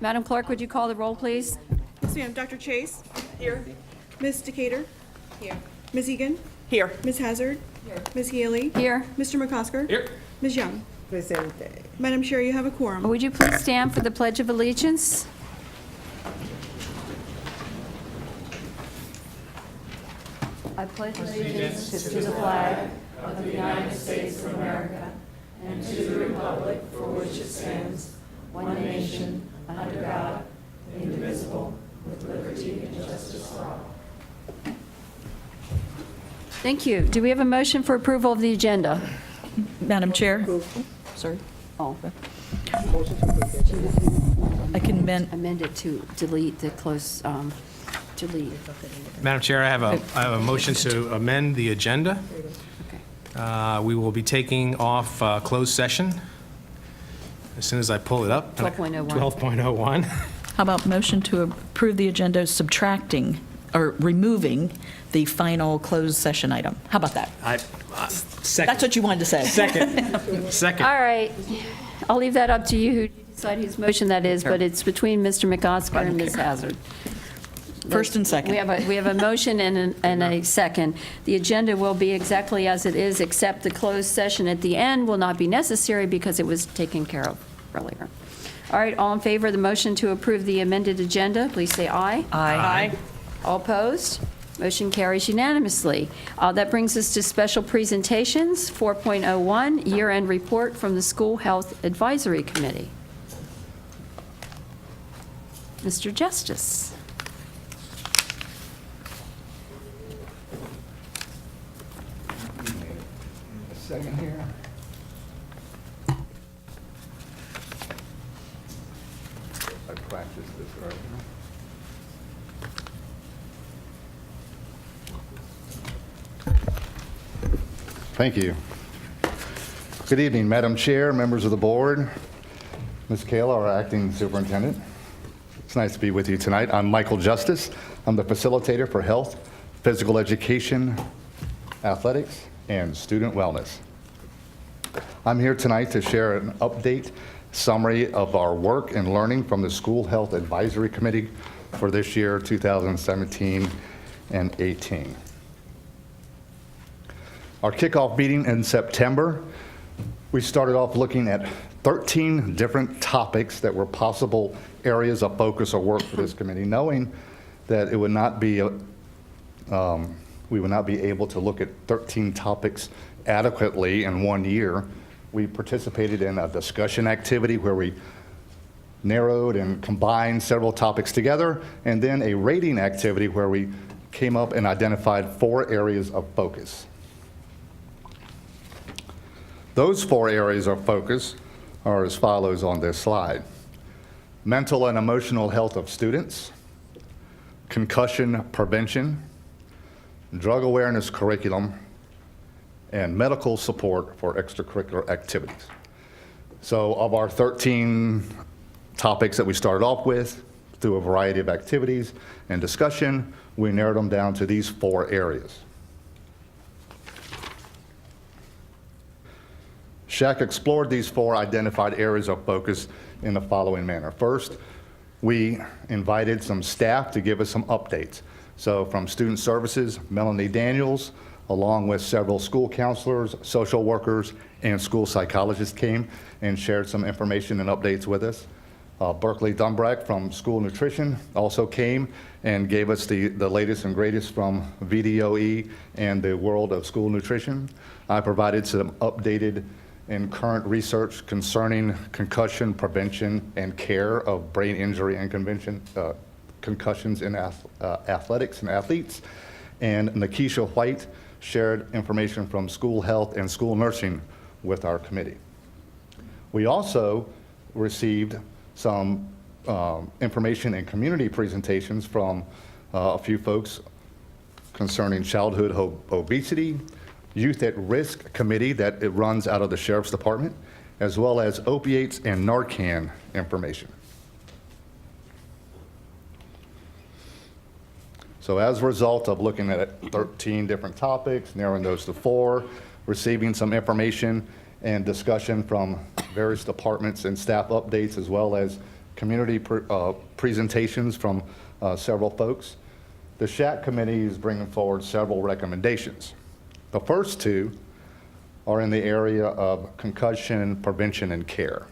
Madam Clerk, would you call the roll, please? Yes, ma'am. Dr. Chase? Here. Ms. Decatur? Here. Ms. Egan? Here. Ms. Hazard? Here. Ms. Healy? Here. Mr. McCosker? Here. Ms. Young? Presente. Madam Chair, you have a quorum. Would you please stand for the Pledge of Allegiance? I pledge allegiance to the flag of the United States of America and to the republic for which it stands, one nation, under God, indivisible, with liberty and justice for all. Thank you. Do we have a motion for approval of the agenda? Madam Chair? Sorry. Oh, I can amend it to delete the close, delete. Madam Chair, I have a motion to amend the agenda. Okay. We will be taking off closed session as soon as I pull it up. 12.01. 12.01. How about motion to approve the agenda subtracting or removing the final closed session item? How about that? Second. That's what you wanted to say. Second. All right. I'll leave that up to you who decide whose motion that is, but it's between Mr. McOsker and Ms. Hazard. First and second. We have a motion and a second. The agenda will be exactly as it is, except the closed session at the end will not be necessary because it was taken care of earlier. All right, all in favor of the motion to approve the amended agenda, please say aye. Aye. All opposed? Motion carries unanimously. That brings us to special presentations, 4.01, year-end report from the School Health Advisory Committee. Mr. Justice. A second here. I practiced this right now. Thank you. Good evening, Madam Chair, members of the board, Ms. Kayla, our acting superintendent. It's nice to be with you tonight. I'm Michael Justice. I'm the facilitator for health, physical education, athletics, and student wellness. I'm here tonight to share an update summary of our work and learning from the School Health Advisory Committee for this year, 2017 and 18. Our kickoff meeting in September, we started off looking at 13 different topics that were possible areas of focus or work for this committee, knowing that it would not be, we would not be able to look at 13 topics adequately in 1 year. We participated in a discussion activity where we narrowed and combined several topics together, and then a rating activity where we came up and identified 4 areas of focus. Those 4 areas of focus are as follows on this slide: mental and emotional health of students, concussion prevention, drug awareness curriculum, and medical support for extracurricular activities. So of our 13 topics that we started off with, through a variety of activities and discussion, we narrowed them down to these 4 areas. SHAC explored these 4 identified areas of focus in the following manner. First, we invited some staff to give us some updates. So from Student Services, Melanie Daniels, along with several school counselors, social workers, and school psychologists came and shared some information and updates with us. Berkeley Dumbrack from School Nutrition also came and gave us the latest and greatest from VDOE and the world of school nutrition. I provided some updated and current research concerning concussion prevention and care of brain injury and concussions in athletics and athletes. And Nikisha White shared information from school health and school nursing with our committee. We also received some information and community presentations from a few folks concerning childhood obesity, Youth at Risk Committee that it runs out of the Sheriff's Department, as well as opiates and Narcan information. So as a result of looking at 13 different topics, narrowing those to 4, receiving some information and discussion from various departments and staff updates, as well as community presentations from several folks. The SHAC Committee is bringing forward several recommendations. The first two are in the area of concussion prevention and care.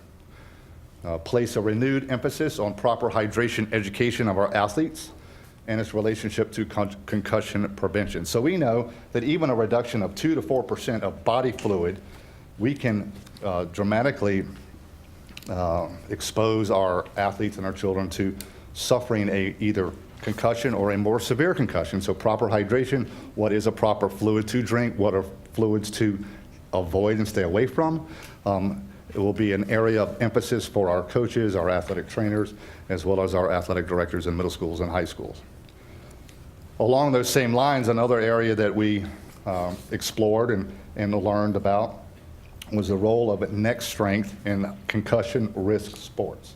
Place a renewed emphasis on proper hydration education of our athletes and its relationship to concussion prevention. So we know that even a reduction of 2 to 4% of body fluid, we can dramatically expose our athletes and our children to suffering either concussion or a more severe concussion. So proper hydration, what is a proper fluid to drink, what are fluids to avoid and stay away from. It will be an area of emphasis for our coaches, our athletic trainers, as well as our athletic directors in middle schools and high schools. Along those same lines, another area that we explored and learned about was the role of neck strength in concussion risk sports.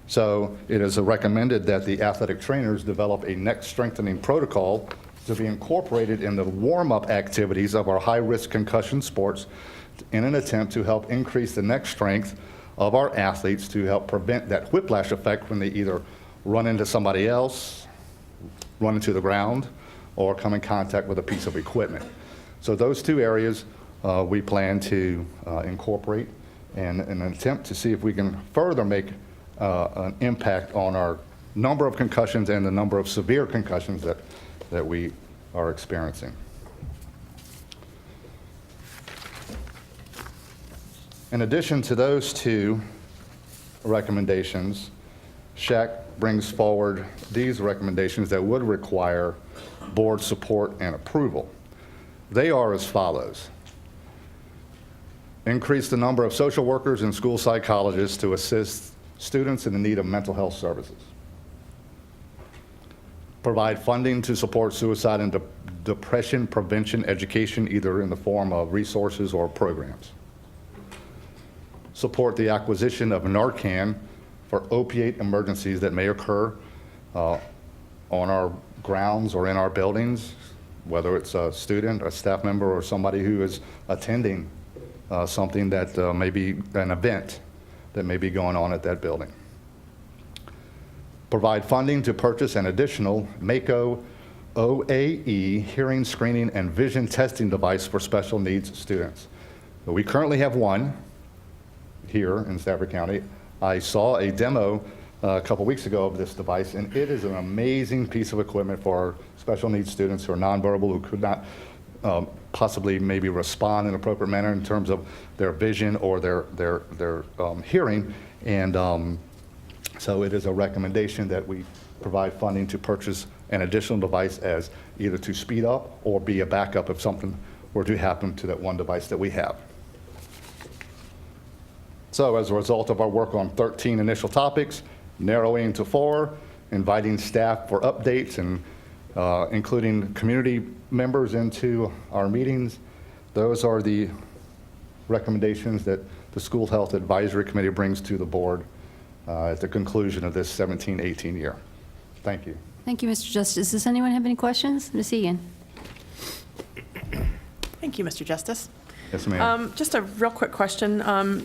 So it is recommended that the athletic trainers develop a neck strengthening protocol to be incorporated in the warm-up activities of our high-risk concussion sports in an attempt to help increase the neck strength of our athletes to help prevent that whiplash effect when they either run into somebody else, run into the ground, or come in contact with a piece of equipment. So those two areas we plan to incorporate in an attempt to see if we can further make an impact on our number of concussions and the number of severe concussions that we are experiencing. In addition to those two recommendations, SHAC brings forward these recommendations that would require board support and approval. They are as follows. Increase the number of social workers and school psychologists to assist students in the need of mental health services. Provide funding to support suicide and depression prevention education, either in the form of resources or programs. Support the acquisition of Narcan for opiate emergencies that may occur on our grounds or in our buildings, whether it's a student, a staff member, or somebody who is attending something that may be an event that may be going on at that building. Provide funding to purchase an additional Mako OAE hearing screening and vision testing device for special needs students. We currently have one here in Stafford County. I saw a demo a couple weeks ago of this device, and it is an amazing piece of equipment for our special needs students who are nonverbal, who could not possibly maybe respond in an appropriate manner in terms of their vision or their hearing. And so it is a recommendation that we provide funding to purchase an additional device as either to speed up or be a backup if something were to happen to that one device that we have. So as a result of our work on 13 initial topics, narrowing to 4, inviting staff for updates and including community members into our meetings, those are the recommendations that the School Health Advisory Committee brings to the board at the conclusion of this 17-18 year. Thank you. Thank you, Mr. Justice. Does anyone have any questions? Ms. Egan? Thank you, Mr. Justice. Yes, ma'am. Just a real quick question.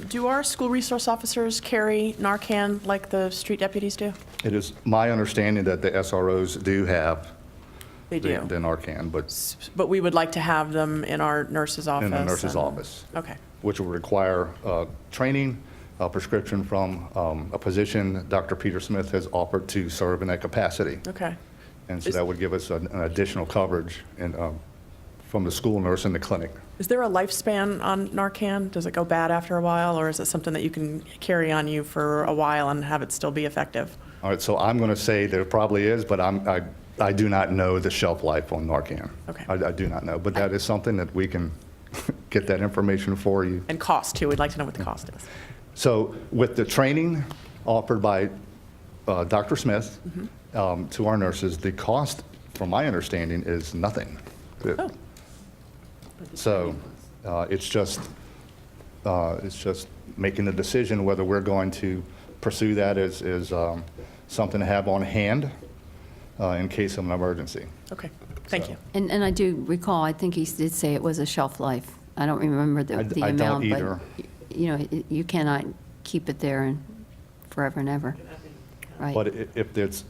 Do our school resource officers carry Narcan like the street deputies do? It is my understanding that the SROs do have They do. the Narcan, But we would like to have them in our nurse's office. in the nurse's and- office, Okay. which will require training, a prescription from a physician Dr. Peter Smith has offered to serve in that capacity. Okay. And so that would give us an additional coverage from the school nurse in the clinic. Is there a lifespan on Narcan? Does it go bad after a while, or is it something that you can carry on you for a while and have it still be effective? All right, so I'm going to say there probably is, but I do not know the shelf life on Narcan. Okay. I do not know, but that is something that we can get that information for you. And cost, too. We'd like to know what the cost is. So with the training offered by Dr. Smith to our nurses, the cost, from my understanding, is nothing. Oh. So it's just making the decision whether we're going to pursue that as something to have on hand in case of an emergency. Okay. Thank you. And I do recall, I think he did say it was a shelf life. I don't remember the I amount. don't either. But, you know, you cannot keep it there and forever and ever. Right. But if it's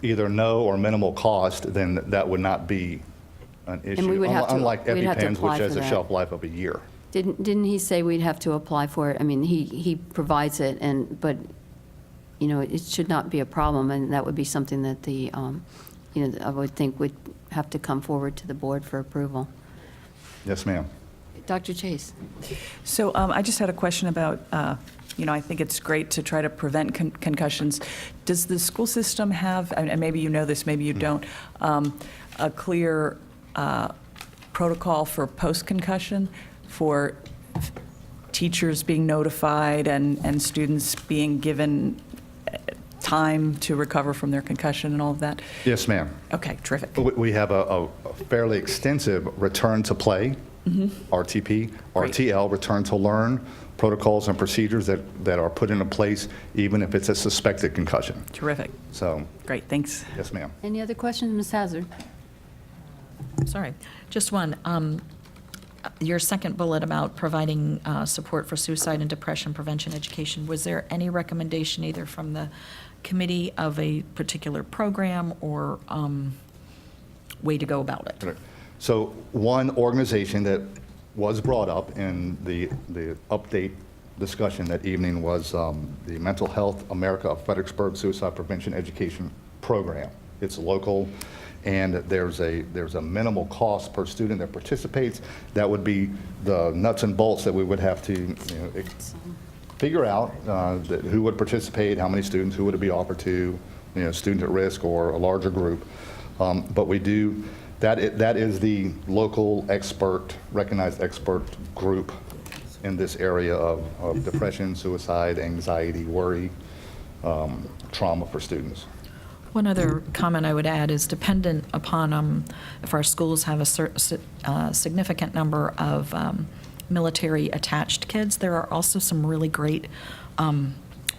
either no or minimal cost, then that would not be an issue. we would have to- Unlike we'd have to EpiPens, apply which has for a that. shelf life of a year. Didn't he say we'd have to apply for it? I mean, he provides it, but, you know, it should not be a problem, and that would be something that the, you know, I would think would have to come forward to the board for approval. Yes, ma'am. Dr. Chase? So I just had a question about, you know, I think it's great to try to prevent concussions. Does the school system have, and maybe you know this, maybe you don't, a clear protocol for post-concussion, for teachers being notified and students being given time to recover from their concussion and all of that? Yes, ma'am. Okay, terrific. We have a fairly extensive return to play, RTP, Great. RTL, return to learn, protocols and procedures that are put into place even if it's a suspected concussion. Terrific. So, Great, thanks. yes, ma'am. Any other questions, Ms. Hazard? Sorry, just one. Your second bullet about providing support for suicide and depression prevention education, was there any recommendation either from the committee of a particular program or way to go about it? So one organization that was brought up in the update discussion that evening was the Mental Health America of Fredericksburg Suicide Prevention Education Program. It's local, and there's a minimal cost per student that participates. That would be the nuts and bolts that we would have to figure out who would participate, how many students, who would it be offered to, student at risk or a larger group. But we do, that is the local expert, recognized expert group in this area of depression, suicide, anxiety, worry, trauma for students. One other comment I would add is dependent upon if our schools have a significant number of military-attached kids, there are also some really great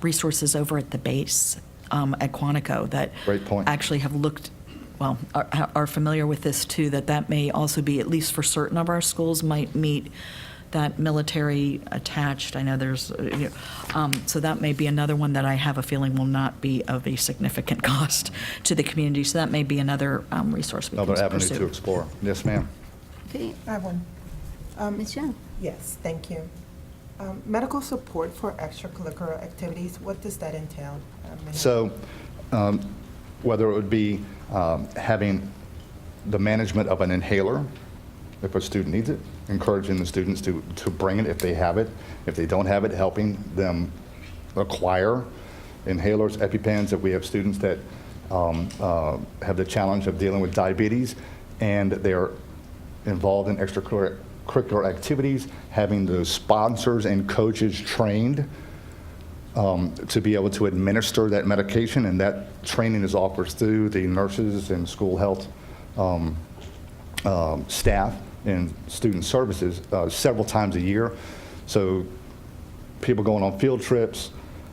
resources over at the base at Quantico that Great point. actually have looked, well, are familiar with this too, that may also be, at least for certain of our schools, might meet that military attached. I know there's, so that may be another one that I have a feeling will not be of a significant cost to the community. So that may be another resource we can Another avenue pursue. to explore. Yes, ma'am. Okay, I have one. Ms. Young? Yes, thank you. Medical support for extracurricular activities, what does that entail? So whether it would be having the management of an inhaler, if a student needs it, encouraging the students to bring it if they have it. If they don't have it, helping them acquire inhalers, EpiPens, if we have students that have the challenge of dealing with diabetes and they're involved in extracurricular activities, having those sponsors and coaches trained to be able to administer that medication, and that training is offered through the nurses and school health staff and student services several times a year. So people going on field trips,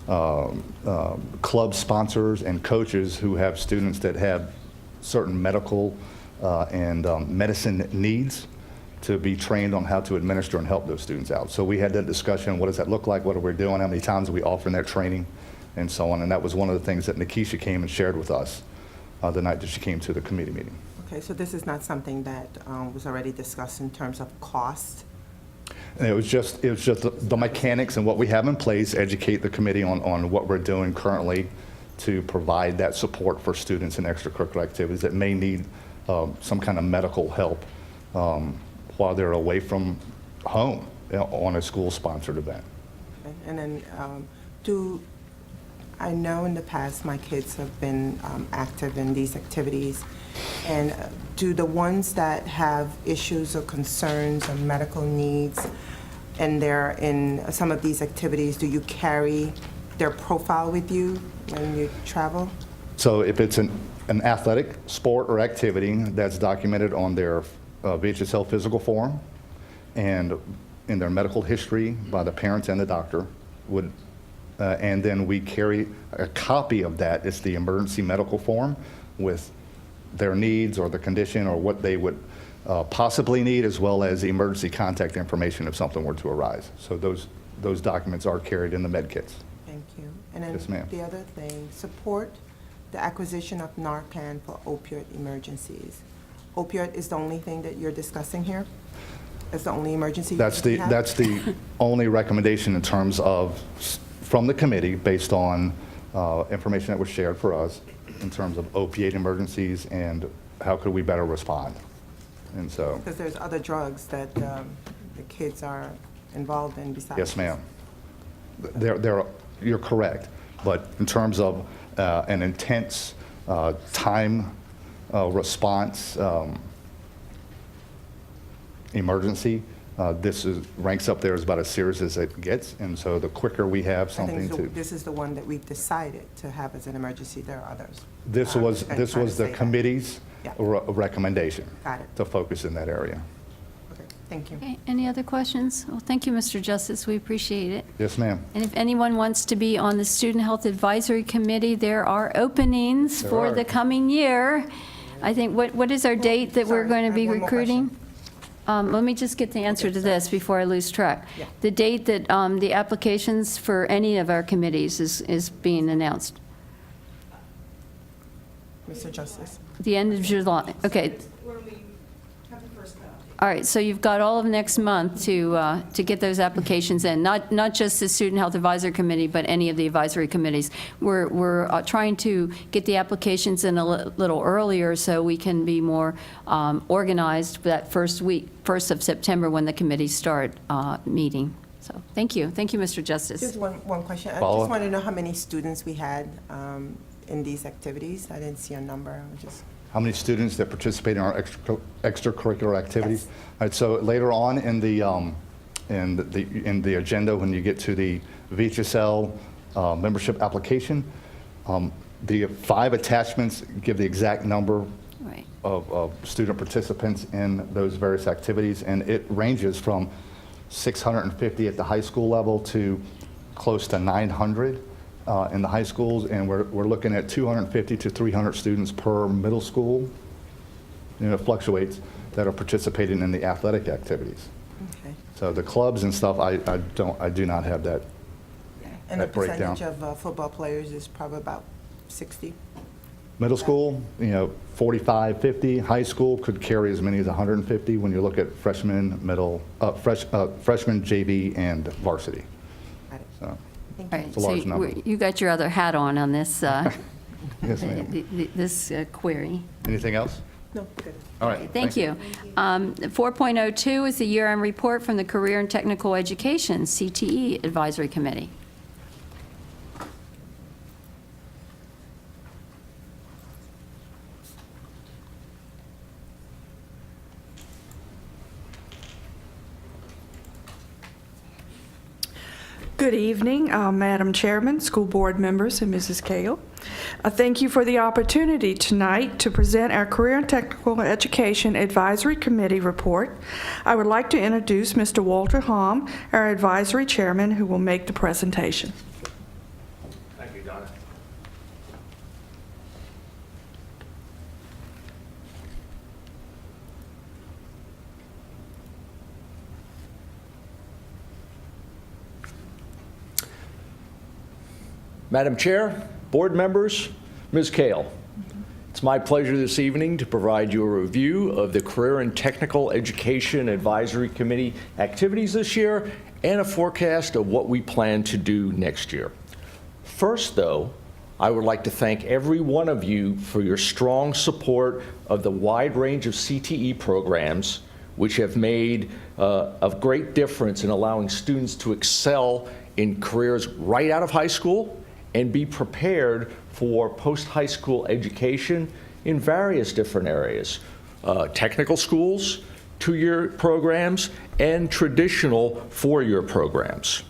club sponsors and coaches who have students that have certain medical and medicine needs to be trained on how to administer and help those students out. So we had that discussion, what does that look like, what are we doing, how many times are we offering that training, and so on. And that was one of the things that Nikisha came and shared with us the night that she came to the committee meeting. Okay, so this is not something that was already discussed in terms of cost? And it was just the mechanics and what we have in place, educate the committee on what we're doing currently to provide that support for students in extracurricular activities that may need some kind of medical help while they're away from home on a school-sponsored event. Okay. And then I know in the past my kids have been active in these activities, and do the ones that have issues or concerns or medical needs and they're in some of these activities, do you carry their profile with you when you travel? So if it's an athletic sport or activity that's documented on their VHSL physical form and in their medical history by the parents and the doctor, and then we carry a copy of that. It's the emergency medical form with their needs or the condition or what they would possibly need, as well as the emergency contact information if something were to arise. So those documents are carried in the med kits. Thank you. And then Yes, ma'am. the other thing, support the acquisition of Narcan for opioid emergencies. Opioid is the only thing that you're discussing here? That's the only emergency? That's you have? the only recommendation in terms of, from the committee, based on information that was shared for us, in terms of opiate emergencies and how could we better respond. And so, Because there's other drugs that the kids are involved in besides. yes, ma'am. You're correct. But in terms of an intense time response emergency, this ranks up there as about as serious as it gets. And so the quicker we have I something think to... this is the one that we've decided to have as an emergency. There are others. This I was trying to the say that. committee's Yeah. recommendation. Got it. To focus in that area. Okay, thank you. Okay, any other questions? Well, thank you, Mr. Justice, we appreciate it. Yes, ma'am. And if anyone wants to be on the Student Health Advisory Committee, there are openings There for are. the coming year. I think, what is our date that we're sorry, going I to have be one more recruiting? Let me just get the answer to this before I lose track. Yeah. The date that the applications for any of our committees is being announced. Mr. Justice. The end of July, okay. All right, so you've got all of next month to get those applications in, not just the Student Health Advisory Committee, but any of the advisory committees. We're trying to get the applications in a little earlier so we can be more organized that first week, 1st of September, when the committees start meeting. So, thank you, Mr. Justice. Just one question. I Follow just up? want to know how many students we had in these activities. I didn't see a number. I was just. How many students that participate in our extracurricular activities? All right, so later on in the agenda, when you get to the VHSL membership application, the 5 attachments give the exact number Right. of student participants in those various activities, and it ranges from 650 at the high school level to close to 900 in the high schools, and we're looking at 250 to 300 students per middle school, and it fluctuates, that are participating in the athletic activities. Okay. So the clubs and stuff, I do not have that. And the That breakdown. percentage of football players is probably about 60? Middle school, 45, 50. High school could carry as many as 150 when you look at freshman, freshman, JV, and varsity. Got it. So, Thank All you. right, It's a large so number. you got your other hat on this, yes, ma'am. this query. Anything else? No, good. All right. Thank you. 4.02 is the year-end report from the Career and Technical Education, CTE Advisory Committee. Good evening, Madam Chairman, school board members, and Mrs. Kale. Thank you for the opportunity tonight to present our Career and Technical Education Advisory Committee report. I would like to introduce Mr. Walter Hom, our advisory chairman, who will make the presentation. Thank you, Donna. Madam Chair, board members, Ms. Kale, it's my pleasure this evening to provide you a review of the Career and Technical Education Advisory Committee activities this year and a forecast of what we plan to do next year. First, though, I would like to thank every one of you for your strong support of the wide range of CTE programs, which have made a great difference in allowing students to excel in careers right out of high school and be prepared for post-high school education in various different areas. Technical schools, 2-year programs, and traditional 4-year programs.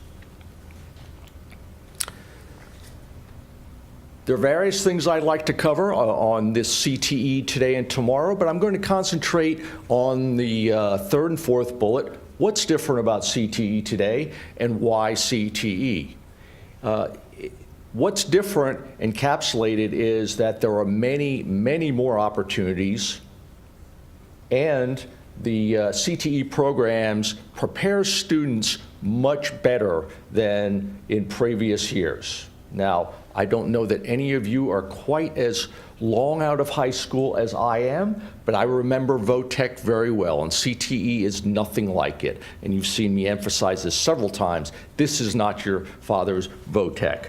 There are various things I'd like to cover on this CTE today and tomorrow, but I'm going to concentrate on the 3rd and 4th bullet, what's different about CTE today and why CTE. What's different encapsulated is that there are many, many more opportunities, and the CTE programs prepare students much better than in previous years. Now, I don't know that any of you are quite as long out of high school as I am, but I remember VOTEC very well, and CTE is nothing like it. And you've seen me emphasize this several times. This is not your father's VOTEC.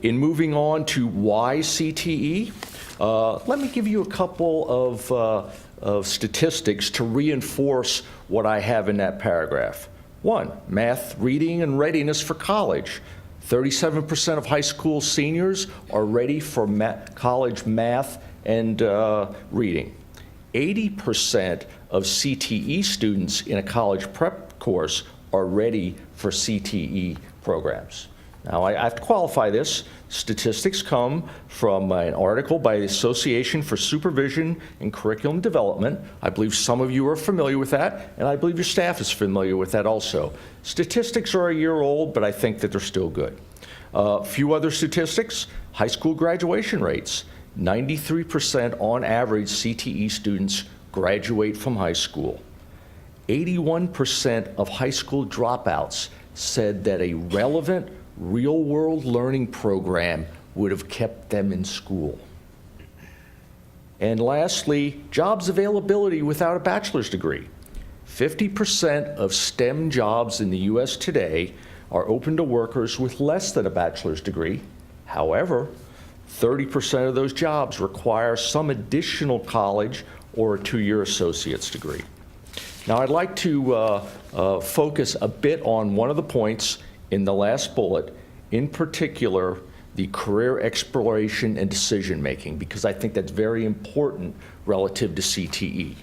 In moving on to why CTE, let me give you a couple of statistics to reinforce what I have in that paragraph. 1, math, reading, and readiness for college. 37% of high school seniors are ready for college math and reading. 80% of CTE students in a college prep course are ready for CTE programs. Now, I have to qualify this. Statistics come from an article by the Association for Supervision and Curriculum Development. I believe some of you are familiar with that, and I believe your staff is familiar with that also. Statistics are a year old, but I think that they're still good. A few other statistics: high school graduation rates. 93% on average CTE students graduate from high school. 81% of high school dropouts said that a relevant real-world learning program would have kept them in school. And lastly, jobs availability without a bachelor's degree. 50% of STEM jobs in the U.S. today are open to workers with less than a bachelor's degree. However, 30% of those jobs require some additional college or a 2-year associate's degree. Now, I'd like to focus a bit on one of the points in the last bullet, in particular, the career exploration and decision making, because I think that's very important relative to CTE.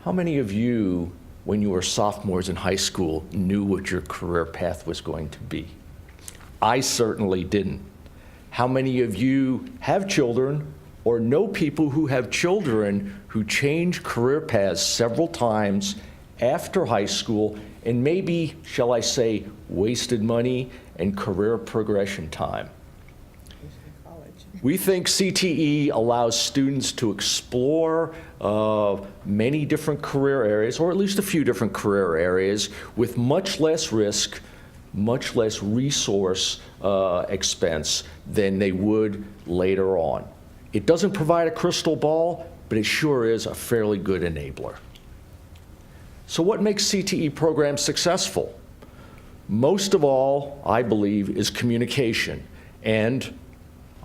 How many of you, when you were sophomores in high school, knew what your career path was going to be? I certainly didn't. How many of you have children or know people who have children who change career paths several times after high school and maybe, shall I say, wasted money and career progression time? We think CTE allows students to explore many different career areas, or at least a few different career areas, with much less risk, much less resource expense than they would later on. It doesn't provide a crystal ball, but it sure is a fairly good enabler. So what makes CTE programs successful? Most of all, I believe, is communication. And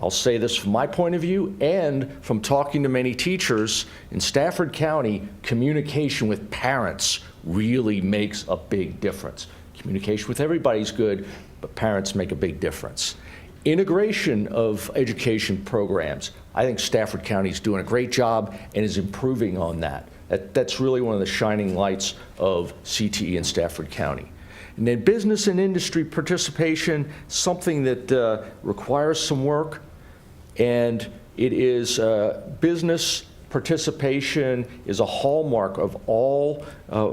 I'll say this from my point of view and from talking to many teachers in Stafford County, communication with parents really makes a big difference. Communication with everybody's good, but parents make a big difference. Integration of education programs. I think Stafford County is doing a great job and is improving on that. That's really one of the shining lights of CTE in Stafford County. And then business and industry participation, something that requires some work, and it is business participation is a hallmark of all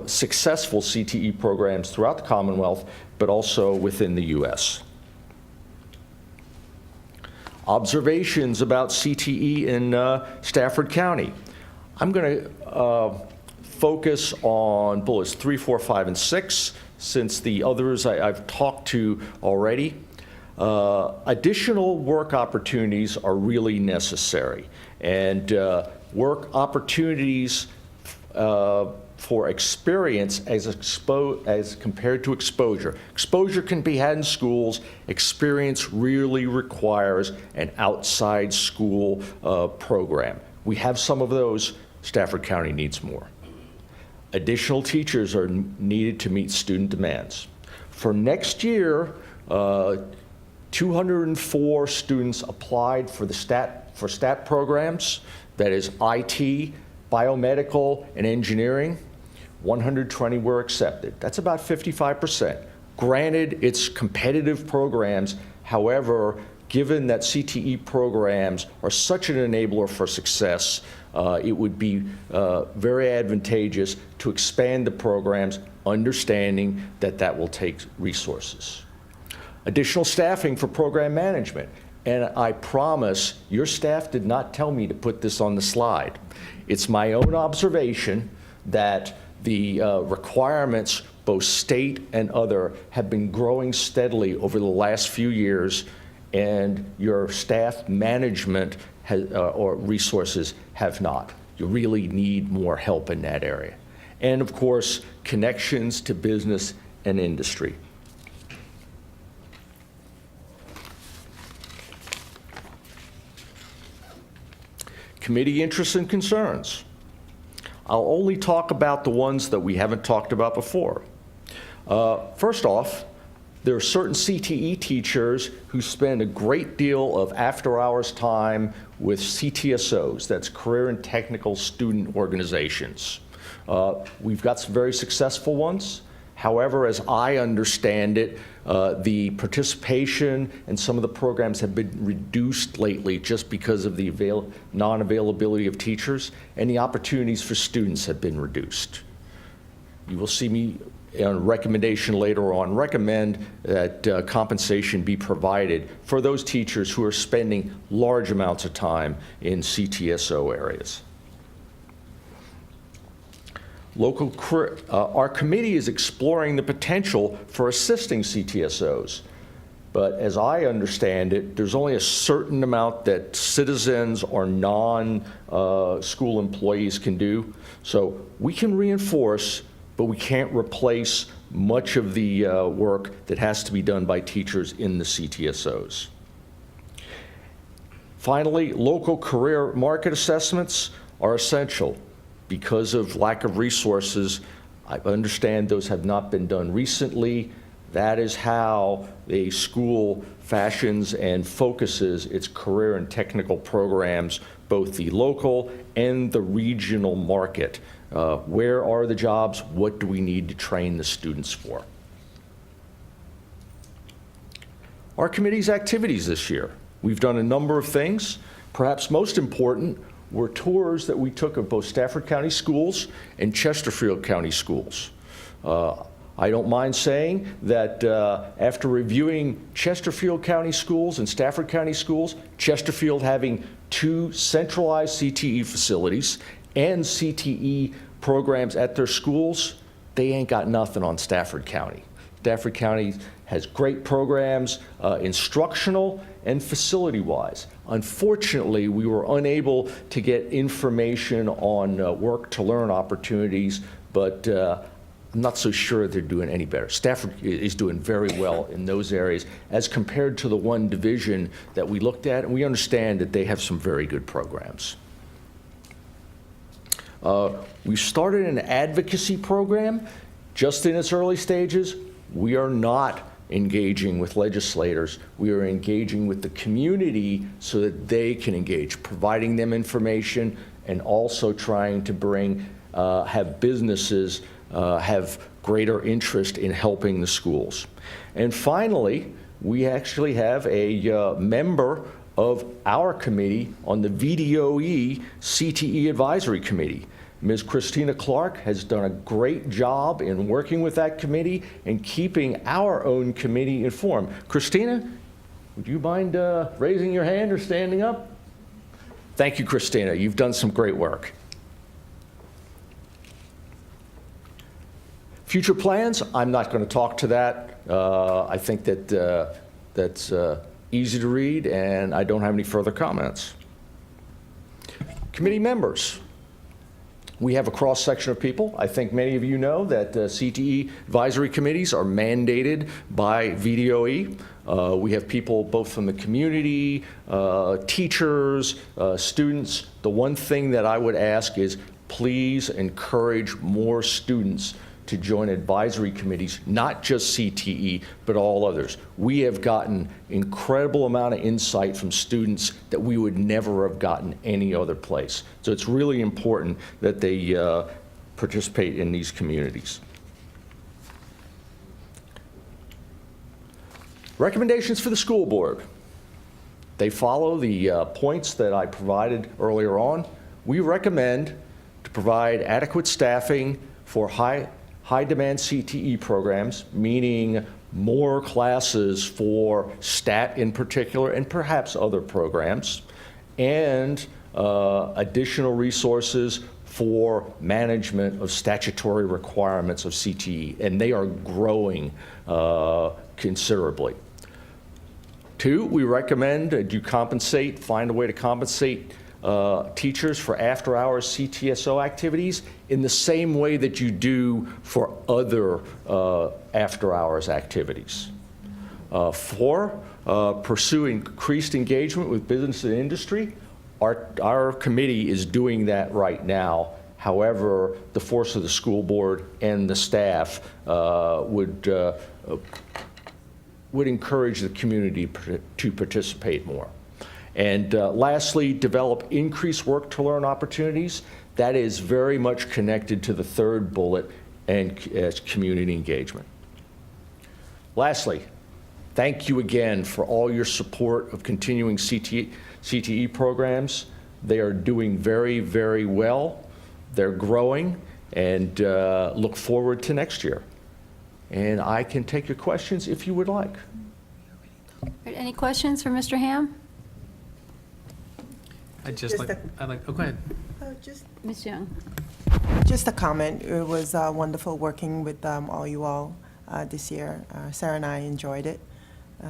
successful CTE programs throughout the Commonwealth, but also within the U.S. Observations about CTE in Stafford County. I'm going to focus on bullets 3, 4, 5, and 6, since the others I've talked to already. Additional work opportunities are really necessary, and work opportunities for experience as compared to exposure. Exposure can be had in schools. Experience really requires an outside school program. We have some of those. Stafford County needs more. Additional teachers are needed to meet student demands. For next year, 204 students applied for the STAT programs, that is IT, biomedical, and engineering. 120 were accepted. That's about 55%. Granted, it's competitive programs. However, given that CTE programs are such an enabler for success, it would be very advantageous to expand the programs, understanding that that will take resources. Additional staffing for program management. And I promise your staff did not tell me to put this on the slide. It's my own observation that the requirements both state and other, have been growing steadily over the last few years, and your staff management or resources have not. You really need more help in that area. And of course, connections to business and industry. Committee Interests and Concerns. I'll only talk about the ones that we haven't talked about before. First off, there are certain CTE teachers who spend a great deal of after-hours time with CTSOs, that's Career and Technical Student Organizations. We've got some very successful ones. However, as I understand it, the participation and some of the programs have been reduced lately just because of the non-availability of teachers, and the opportunities for students have been reduced. You will see me on a recommendation later on recommend that compensation be provided for those teachers who are spending large amounts of time in CTSO areas. Our committee is exploring the potential for assisting CTSOs, but as I understand it, there's only a certain amount that citizens or non-school employees can do. So we can reinforce, but we can't replace much of the work that has to be done by teachers in the CTSOs. Finally, local career market assessments are essential. Because of lack of resources, I understand those have not been done recently. That is how a school fashions and focuses its career and technical programs, both the local and the regional market. Where are the jobs? What do we need to train the students for? Our committee's activities this year. We've done a number of things. Perhaps most important were tours that we took of both Stafford County schools and Chesterfield County schools. I don't mind saying that after reviewing Chesterfield County schools and Stafford County schools, Chesterfield having 2 centralized CTE facilities and CTE programs at their schools, they ain't got nothing on Stafford County. Stafford County has great programs, instructional and facility-wise. Unfortunately, we were unable to get information on work-to-learn opportunities, but I'm not so sure they're doing any better. Stafford is doing very well in those areas as compared to the one division that we looked at, and we understand that they have some very good programs. We started an advocacy program just in its early stages. We are not engaging with legislators. We are engaging with the community so that they can engage, providing them information and also trying to have businesses have greater interest in helping the schools. And finally, we actually have a member of our committee on the VDOE CTE Advisory Committee. Ms. Christina Clark has done a great job in working with that committee and keeping our own committee informed. Christina, would you mind raising your hand or standing up? Thank you, Christina. You've done some great work. Future plans, I'm not going to talk to that. I think that that's easy to read, and I don't have any further comments. Committee members. We have a cross-section of people. I think many of you know that CTE advisory committees are mandated by VDOE. We have people both from the community, teachers, students. The one thing that I would ask is please encourage more students to join advisory committees, not just CTE, but all others. We have gotten incredible amount of insight from students that we would never have gotten any other place. So it's really important that they participate in these communities. Recommendations for the school board. They follow the points that I provided earlier on. We recommend to provide adequate staffing for high-demand CTE programs, meaning more classes for STAT in particular, and perhaps other programs, and additional resources for management of statutory requirements of CTE, and they are growing considerably. 2, we recommend that you find a way to compensate teachers for after-hours CTSO activities in the same way that you do for other after-hours activities. 4, pursue increased engagement with business and industry. Our committee is doing that right now. However, the force of the school board and the staff would encourage the community to participate more. And lastly, develop increased work-to-learn opportunities. That is very much connected to the 3rd bullet and community engagement. Lastly, thank you again for all your support of continuing CTE programs. They are doing very, very well. They're growing, and look forward to next year. And I can take your questions if you would like. Any questions for Mr. Ham? Oh, go ahead. Ms. Young? Just a comment. It was wonderful working with all you all this year. Sarah and I enjoyed it.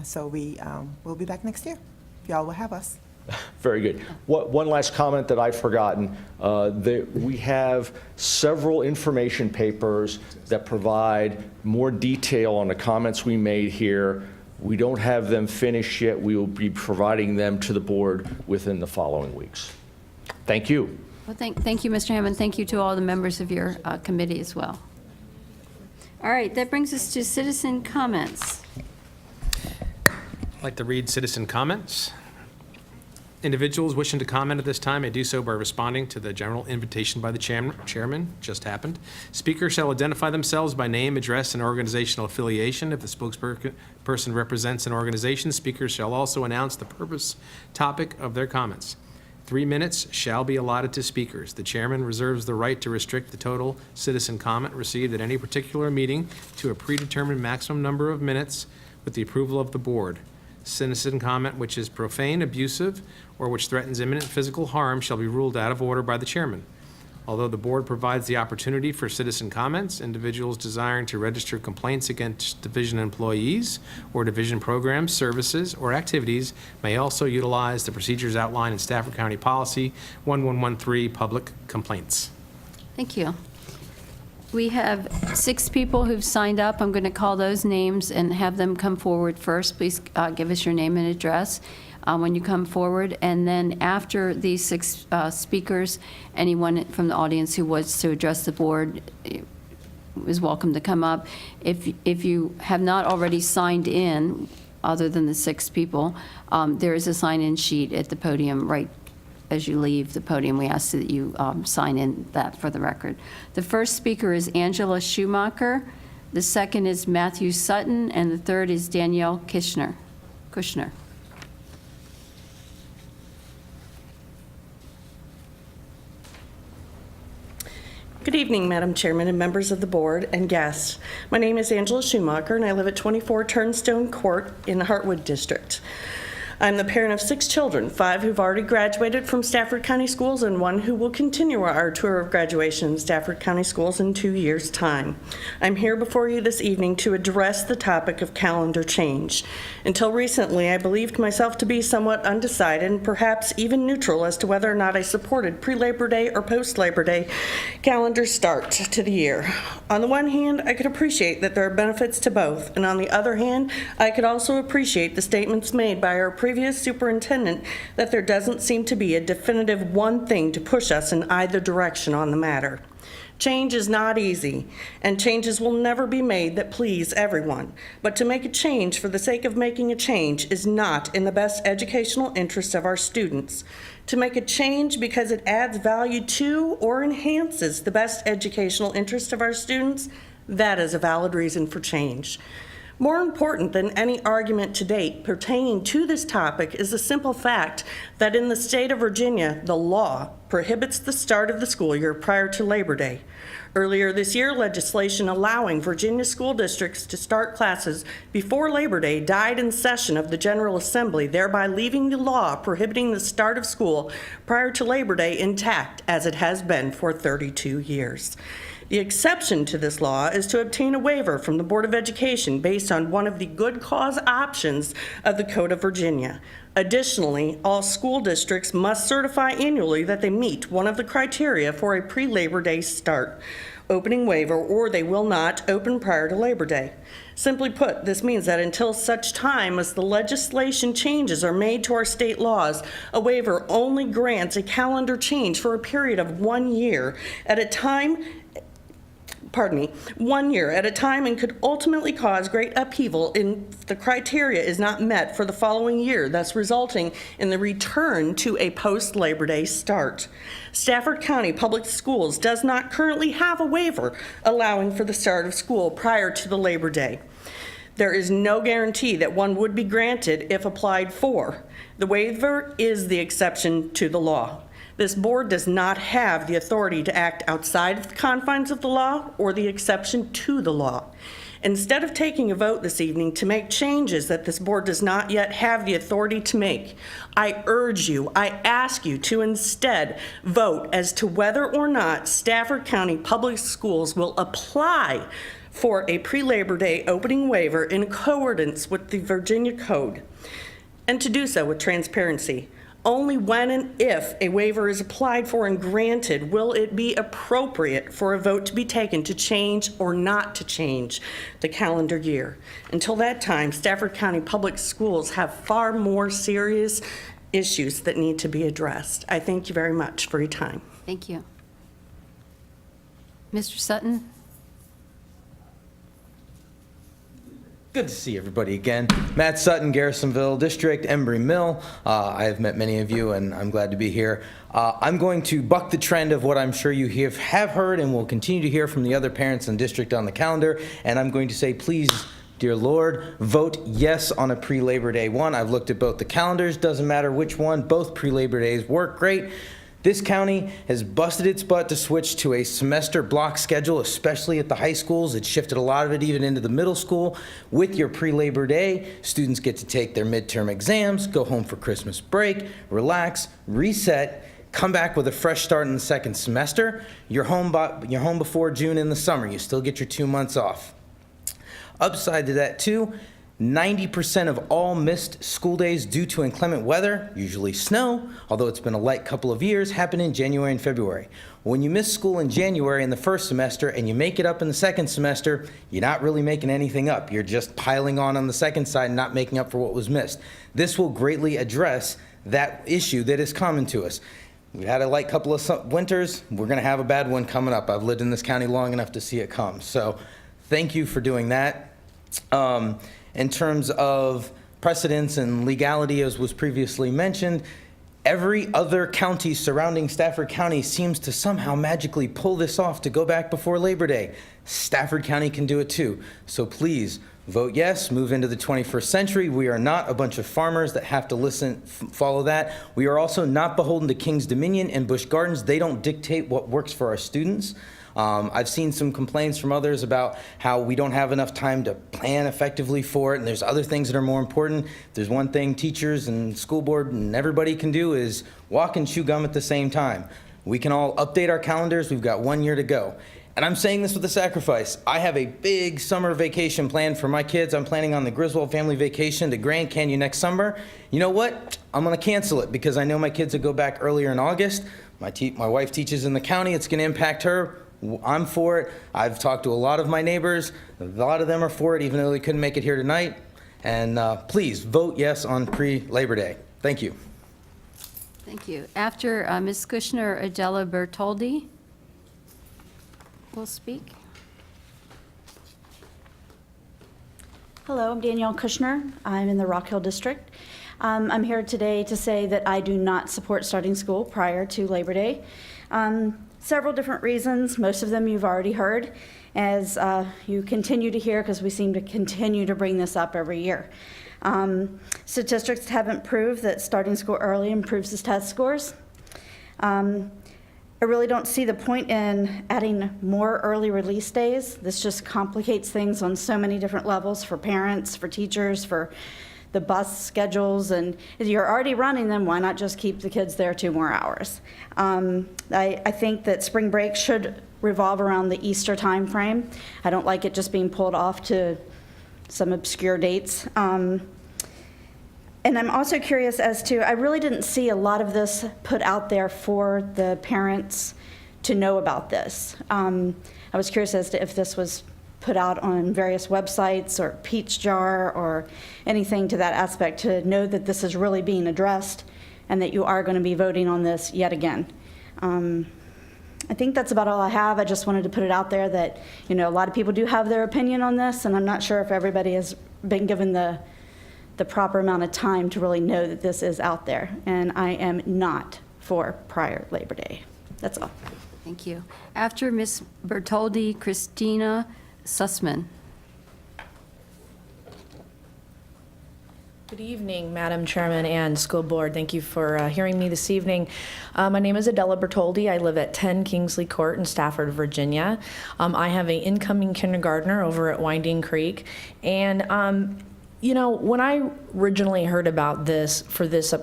So we'll be back next year, if y'all will have us. Very good. One last comment that I've forgotten. We have several information papers that provide more detail on the comments we made here. We don't have them finished yet. We will be providing them to the board within the following weeks. Thank you. Well, thank you, Mr. Hammond. Thank you to all the members of your committee as well. All right, that brings us to citizen comments. I'd like to read citizen comments. Individuals wishing to comment at this time may do so by responding to the general invitation by the chairman, just happened. Speakers shall identify themselves by name, address, and organizational affiliation. If the spokesperson represents an organization, speakers shall also announce the purpose, topic of their comments. 3 minutes shall be allotted to speakers. The chairman reserves the right to restrict the total citizen comment received at any particular meeting to a predetermined maximum number of minutes with the approval of the board. Citizen comment which is profane, abusive, or which threatens imminent physical harm shall be ruled out of order by the chairman. Although the board provides the opportunity for citizen comments, individuals desiring to register complaints against division employees or division programs, services, or activities may also utilize the procedures outlined in Stafford County Policy 1113, Public Complaints. Thank you. We have 6 people who've signed up. I'm going to call those names and have them come forward first. Please give us your name and address when you come forward. And then after these 6 speakers, anyone from the audience who wants to address the board is welcome to come up. If you have not already signed in, other than the 6 people, there is a sign-in sheet at the podium right as you leave the podium. We ask that you sign in that for the record. The first speaker is Adela Schumacher, the second is Matthew Sutton, and the third is Danielle Kushner. Good evening, Madam Chairman and members of the board and guests. My name is Adela Schumacher, and I live at 24 Turnstone Court in the Hartwood District. I'm the parent of 6 children, 5 who've already graduated from Stafford County Schools and 1 who will continue our tour of graduation in Stafford County Schools in 2 years' time. I'm here before you this evening to address the topic of calendar change. Until recently, I believed myself to be somewhat undecided and perhaps even neutral as to whether or not I supported pre-Labor Day or post-Labor Day calendar start to the year. On the one hand, I could appreciate that there are benefits to both, and on the other hand, I could also appreciate the statements made by our previous superintendent that there doesn't seem to be a definitive one thing to push us in either direction on the matter. Change is not easy, and changes will never be made that please everyone. But to make a change for the sake of making a change is not in the best educational interest of our students. To make a change because it adds value to or enhances the best educational interest of our students, that is a valid reason for change. More important than any argument to date pertaining to this topic is the simple fact that in the state of Virginia, the law prohibits the start of the school year prior to Labor Day. Earlier this year, legislation allowing Virginia school districts to start classes before Labor Day died in session of the General Assembly, thereby leaving the law prohibiting the start of school prior to Labor Day intact, as it has been for 32 years. The exception to this law is to obtain a waiver from the Board of Education based on one of the good cause options of the Code of Virginia. Additionally, all school districts must certify annually that they meet one of the criteria for a pre-Labor Day start opening waiver, or they will not open prior to Labor Day. Simply put, this means that until such time as the legislation changes are made to our state laws, a waiver only grants a calendar change for a period of 1 year at a time, 1 year at a time, and could ultimately cause great upheaval if the criteria is not met for the following year, thus resulting in the return to a post-Labor Day start. Stafford County Public Schools does not currently have a waiver allowing for the start of school prior to the Labor Day. There is no guarantee that one would be granted if applied for. The waiver is the exception to the law. This board does not have the authority to act outside of the confines of the law or the exception to the law. Instead of taking a vote this evening to make changes that this board does not yet have the authority to make, I urge you, I ask you to instead vote as to whether or not Stafford County Public Schools will apply for a pre-Labor Day opening waiver in accordance with the Virginia Code, and to do so with transparency. Only when and if a waiver is applied for and granted will it be appropriate for a vote to be taken to change or not to change the calendar year. Until that time, Stafford County Public Schools have far more serious issues that need to be addressed. I thank you very much for your time. Thank you. Mr. Sutton? Good to see everybody again. Matt Sutton, Garrisonville District, Embry Mill. I have met many of you, and I'm glad to be here. I'm going to buck the trend of what I'm sure you have heard and will continue to hear from the other parents in district on the calendar, and I'm going to say, please, dear Lord, vote yes on a pre-Labor Day one. I've looked at both the calendars, doesn't matter which one, both pre-Labor Days work great. This county has busted its butt to switch to a semester block schedule, especially at the high schools. It shifted a lot of it even into the middle school. With your pre-Labor Day, students get to take their midterm exams, go home for Christmas break, relax, reset, come back with a fresh start in the second semester. You're home before June in the summer. You still get your 2 months off. Upside to that too, 90% of all missed school days due to inclement weather, usually snow, although it's been a light couple of years, happen in January and February. When you miss school in January in the first semester and you make it up in the second semester, you're not really making anything up. You're just piling on the second side and not making up for what was missed. This will greatly address that issue that is common to us. We had a light couple of winters. We're going to have a bad one coming up. I've lived in this county long enough to see it come. So thank you for doing that. In terms of precedents and legality, as was previously mentioned, every other county surrounding Stafford County seems to somehow magically pull this off to go back before Labor Day. Stafford County can do it too. So please vote yes, move into the 21st century. We are not a bunch of farmers that have to follow that. We are also not beholden to King's Dominion and Busch Gardens. They don't dictate what works for our students. I've seen some complaints from others about how we don't have enough time to plan effectively for it, and there's other things that are more important. There's one thing teachers and school board and everybody can do is walk and chew gum at the same time. We can all update our calendars. We've got 1 year to go. And I'm saying this with a sacrifice. I have a big summer vacation planned for my kids. I'm planning on the Griswold family vacation to Grand Canyon next summer. You know what? I'm going to cancel it because I know my kids will go back earlier in August. My wife teaches in the county. It's going to impact her. I'm for it. I've talked to a lot of my neighbors. A lot of them are for it, even though they couldn't make it here tonight. And please vote yes on pre-Labor Day. Thank you. Thank you. After Ms. Kushner, Adela Bartholdi will speak. Hello, I'm Danielle Kushner. I'm in the Rock Hill District. I'm here today to say that I do not support starting school prior to Labor Day. Several different reasons, most of them you've already heard. as you continue to hear, because we seem to continue to bring this up every year. Statistics haven't proved that starting school early improves the test scores. I really don't see the point in adding more early release days. This just complicates things on so many different levels for parents, for teachers, for the bus schedules, and if you're already running them, why not just keep the kids there 2 more hours? I think that spring break should revolve around the Easter time frame. I don't like it just being pulled off to some obscure dates. And I'm also curious as to, I really didn't see a lot of this put out there for the parents to know about this. I was curious as to if this was put out on various websites or Peach Jar or anything to that aspect, to know that this is really being addressed and that you are going to be voting on this yet again. I think that's about all I have. I just wanted to put it out there that, you know, a lot of people do have their opinion on this, and I'm not sure if everybody has been given the proper amount of time to really know that this is out there. And I am not for prior Labor Day. That's all. Thank you. After Ms. Bartholdi, Christina Sussman. Good evening, Madam Chairman and School Board. Thank you for hearing me this evening. My name is Adela Bartholdi. I live at 10 Kingsley Court in Stafford, Virginia. I have an incoming kindergartner over at Winding Creek. And you know, when I originally heard about this for this,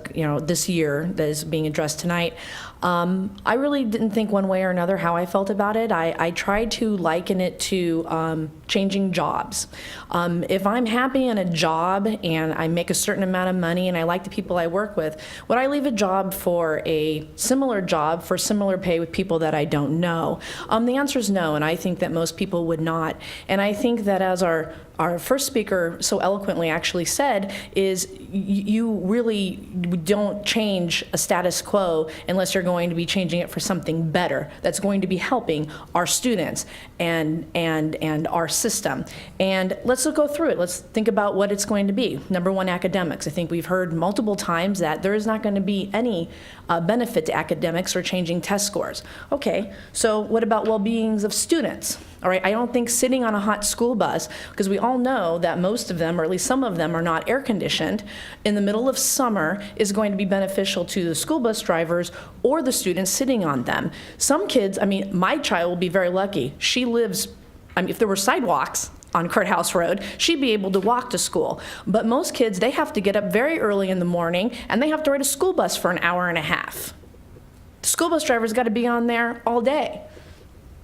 this year that is being addressed tonight, I really didn't think one way or another how I felt about it. I tried to liken it to changing jobs. If I'm happy in a job and I make a certain amount of money and I like the people I work with, would I leave a job for a similar job for similar pay with people that I don't know? The answer is no, and I think that most people would not. And I think that, as our first speaker so eloquently actually said, is you really don't change a status quo unless you're going to be changing it for something better that's going to be helping our students and our system. And let's go through it. Let's think about what it's going to be. Number one, academics. I think we've heard multiple times that there is not going to be any benefit to academics or changing test scores. Okay, so what about well-beings of students? All right, I don't think sitting on a hot school bus, because we all know that most of them, or at least some of them, are not air conditioned, in the middle of summer is going to be beneficial to the school bus drivers or the students sitting on them. Some kids, I mean, my child will be very lucky. She lives, I mean, if there were sidewalks on Courthouse Road, she'd be able to walk to school. But most kids, they have to get up very early in the morning and they have to ride a school bus for an hour and a half. The school bus driver's got to be on there all day,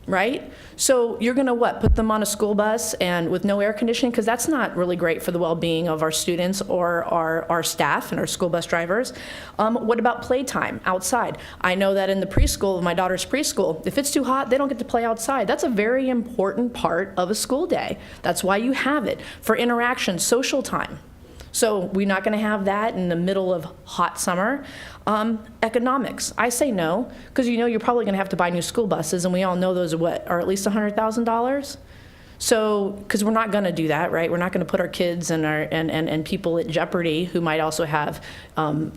right? So you're going to what, put them on a school bus and with no air conditioning? Because that's not really great for the well-being of our students or our staff and our school bus drivers. What about playtime outside? I know that in the preschool, my daughter's preschool, if it's too hot, they don't get to play outside. That's a very important part of a school day. That's why you have it, for interaction, social time. So we're not going to have that in the middle of hot summer. Economics, I say no, because you know you're probably going to have to buy new school buses, and we all know those are at least $100,000. So, because we're not going to do that, right? We're not going to put our kids and people at jeopardy who might also have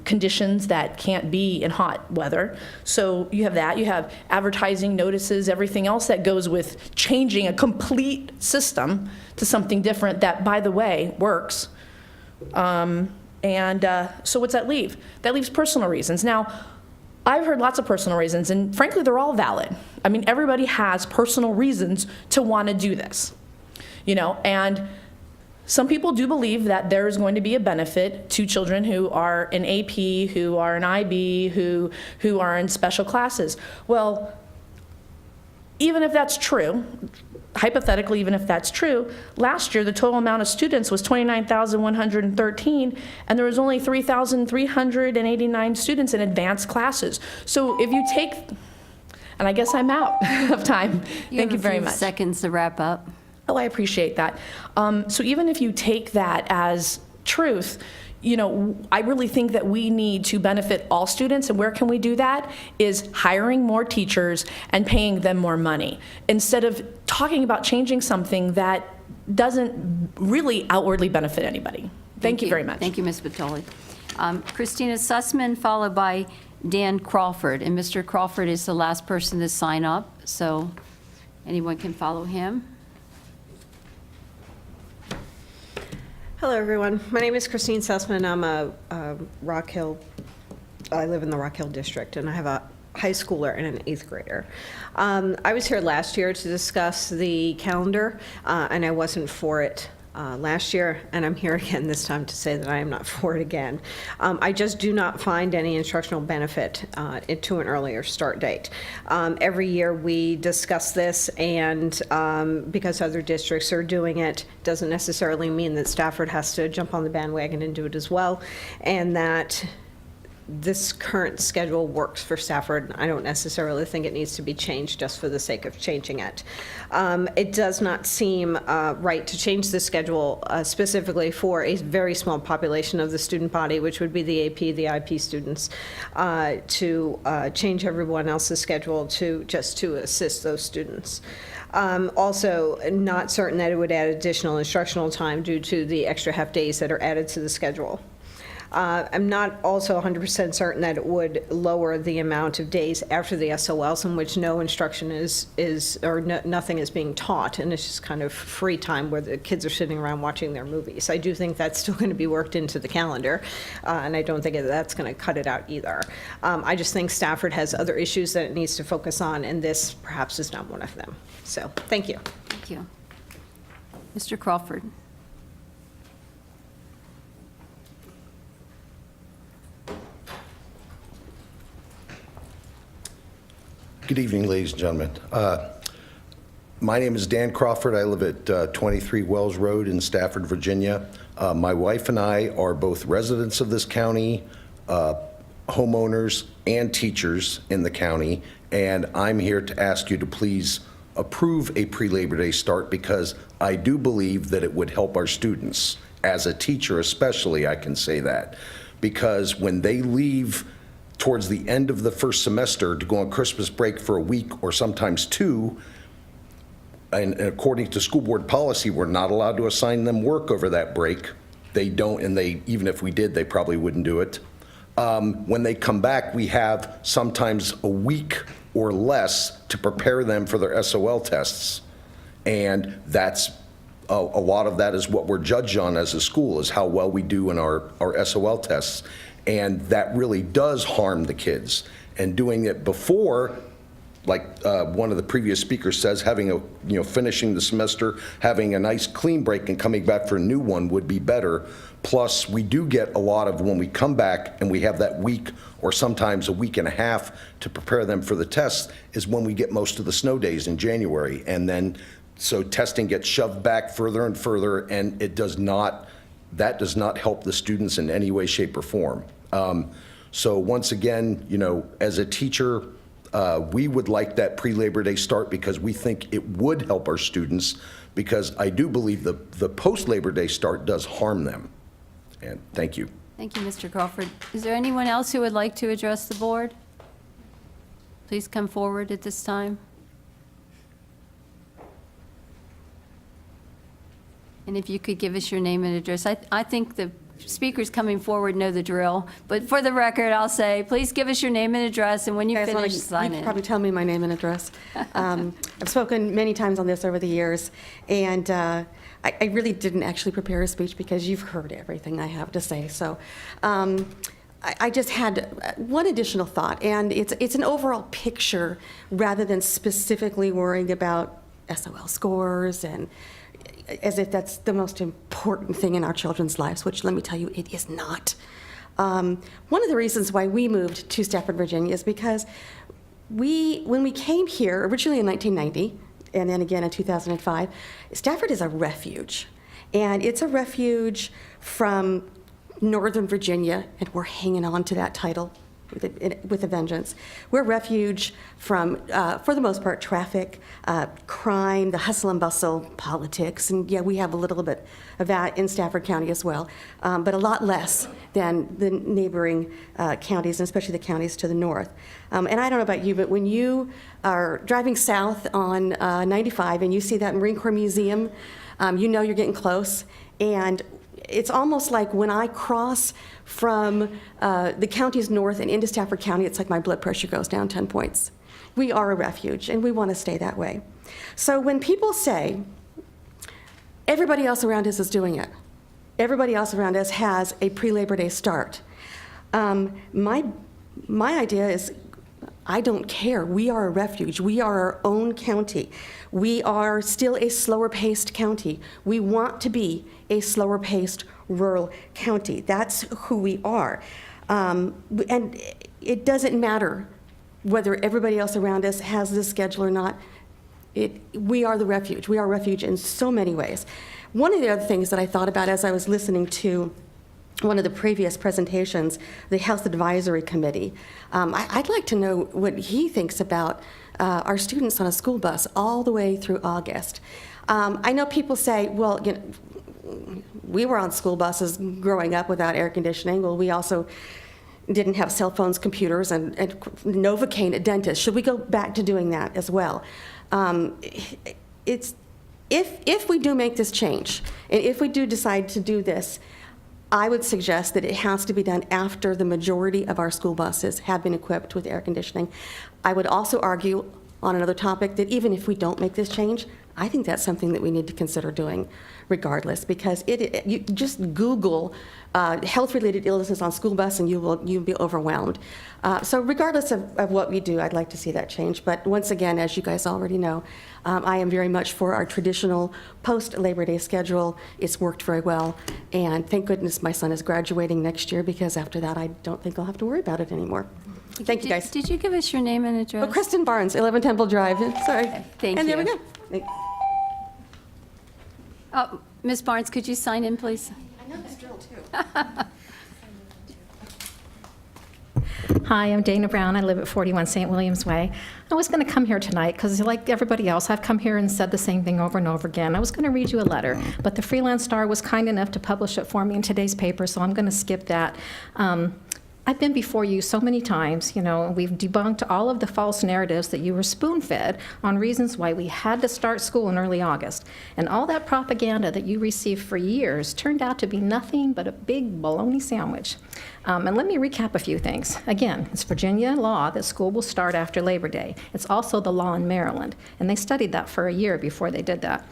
conditions that can't be in hot weather. So you have that. You have advertising, notices, everything else that goes with changing a complete system to something different that, by the way, works. So what's that leave? That leaves personal reasons. Now, I've heard lots of personal reasons, and frankly, they're all valid. I mean, everybody has personal reasons to want to do this, you know, and some people do believe that there is going to be a benefit to children who are in AP, who are in IB, who are in special classes. Well, even if that's true, hypothetically, even if that's true, last year the total amount of students was 29,113, and there was only 3,389 students in advanced classes. So if you take, and I guess I'm out of time. Thank you very much. Seconds to wrap up. Oh, I appreciate that. So even if you take that as truth, you know, I really think that we need to benefit all students, and where can we do that? Is hiring more teachers and paying them more money, instead of talking about changing something that doesn't really outwardly benefit anybody. Thank you very much. Thank you, Ms. Bartholdi. Christina Sussman, followed by Dan Crawford, and Mr. Crawford is the last person to sign up, so anyone can follow him. Hello, everyone. My name is Christine Sussman. I'm I live in the Rock Hill district, and I have a high schooler and an 8th grader. I was here last year to discuss the calendar, and I wasn't for it last year, and I'm here again this time to say that I am not for it again. I just do not find any instructional benefit to an earlier start date. Every year we discuss this, and because other districts are doing it, doesn't necessarily mean that Stafford has to jump on the bandwagon and do it as well, and that this current schedule works for Stafford. I don't necessarily think it needs to be changed just for the sake of changing it. It does not seem right to change the schedule specifically for a very small population of the student body, which would be the AP, the IP students, to change everyone else's schedule to assist those students. Also, not certain that it would add additional instructional time due to the extra half days that are added to the schedule. I'm not also 100% certain that it would lower the amount of days after the SOLs in which no instruction nothing is being taught, and it's just kind of free time where the kids are sitting around watching their movies. I do think that's still going to be worked into the calendar, and I don't think that's going to cut it out either. I just think Stafford has other issues that it needs to focus on, and this perhaps is not one of them. So, thank you. Thank you. Mr. Crawford. Good evening, ladies and gentlemen. My name is Dan Crawford. I live at 23 Wells Road in Stafford, Virginia. My wife and I are both residents of this county, homeowners, and teachers in the county, and I'm here to ask you to please approve a pre-Labor Day start because I do believe that it would help our students. As a teacher especially, I can say that, because when they leave towards the end of the first semester to go on Christmas break for a week or sometimes 2, and according to school board policy, we're not allowed to assign them work over that break. They don't, and even if we did, they probably wouldn't do it. When they come back, we have sometimes a week or less to prepare them for their SOL tests. And that's a lot of that is what we're judged on as a school, is how well we do in our SOL tests. And that really does harm the kids. And doing it before, like one of the previous speakers says, finishing the semester, having a nice clean break and coming back for a new one would be better. Plus, we do get a lot of, when we come back and we have that week or sometimes a week and a half to prepare them for the tests, is when we get most of the snow days in January. And then, so testing gets shoved back further and further, and that does not help the students in any way, shape, or form. So once again, as a teacher, we would like that pre-Labor Day start because we think it would help our students, because I do believe the post-Labor Day start does harm them. And thank you. Thank you, Mr. Crawford. Is there anyone else who would like to address the board? Please come forward at this time. And if you could give us your name and address. I think the speakers coming forward know the drill, but for the record, I'll say, please give us your name and address, and when you finish, sign You in. can probably tell me my name and address. I've spoken many times on this over the years, and I really didn't actually prepare a speech because you've heard everything I have to say. So I just had one additional thought, and it's an overall picture rather than specifically worrying about SOL scores and as if that's the most important thing in our children's lives, which, let me tell you, it is not. One of the reasons why we moved to Stafford, Virginia is because when we came here, originally in 1990, and then again in 2005, Stafford is a refuge. And it's a refuge from Northern Virginia, and we're hanging on to that title with a vengeance. We're a refuge from, for the most part, traffic, crime, the hustle and bustle, politics, and yeah, we have a little bit of that in Stafford County as well, but a lot less than the neighboring counties, and especially the counties to the north. And I don't know about you, but when you are driving south on 95 and you see that Marine Corps Museum, you know you're getting close. And it's almost like when I cross from the counties north and into Stafford County, it's like my blood pressure goes down 10 points. We are a refuge, and we want to stay that way. So when people say, everybody else around us is doing it, everybody else around us has a pre-Labor Day start. My idea is, I don't care. We are a refuge. We are our own county. We are still a slower-paced county. We want to be a slower-paced rural county. That's who we are. And it doesn't matter whether everybody else around us has this schedule or not. We are the refuge. We are a refuge in so many ways. One of the other things that I thought about as I was listening to one of the previous presentations, the Health Advisory Committee, I'd like to know what he thinks about our students on a school bus all the way through August. I know people say, well, you know, we were on school buses growing up without air conditioning. Well, we also didn't have cell phones, computers, and Novocaine at dentists. Should we go back to doing that as well? If we do make this change, and if we do decide to do this, I would suggest that it has to be done after the majority of our school buses have been equipped with air conditioning. I would also argue on another topic that even if we don't make this change, I think that's something that we need to consider doing regardless, because you just Google health-related illnesses on school bus and you'll be overwhelmed. So regardless of what we do, I'd like to see that change. But once again, as you guys already know, I am very much for our traditional post-Labor Day schedule. It's worked very well. And thank goodness my son is graduating next year, because after that, I don't think I'll have to worry about it anymore. Thank you, guys. Did you give us your name and address? Oh, Kristen Barnes, 11 Temple Drive. Sorry. Okay, thank and you. there we go. Ms. Barnes, could you sign in, please? I know this drill, too. Hi, I'm Dana Brown. I live at 41 St. William's Way. I was going to come here tonight because, like everybody else, I've come here and said the same thing over and over again. I was going to read you a letter, but the Freelance Star was kind enough to publish it for me in today's paper, so I'm going to skip that. I've been before you so many times, you know, we've debunked all of the false narratives that you were spoon-fed on reasons why we had to start school in early August. And all that propaganda that you received for years turned out to be nothing but a big bologna sandwich. And let me recap a few things. Again, it's Virginia law that school will start after Labor Day. It's also the law in Maryland, and they studied that for a year before they did that.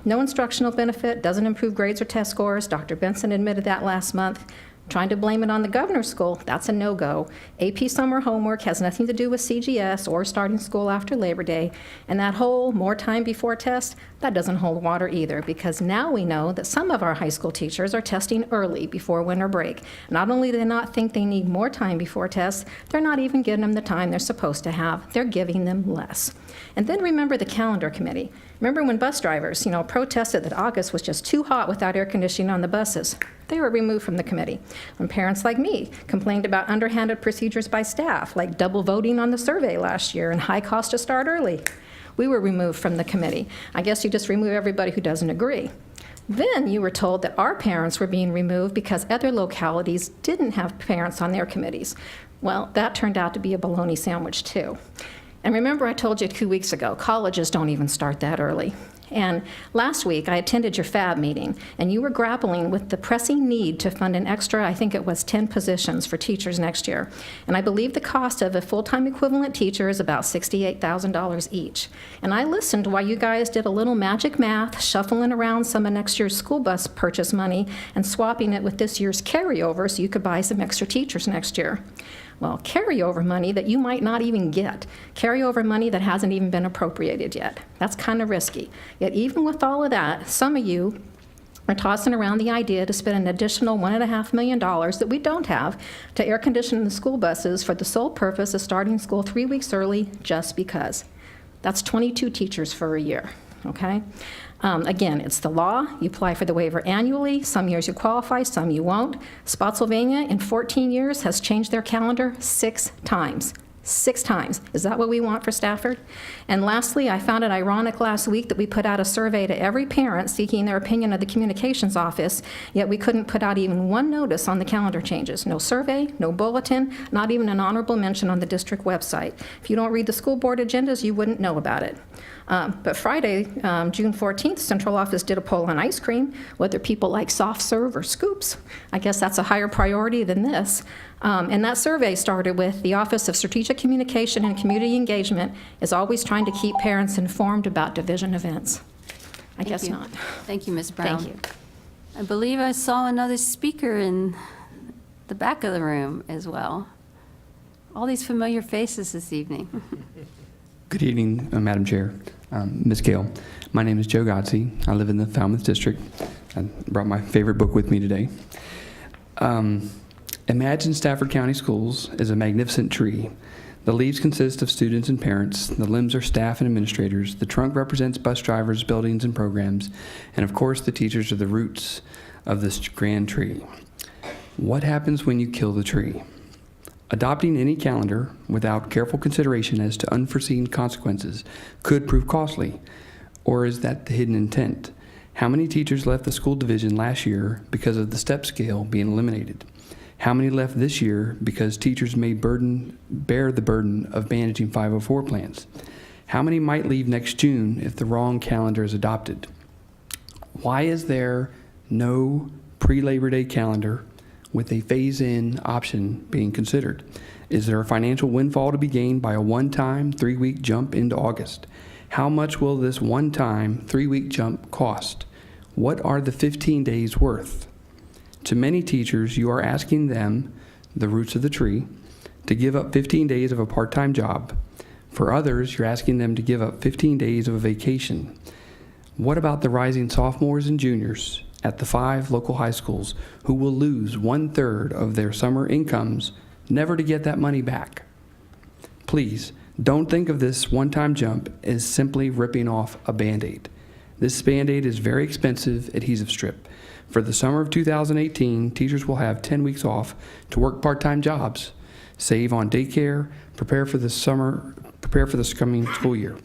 No instructional benefit, doesn't improve grades or test scores. Dr. Benson admitted that last month. Trying to blame it on the governor's school, that's a no-go. AP summer homework has nothing to do with CGS or starting school after Labor Day. And that whole more time before test, that doesn't hold water either, because now we know that some of our high school teachers are testing early before winter break. Not only do they not think they need more time before tests, they're not even giving them the time they're supposed to have. They're giving them less. And then remember the calendar committee. Remember when bus drivers, protested that August was just too hot without air conditioning on the buses? They were removed from the committee. When parents like me complained about underhanded procedures by staff, like double voting on the survey last year and high cost to start early, we were removed from the committee. I guess you just remove everybody who doesn't agree. Then you were told that our parents were being removed because other localities didn't have parents on their committees. Well, that turned out to be a bologna sandwich too. And remember I told you 2 weeks ago, colleges don't even start that early. And last week, I attended your FAB meeting, and you were grappling with the pressing need to fund an extra, I think it was 10 positions for teachers next year. And I believe the cost of a full-time equivalent teacher is about $68,000 each. And I listened while you guys did a little magic math, shuffling around some of next year's school bus purchase money and swapping it with this year's carryover so you could buy some extra teachers next year. Well, carryover money that you might not even get, carryover money that hasn't even been appropriated yet. That's kind of risky. Yet even with all of that, some of you are tossing around the idea to spend an additional $1.5 million that we don't have to air condition the school buses for the sole purpose of starting school 3 weeks early just because. That's 22 teachers for a year, okay? Again, it's the law. You apply for the waiver annually. Some years you qualify, some you won't. Spotsylvania, in 14 years, has changed their calendar 6 times. 6 times. Is that what we want for Stafford? And lastly, I found it ironic last week that we put out a survey to every parent seeking their opinion of the communications office, yet we couldn't put out even one notice on the calendar changes. No survey, no bulletin, not even an honorable mention on the district website. If you don't read the school board agendas, you wouldn't know about it. But Friday, June 14th, central office did a poll on ice cream, whether people like soft serve or scoops. I guess that's a higher priority than this. And that survey started with the Office of Strategic Communication and Community Engagement is always trying to keep parents informed about division events. I guess not. Thank you, Ms. Brown. Thank you. I believe I saw another speaker in the back of the room as well. All these familiar faces this evening. Good evening, Madam Chair, Ms. Gale. My name is Joe Godsey. I live in the Falmouth District. I brought my favorite book with me today. Imagine Stafford County Schools as a magnificent tree. The leaves consist of students and parents. The limbs are staff and administrators. The trunk represents bus drivers, buildings, and programs. And of course, the teachers are the roots of this grand tree. What happens when you kill the tree? Adopting any calendar without careful consideration as to unforeseen consequences could prove costly. Or is that the hidden intent? How many teachers left the school division last year because of the step scale being eliminated? How many left this year because teachers may bear the burden of managing 504 plans? How many might leave next June if the wrong calendar is adopted? Why is there no pre-Labor Day calendar with a phase-in option being considered? Is there a financial windfall to be gained by a one-time 3-week jump into August? How much will this one-time 3-week jump cost? What are the 15 days worth? To many teachers, you are asking them, the roots of the tree, to give up 15 days of a part-time job. For others, you're asking them to give up 15 days of a vacation. What about the rising sophomores and juniors at the 5 local high schools who will lose 1/3 of their summer incomes, never to get that money back? Please, don't think of this one-time jump as simply ripping off a Band-Aid. This Band-Aid is very expensive adhesive strip. For the summer of 2018, teachers will have 10 weeks off to work part-time jobs, save on daycare, prepare for this coming school year.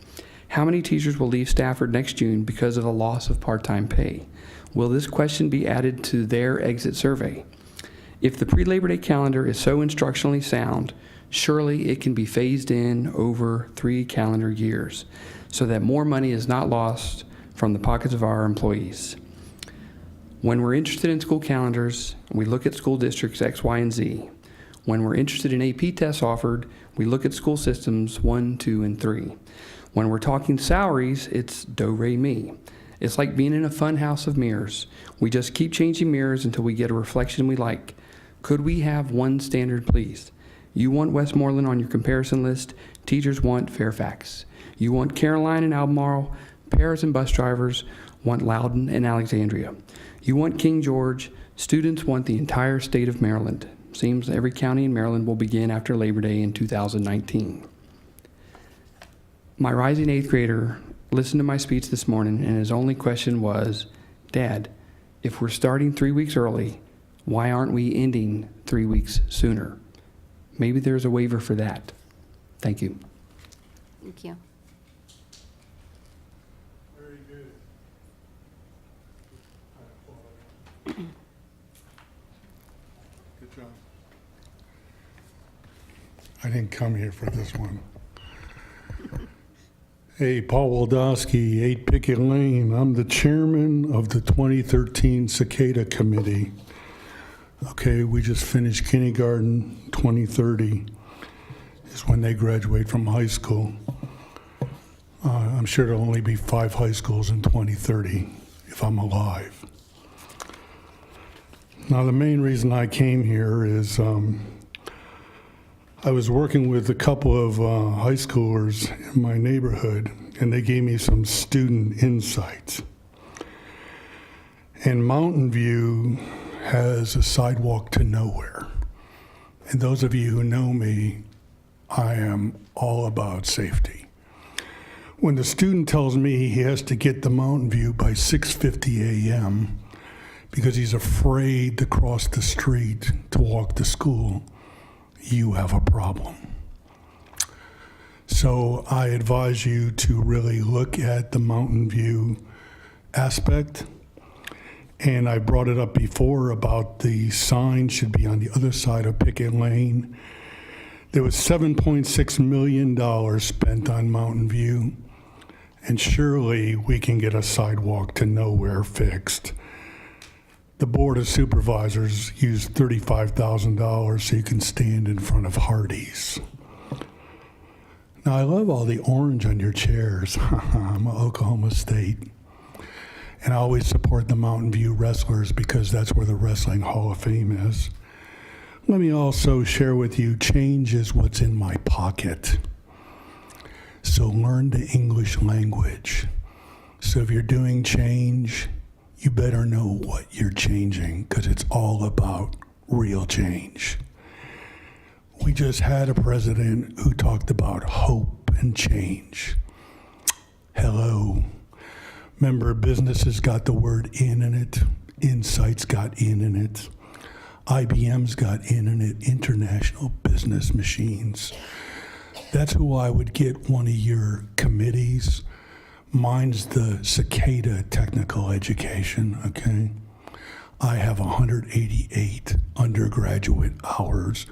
How many teachers will leave Stafford next June because of the loss of part-time pay? Will this question be added to their exit survey? If the pre-Labor Day calendar is so instructionally sound, surely it can be phased in over 3 calendar years so that more money is not lost from the pockets of our employees. When we're interested in school calendars, we look at school districts X, Y, and Z. When we're interested in AP tests offered, we look at school systems 1, 2, and 3. When we're talking salaries, it's do, re, mi. It's like being in a fun house of mirrors. We just keep changing mirrors until we get a reflection we like. Could we have one standard, please? You want Westmoreland on your comparison list. Teachers want Fairfax. You want Caroline and Albemarle. Paras and bus drivers want Loudon and Alexandria. You want King George. Students want the entire state of Maryland. Seems every county in Maryland will begin after Labor Day in 2019. My rising 8th grader listened to my speech this morning, and his only question was, Dad, if we're starting 3 weeks early, why aren't we ending 3 weeks sooner? Maybe there's a waiver for that. Thank you. Thank you. Very good. Good job. I didn't come here for this one. Hey, Paul Waldowski, 8 Pickett Lane. I'm the chairman of the 2013 Cicada Committee. Okay, we just finished kindergarten. 2030 is when they graduate from high school. I'm sure there'll only be 5 high schools in 2030 if I'm alive. Now, the main reason I came here is I was working with a couple of high schoolers in my neighborhood, and they gave me some student insights. And Mountain View has a sidewalk to nowhere. And those of you who know me, I am all about safety. When the student tells me he has to get to Mountain View by 6:50 a.m. because he's afraid to cross the street to walk to school, you have a problem. So I advise you to really look at the Mountain View aspect. And I brought it up before about the sign should be on the other side of Pickett Lane. There was $7.6 million spent on Mountain View, and surely we can get a sidewalk to nowhere fixed. The Board of Supervisors used $35,000 so you can stand in front of Hardee's. Now, I love all the orange on your chairs. I'm Oklahoma State. And I always support the Mountain View wrestlers because that's where the Wrestling Hall of Fame is. Let me also share with you, change is what's in my pocket. So learn the English language. So if you're doing change, you better know what you're changing because it's all about real change. We just had a president who talked about hope and change. Hello. Remember, businesses got the word in it. Insight's got in it. IBM's got in it. International Business Machines. That's who I would get one of your committees. Mine's the Cicada Technical Education, okay? I have 188 undergraduate hours.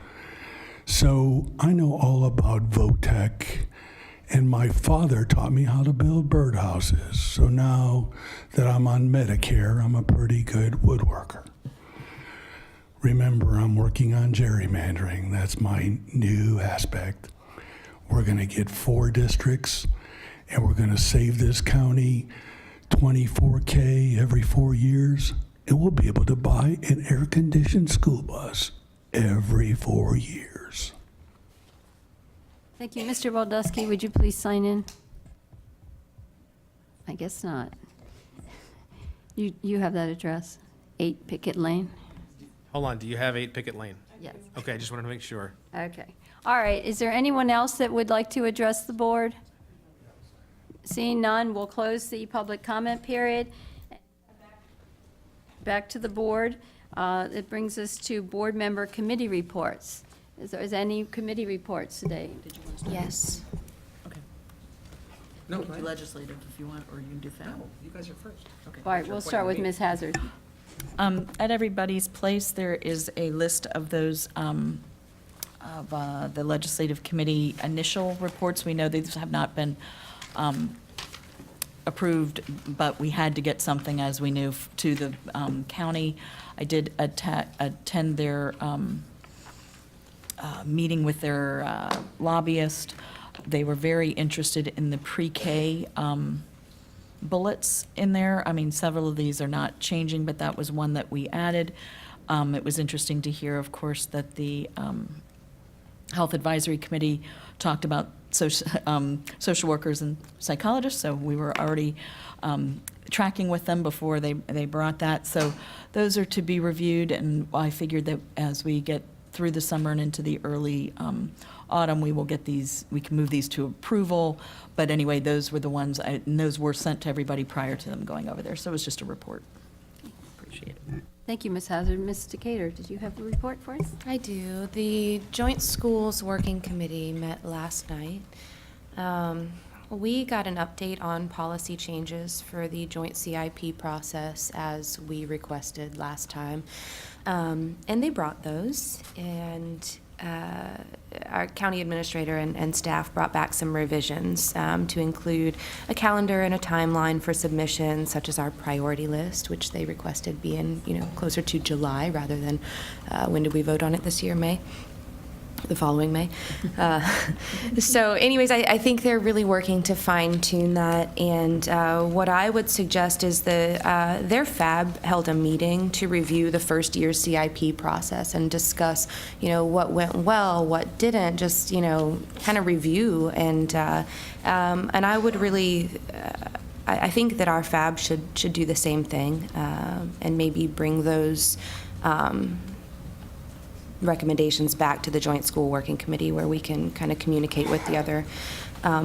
So I know all about VOTEC, and my father taught me how to build birdhouses. So now that I'm on Medicare, I'm a pretty good woodworker. Remember, I'm working on gerrymandering. That's my new aspect. We're going to get 4 districts, and we're going to save this county $24K every 4 years, and we'll be able to buy an air-conditioned school bus every 4 years. Thank you. Mr. Waldusky, would you please sign in? I guess not. You have that address, 8 Pickett Lane? Hold on, do you have 8 Pickett Lane? Yes. Okay, I just wanted to make sure. Okay. All right. Is there anyone else that would like to address the board? Seeing none, we'll close the public comment period. Back to the board. It brings us to board member committee reports. Is there any committee reports today? Yes. Okay. No, You can do legislative if you want, or you can do family. you guys are first. Okay. All right, we'll start with Ms. Hazard. At everybody's place, there is a list of those, the legislative committee initial reports. We know these have not been approved, but we had to get something, as we knew, to the county. I did attend their meeting with their lobbyist. They were very interested in the pre-K bullets in there. I mean, several of these are not changing, but that was one that we added. It was interesting to hear, of course, that the Health Advisory Committee talked about social workers and psychologists, so we were already tracking with them before they brought that. So those are to be reviewed, and I figured that as we get through the summer and into the early autumn, we can move these to approval. But anyway, those were the ones, and those were sent to everybody prior to them going over there. So it was just a report. Appreciate it. Thank you, Ms. Hazard. Ms. Decatur, did you have a report for us? I do. The Joint Schools Working Committee met last night. We got an update on policy changes for the joint CIP process as we requested last time. And they brought those, and our county administrator and staff brought back some revisions to include a calendar and a timeline for submissions, such as our priority list, which they requested being, closer to July rather than when did we vote on it this year, May? The following May. So anyways, I think they're really working to fine tune that. And what I would suggest is their FAB held a meeting to review the first year CIP process and discuss, what went well, what didn't, just, kind of review. And I would really, I think that our FAB should do the same thing and maybe bring those recommendations back to the Joint School Working Committee, where we can kind of communicate with the other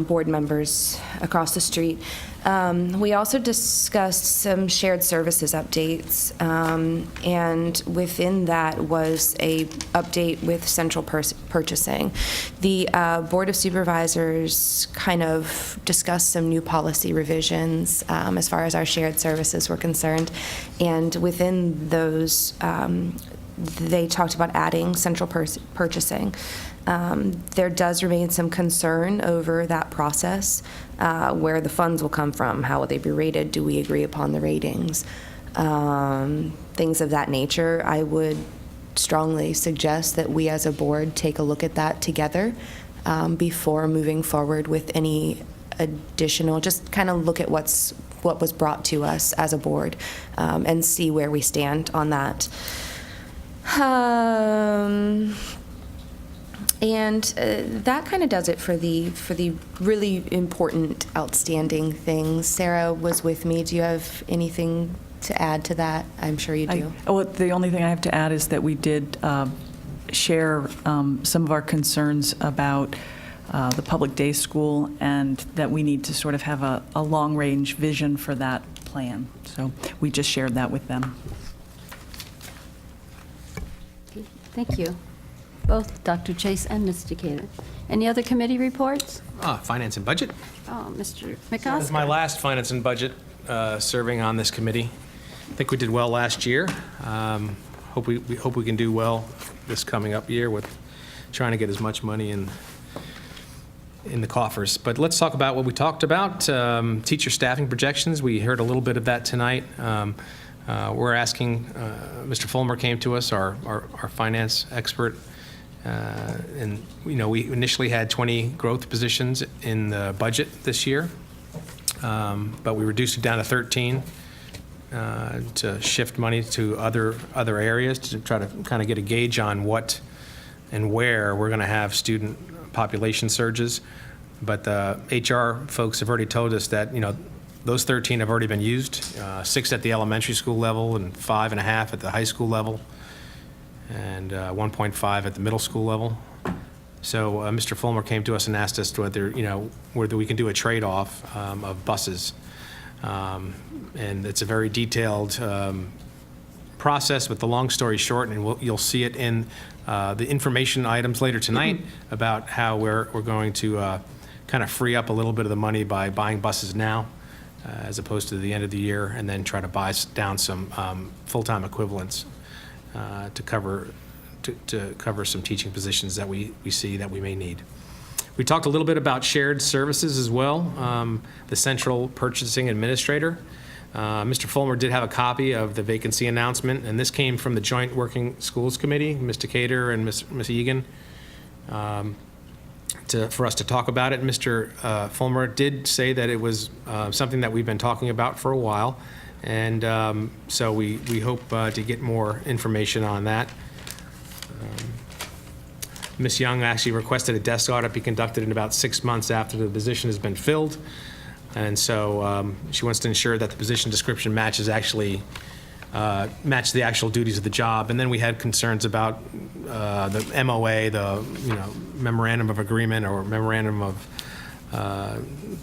board members across the street. We also discussed some shared services updates, and within that was a update with central purchasing. The Board of Supervisors kind of discussed some new policy revisions as far as our shared services were concerned, and within those they talked about adding central purchasing. There does remain some concern over that process, where the funds will come from, how will they be rated, do we agree upon the ratings, things of that nature. I would strongly suggest that we as a board take a look at that together before moving forward with any additional, just kind of look at what's what was brought to us as a board, and see where we stand on that. And that kind of does it for the really important, outstanding things. Sarah was with me. Do you have anything to add to that? I'm sure you do. The only thing I have to add is that we did share some of our concerns about the public day school, and that we need to sort of have a long-range vision for that plan. So we just shared that with them. Thank you, both Dr. Chase and Ms. Decatur. Any other committee reports? Finance and Budget. Oh, Mr. This is McCosker. my last Finance and Budget serving on this committee. I think we did well last year. We hope we can do well this coming up year with trying to get as much money in the coffers. But let's talk about what we talked about. Teacher staffing projections. We heard a little bit of that tonight. We're asking, Mr. Fulmer came to us, our finance expert, and we initially had 20 growth positions in the budget this year, but we reduced it down to 13 to shift money to other areas to try to kind of get a gauge on what and where we're going to have student population surges. But the HR folks have already told us that those 13 have already been used, 6 at the elementary school level and 5.5 at the high school level, and 1.5 at the middle school level. So Mr. Fulmer came to us and asked us whether we can do a trade-off of buses. And it's a very detailed process, but the long story short, and you'll see it in the information items later tonight about how we're going to kind of free up a little bit of the money by buying buses now, as opposed to the end of the year, and then try to buy down some full-time equivalents to cover some teaching positions that we see that we may need. We talked a little bit about shared services as well, the central purchasing administrator. Mr. Fulmer did have a copy of the vacancy announcement, and this came from the Joint Working Schools Committee, Ms. Decatur and Ms. Egan, for us to talk about it. Mr. Fulmer did say that it was something that we've been talking about for a while, and so we hope to get more information on that. Ms. Young actually requested a desk audit be conducted in about 6 months after the position has been filled, and so she wants to ensure that the position description match the actual duties of the job. And then we had concerns about the MOA, the memorandum of agreement or memorandum of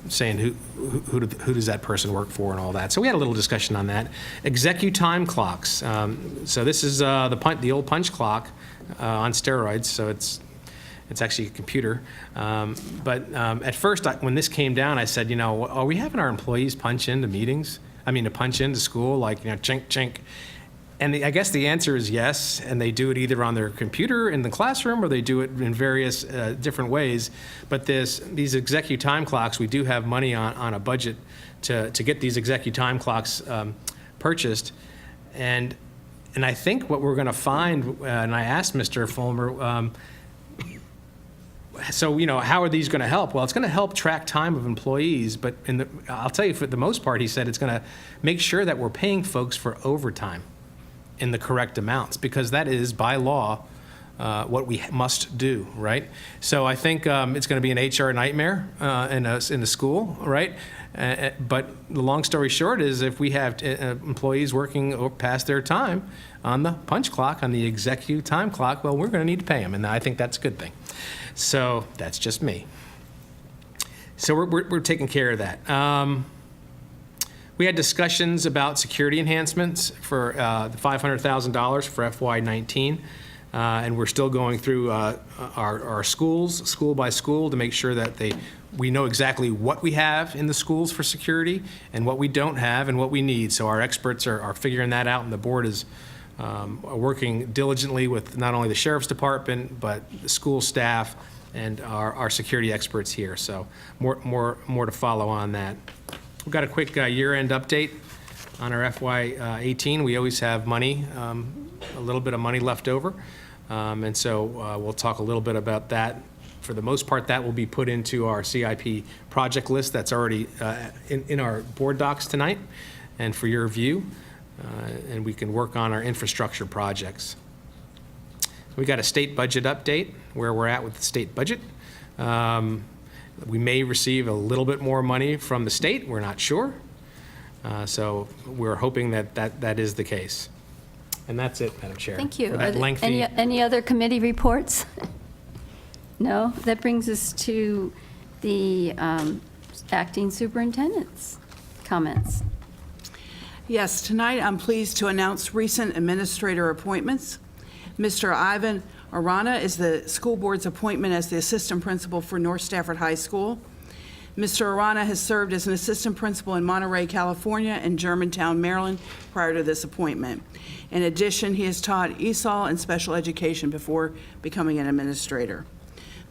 saying who does that person work for and all that. So we had a little discussion on that. Execu-time clocks. So this is the old punch clock on steroids. So it's actually a computer. But at first, when this came down, I said, are we having our employees punch into meetings? To punch into school, like, chink, chink. And I guess the answer is yes, and they do it either on their computer in the classroom or they do it in various different ways. But these execu-time clocks, we do have money on a budget to get these execu-time clocks purchased. And I think what we're going to find, and I asked Mr. Fulmer, so, how are these going to help? Well, it's going to help track time of employees, but I'll tell you, for the most part, he said it's going to make sure that we're paying folks for overtime in the correct amounts, because that is, by law, what we must do, right? So I think it's going to be an HR nightmare in the school, right? But the long story short is, if we have employees working past their time on the punch clock, on the execu time clock, well, we're going to need to pay them, and I think that's a good thing. So that's just me. So we're taking care of that. We had discussions about security enhancements for the $500,000 for FY19, and we're still going through our schools, school by school, to make sure that we know exactly what we have in the schools for security and what we don't have and what we need. So our experts are figuring that out, and the board is working diligently with not only the Sheriff's Department, but the school staff and our security experts here. So more to follow on that. We've got a quick year-end update on our FY18. We always have money, a little bit of money left over. And so we'll talk a little bit about that For the most part, that will be put into our CIP project list that's already in our board docs tonight and for your review, and we can work on our infrastructure projects. We got a state budget update, where we're at with the state budget. We may receive a little bit more money from the state, we're not sure. So we're hoping that is the case. And that's it, Madam Chair. Thank you. For that lengthy. Any other committee reports? No? That brings us to the acting superintendent's comments. Yes, tonight I'm pleased to announce recent administrator appointments. Mr. Ivan Arana is the school board's appointment as the assistant principal for North Stafford High School. Mr. Arana has served as an assistant principal in Monterey, California, and Germantown, Maryland, prior to this appointment. In addition, he has taught ESOL and special education before becoming an administrator.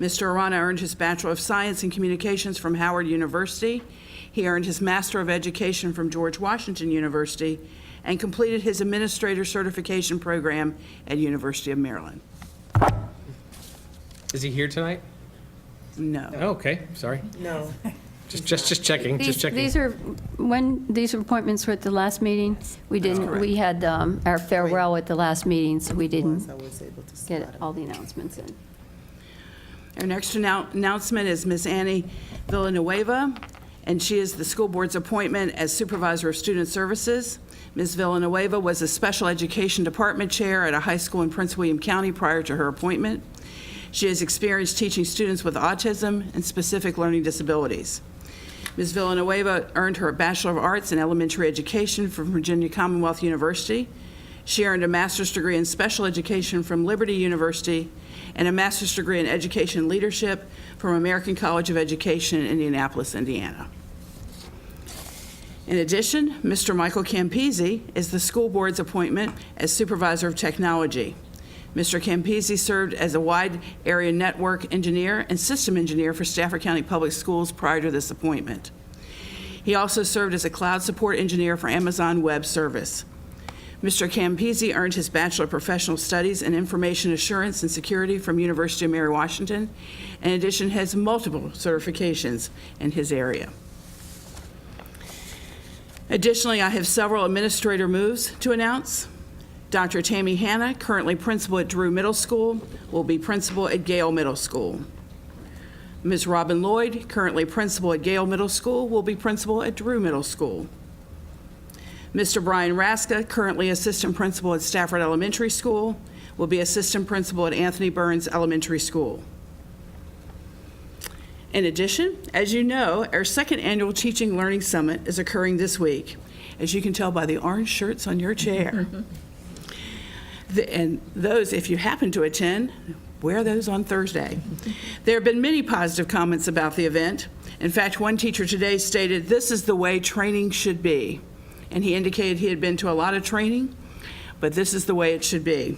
Mr. Arana earned his Bachelor of Science in Communications from Howard University. He earned his Master of Education from George Washington University and completed his administrator certification program at University of Maryland. Is he here tonight? No. Oh, okay, sorry. No. Just checking, just checking. These appointments were at the last meeting. We didn't. correct. We had our farewell at the last meeting, so we didn't I was able to get all the announcements in. Our next announcement is Ms. Annie Villanueva, and she is the school board's appointment as Supervisor of Student Services. Ms. Villanueva was a special education department chair at a high school in Prince William County prior to her appointment. She has experience teaching students with autism and specific learning disabilities. Ms. Villanueva earned her Bachelor of Arts in Elementary Education from Virginia Commonwealth University. She earned a master's degree in special education from Liberty University and a master's degree in education leadership from American College of Education in Indianapolis, Indiana. In addition, Mr. Michael Campisi is the school board's appointment as Supervisor of Technology. Mr. Campisi served as a wide area network engineer and system engineer for Stafford County Public Schools prior to this appointment. He also served as a cloud support engineer for Amazon Web Service. Mr. Campisi earned his Bachelor of Professional Studies in Information Assurance and Security from University of Mary Washington. In addition, has multiple certifications in his area. Additionally, I have several administrator moves to announce. Dr. Tammy Hanna, currently principal at Drew Middle School, will be principal at Gale Middle School. Ms. Robin Lloyd, currently principal at Gale Middle School, will be principal at Drew Middle School. Mr. Brian Raska, currently assistant principal at Stafford Elementary School, will be assistant principal at Anthony Burns Elementary School. In addition, as you know, our second annual Teaching Learning Summit is occurring this week, as you can tell by the orange shirts on your chair. And those, if you happen to attend, wear those on Thursday. There have been many positive comments about the event. In fact, one teacher today stated, "This is the way training should be." And he indicated he had been to a lot of training, but this is the way it should be.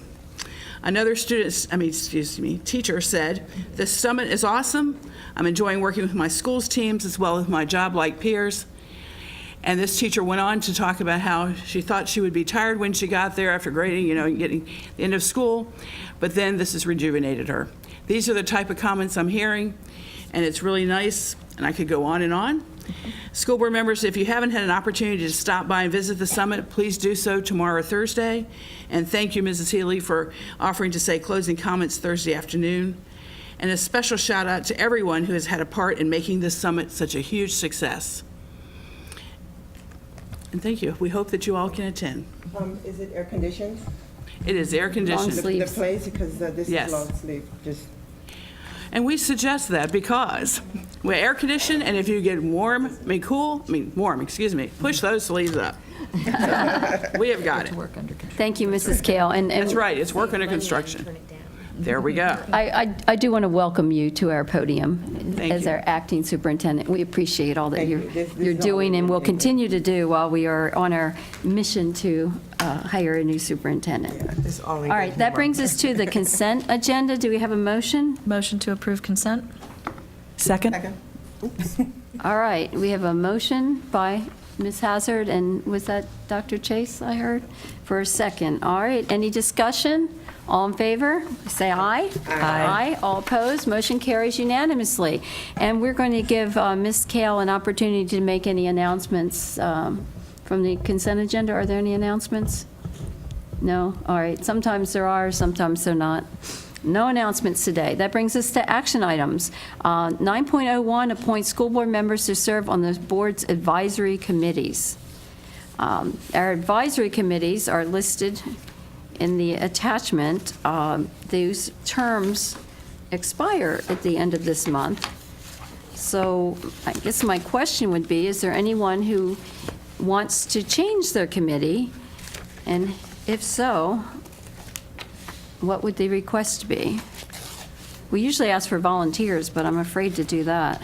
Another teacher said, "This summit is awesome. I'm enjoying working with my school's teams as well as my job-like peers." And this teacher went on to talk about how she thought she would be tired when she got there after grading, getting the end of school, but then this has rejuvenated her. These are the type of comments I'm hearing, and it's really nice, and I could go on and on. School board members, if you haven't had an opportunity to stop by and visit the summit, please do so tomorrow or Thursday. And thank you, Mrs. Healy, for offering to say closing comments Thursday afternoon. And a special shout out to everyone who has had a part in making this summit such a huge success. And thank you. We hope that you all can attend. Is it air conditioned? It is air conditioned. The place, because this Yes. is long sleeve, just. And we suggest that because we're air conditioned, and if you get warm, push those sleeves up. We have got it. Thank you, Mrs. Kale. And That's right, it's work under construction. There we go. I do want to welcome you to our podium Thank as you. our acting superintendent. We appreciate all that Thank you're you. This you're is all doing we and do. will continue to do while we are on our mission to hire a new superintendent. It's all in All right, good that humor. brings us to the consent agenda. Do we have a motion? Motion to approve consent? Second? Second. All right, we have a motion by Ms. Hazard, and was that Dr. Chase, I heard? For a second. All right, any discussion? All in favor, say aye. Aye. All opposed, motion carries unanimously. And we're going to give Ms. Kale an opportunity to make any announcements from the consent agenda. Are there any announcements? No? All right, sometimes there are, sometimes there not. No announcements today. That brings us to action items. 9.01, appoint school board members to serve on the board's advisory committees. Our advisory committees are listed in the attachment. Those terms expire at the end of this month. So I guess my question would be, is there anyone who wants to change their committee? And if so, what would the request be? We usually ask for volunteers, but I'm afraid to do that.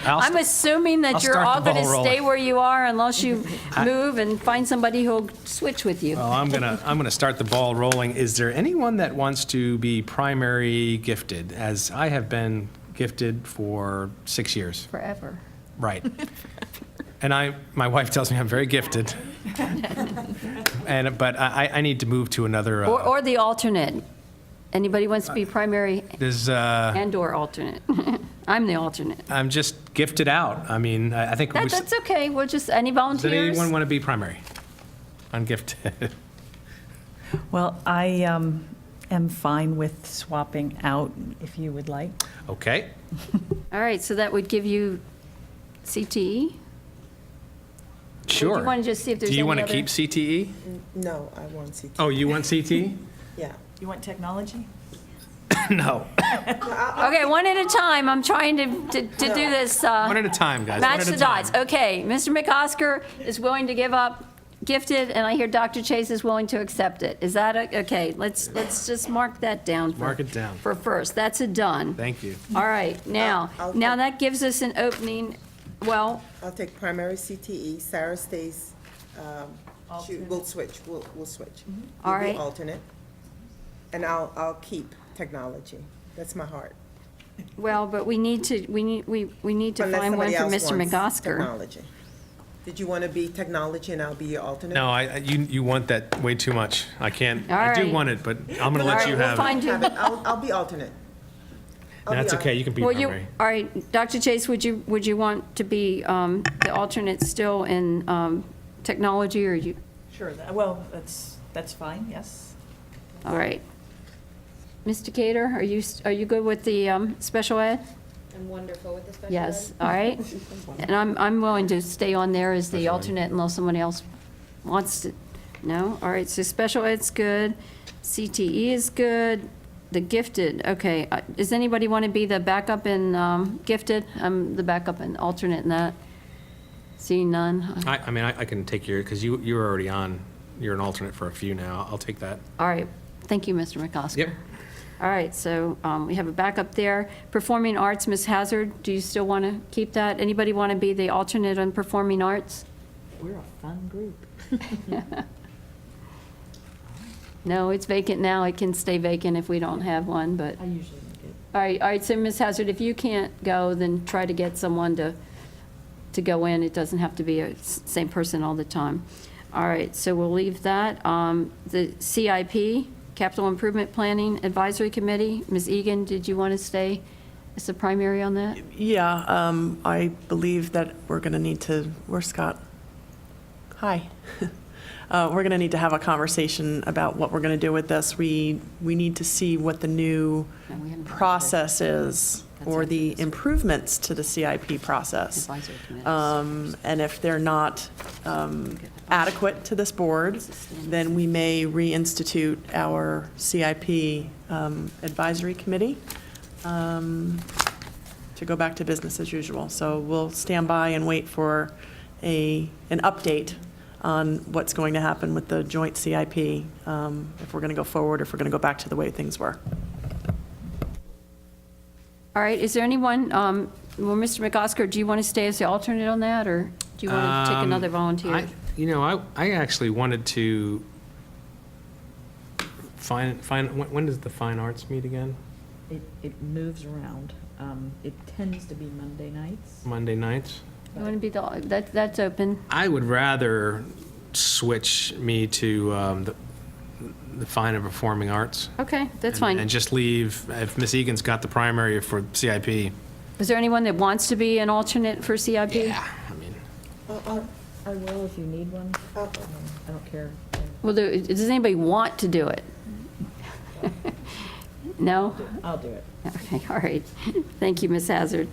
I'm assuming that you're all going to stay where you are unless you move and find somebody who'll switch with you. Well, I'm gonna start the ball rolling. Is there anyone that wants to be primary gifted, as I have been gifted for 6 years? Forever. Right. And my wife tells me I'm very gifted. But I need to move to another. Or the alternate. Anybody wants to be primary and/or alternate? I'm the alternate. I'm just gifted out. I mean, I think. That's okay. We'll just, any volunteers? Does anyone want to be primary? Ungifted. Well, I am fine with swapping out if you would like. Okay. All right, so that would give you CTE? Sure. Or do you want to just see if there's Do you any want to other- keep CTE? No, I want CTE. Oh, you want CTE? Yeah. You want technology? No. Okay, one at a time. I'm trying to do this. One at a time, guys. Match One at the a time. dots. Okay, Mr. McOsker is willing to give up gifted, and I hear Dr. Chase is willing to accept it. Is that okay? Let's just mark that down. Mark it down. For first. That's a done. Thank you. All right, now that gives us an opening. Well, I'll take primary CTE. Sarah stays. We'll switch. We'll switch. All You'll be right. alternate, and I'll keep technology. That's my heart. well, but we need to Unless find one somebody for else Mr. wants McOsker. Technology. Did you want to be technology and I'll be your alternate? No, you want that way too much. I can't. All I do right. want it, but I'm going to let All you right, have we'll find it. you. I'll be alternate. That's okay. You can be Well, primary. all right, Dr. Chase, would you want to be the alternate still in technology, or you? Sure. Well, that's fine, yes. All right. Mr. Cater, are you good with the special ed? I'm wonderful with the special Yes, all right. And I'm willing to stay on there as the alternate unless someone else wants to. No? All right, so special ed's good. CTE is good. The gifted, okay. Does anybody want to be the backup in gifted? I'm the backup and alternate in that. Seeing none. I mean, I can take your, because you're already on, you're an alternate for a few now. I'll take that. All right. Thank you, Mr. McOsker. Yep. All right, so we have a backup there. Performing arts, Ms. Hazard, do you still want to keep that? Anybody want to be the alternate on performing arts? We're a fun group. No, it's vacant now. It can stay vacant if we don't have one, but. I usually make it. All right, so Ms. Hazard, if you can't go, then try to get someone to go in. It doesn't have to be a same person all the time. All right, so we'll leave that. The CIP, Capital Improvement Planning Advisory Committee, Ms. Egan, did you want to stay as the primary on that? Yeah, I believe that we're going to need to, where's Scott? Hi. We're going to need to have a conversation about what we're going to do with this. We need to see what the new process is, or the improvements to the CIP process. And if they're not adequate to this board, then we may reinstitute our CIP advisory committee to go back to business as usual. So we'll stand by and wait for an update on what's going to happen with the joint CIP, if we're going to go forward, or if we're going to go back to the way things were. All right, is there anyone, well, Mr. McOsker, do you want to stay as the alternate on that, or do you want to take another volunteer? I actually wanted to find, when does the fine arts meet again? It moves around. It tends to be Monday nights. Monday nights? You want to be that's open. I would rather switch me to the fine and performing arts. Okay, that's And- fine. And just leave, if Ms. Egan's got the primary for CIP. Is there anyone that wants to be an alternate for CIP? Yeah, I mean. I will if you need one. I don't care. Well, does anybody want to do it? No? I'll do it. Okay, all right. Thank you, Ms. Hazard.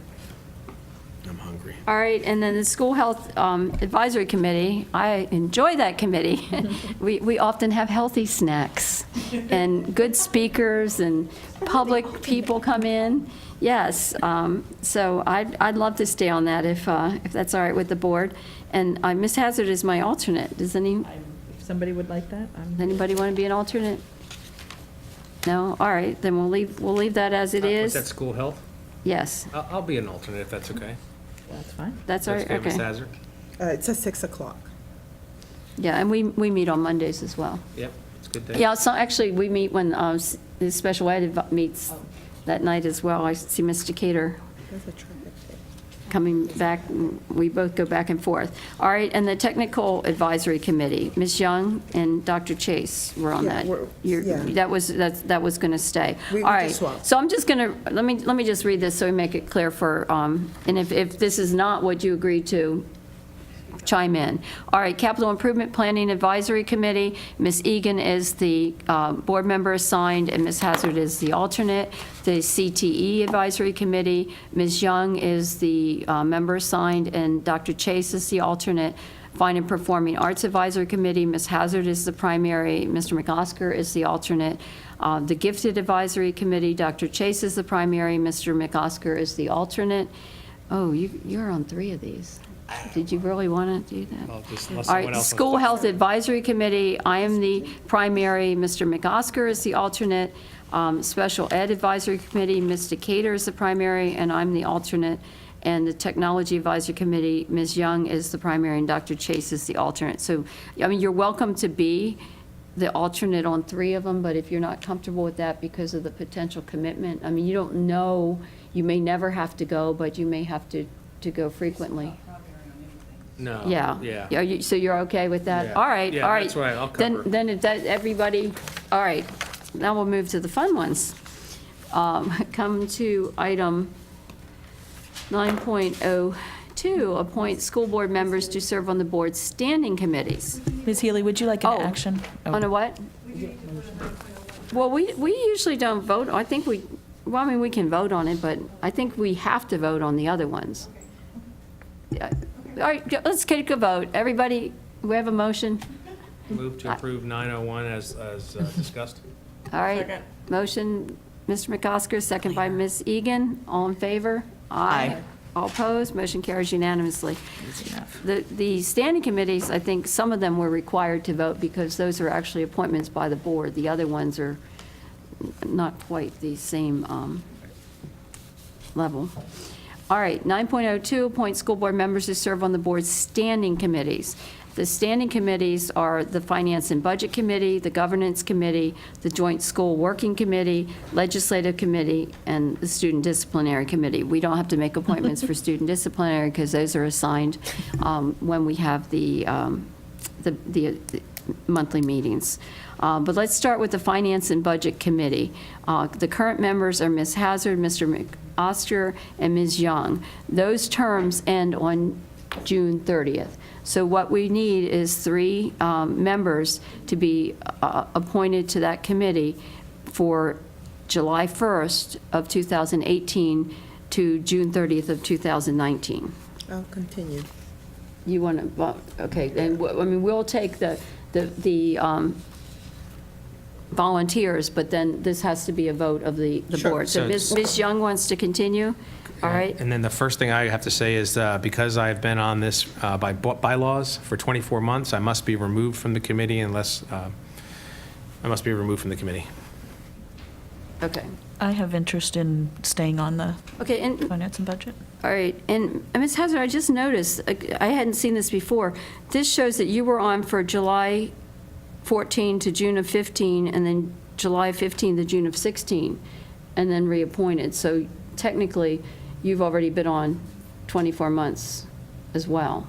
I'm hungry. All right, and then the School Health Advisory Committee, I enjoy that committee. We often have healthy snacks and good speakers and public people come in. Yes, so I'd love to stay on that if that's all right with the board. And Ms. Hazard is my alternate. Does If somebody would like that, anybody want to be an alternate? No? All right, then we'll leave that as it Was is. that school health? Yes, I'll be an alternate if that's okay. that's fine. that's all right, That's Ms. okay. Hazard? It's at 6 o'clock. Yeah, and we meet on Mondays as well. Yep, it's a good day. Yeah, so actually, we meet when the special ed meets that night as well. I see Mr. Cater coming back. We both go back and forth. All right, and the Technical Advisory Committee, Ms. Young and Dr. Chase were on that. That was going to stay. All right, so I'm just going to, let me just read this so we make it clear for, and if this is not what you agreed to, chime in. All right, Capital Improvement Planning Advisory Committee, Ms. Egan is the board member assigned, and Ms. Hazard is the alternate. The CTE Advisory Committee, Ms. Young is the member assigned, and Dr. Chase is the alternate. Fine and Performing Arts Advisory Committee, Ms. Hazard is the primary, Mr. McOsker is the alternate. The Gifted Advisory Committee, Dr. Chase is the primary, Mr. McOsker is the alternate. Oh, you're on 3 of these. Did you really want to do that? Well, just unless All someone right, else School wants to- Health Advisory Committee, I am the primary, Mr. McOsker is the alternate. Special Ed Advisory Committee, Mr. Cater is the primary, and I'm the alternate. And the Technology Advisory Committee, Ms. Young is the primary, and Dr. Chase is the alternate. So, I mean, you're welcome to be the alternate on 3 of them, but if you're not comfortable with that because of the potential commitment, I mean, you don't know, you may never have to go, but you may have to go frequently. No. Yeah. Yeah. So you're okay with that? Yeah. All right, Yeah, all right. that's right, I'll cover. Then if that, everybody, all right. Now we'll move to the fun ones. Come to item 9.02, appoint school board members to serve on the board's standing committees. Ms. Healy, would you like an Oh, action? On a what? Well, we usually don't vote. I think we can vote on it, but I think we have to vote on the other ones. Yeah. All right, let's take a vote. Everybody, we have a motion? Move to approve 901 as discussed. All right. Motion, Mr. McOsker, second by Ms. Egan. All in favor? Aye. All opposed? Motion carries unanimously. The standing committees, I think some of them were required to vote because those are actually appointments by the board. The other ones are not quite the same level. All right, 9.02, appoint school board members to serve on the board's standing committees. The standing committees are the Finance and Budget Committee, the Governance Committee, the Joint School Working Committee, Legislative Committee, and the Student Disciplinary Committee. We don't have to make appointments for student disciplinary because those are assigned when we have the monthly meetings. But let's start with the Finance and Budget Committee. The current members are Ms. Hazard, Mr. McOsker, and Ms. Young. Those terms end on June 30th. So what we need is 3 members to be appointed to that committee for July 1st of 2018 to June 30th of 2019. I'll continue. You want to vote? Okay, then, I mean, we'll take the volunteers, but then this has to be a vote of the board. So Ms. Young wants to continue? All right. And then the first thing I have to say is because I've been on this by bylaws for 24 months, I must be removed from the committee unless, I must be removed from the committee. Okay. I have interest in staying on the and Finance and Budget. All right, and Ms. Hazard, I just noticed, I hadn't seen this before. This shows that you were on for July 14 to June of 15, and then July 15 to June of 16, and then reappointed. So technically, you've already been on 24 months. as well.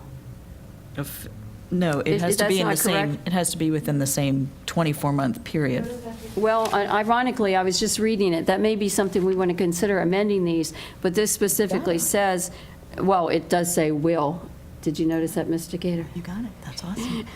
No, it has to be in the That's not same, correct? it has to be within the same 24-month period. Well, ironically, I was just reading it. That may be something we want to consider amending these, but this specifically says, well, it does say will. Did you notice that, Mr. Gator? You got it. That's awesome.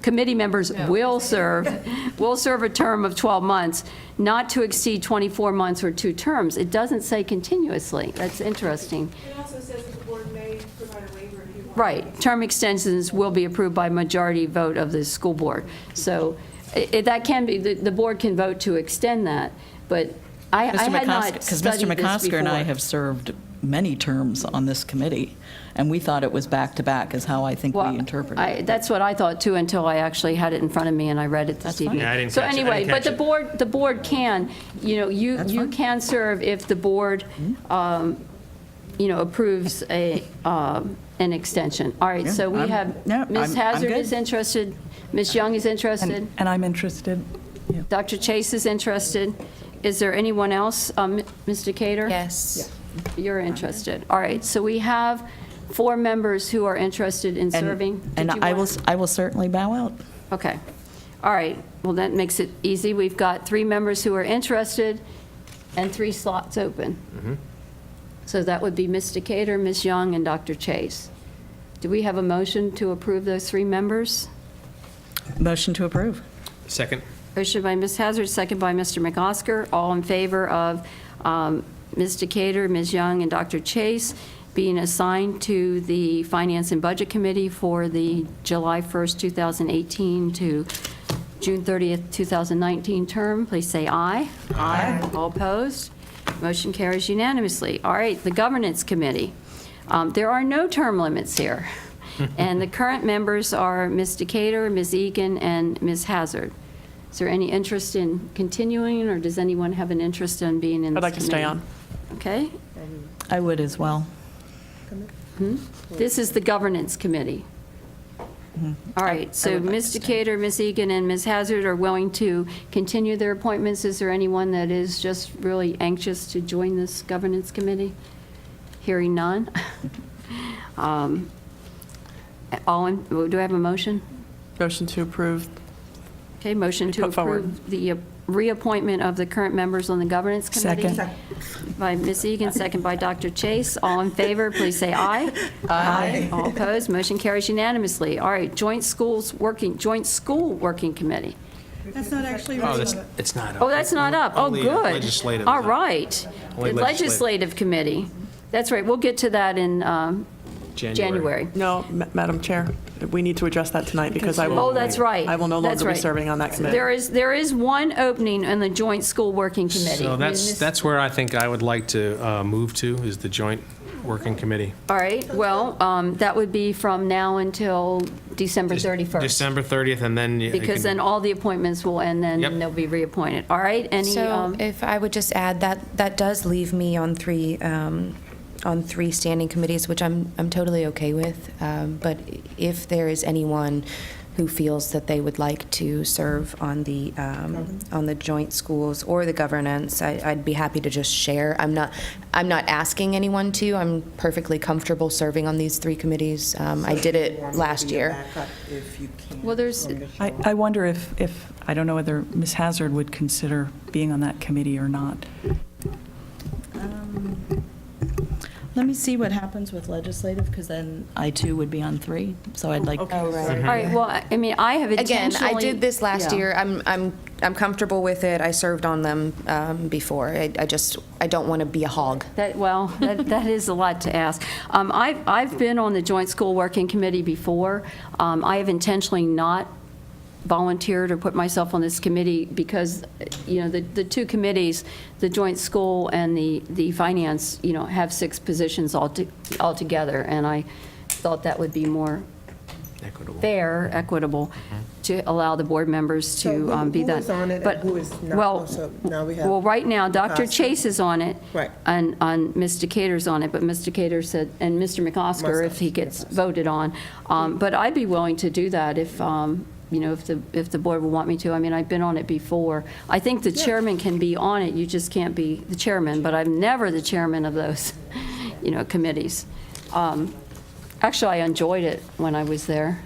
Committee members will serve a term of 12 months, not to exceed 24 months or 2 terms. It doesn't say continuously. That's interesting. It also says that the board may provide a waiver if you want. Right. Term extensions will be approved by majority vote of the school board. So that can be, the board can vote to extend that, but I had not Because studied Mr. this McCosker and I before. have served many terms on this committee, and we thought it was back-to-back is how I think we interpreted it. That's what I thought too, until I actually had it in front of me and I read it this fine. evening. Yeah, I didn't So catch it. I anyway, didn't but catch the board can, you can serve if the board, approves an extension. All right, so we have, Ms. Hazard is interested, Ms. Young is interested. And I'm interested. Dr. Chase is interested. Is there anyone else? Mr. Cater? Yes. You're interested. All right, so we have 4 members who are interested in serving. And Did you I want- will certainly bow out. Okay. All right, well, that makes it easy. We've got 3 members who are interested and 3 slots open. So that would be Mr. Cater, Ms. Young, and Dr. Chase. Do we have a motion to approve those 3 members? Motion to approve. Second. Motion by Ms. Hazard, second by Mr. McOsker. All in favor of Mr. Cater, Ms. Young, and Dr. Chase being assigned to the Finance and Budget Committee for the July 1st, 2018 to June 30th, 2019 term, please say aye. Aye. All opposed? Motion carries unanimously. All right, the Governance Committee. There are no term limits here. And the current members are Ms. Decatur, Ms. Egan, and Ms. Hazard. Is there any interest in continuing, or does anyone have an interest in being in this I'd like to stay committee? on. Okay. I would as well. This is the Governance Committee. All right, so Ms. Decatur, Ms. Egan, and Ms. Hazard are willing to continue their appointments. Is there anyone that is just really anxious to join this Governance Committee? Hearing none. Do I have a motion? Motion to approve. Okay, motion to Put forward. approve the reappointment of the current members on the Governance Committee. Second. By Ms. Egan, second by Dr. Chase. All in favor, please say aye. Aye. All opposed, motion carries unanimously. All right, Joint School Working Committee. That's not actually. Oh, it's not up. Oh, that's not up. Oh, Only good. legislative. All right. Only The Legislative Committee. That's right, we'll get to that in January. No, Madam Chair, we need to address that tonight because I will. Oh, that's right. I will no That's longer be right. serving on that committee. There is one opening in the Joint School Working Committee. So that's where I think I would like to move to, is the joint working committee. All right, well, that would be from now until December 31st. December 30th, and then. Because then all the appointments will end, then Yep. they'll be reappointed. All right, any, So if I would just add that does leave me on 3 standing committees, which I'm totally okay with. But if there is anyone who feels that they would like to serve on the joint schools or the governance, I'd be happy to just share. I'm not asking anyone to. I'm perfectly comfortable serving on these 3 committees. I did it last year. well, there's, I wonder if, I don't know whether Ms. Hazard would consider being on that committee or not. Let me see what happens with legislative, because then I too would be on 3, so I'd like. all right, well, I mean, I have Again, intentionally. I did this last Yeah. year. I'm comfortable with it. I served on them before. I don't want to be a hog. That is a lot to ask. I've been on the Joint School Working Committee before. I have intentionally not volunteered or put myself on this committee because, the 2 committees, the Joint School and the Finance, have 6 positions altogether, and I thought that would be more fair, equitable, to allow the board members to be that. Who is on it But, and who is not? well, So now we have well, right now, Dr. McOsker. Chase is on it. Right. And Ms. Decatur's on it, but Ms. Decatur said, and Mr. McOsker, if he gets voted on. But I'd be willing to do that if the board would want me to. I mean, I've been on it before. I think the chairman can be on it, you just can't be the chairman, but I'm never the chairman of those, committees. Actually, I enjoyed it when I was there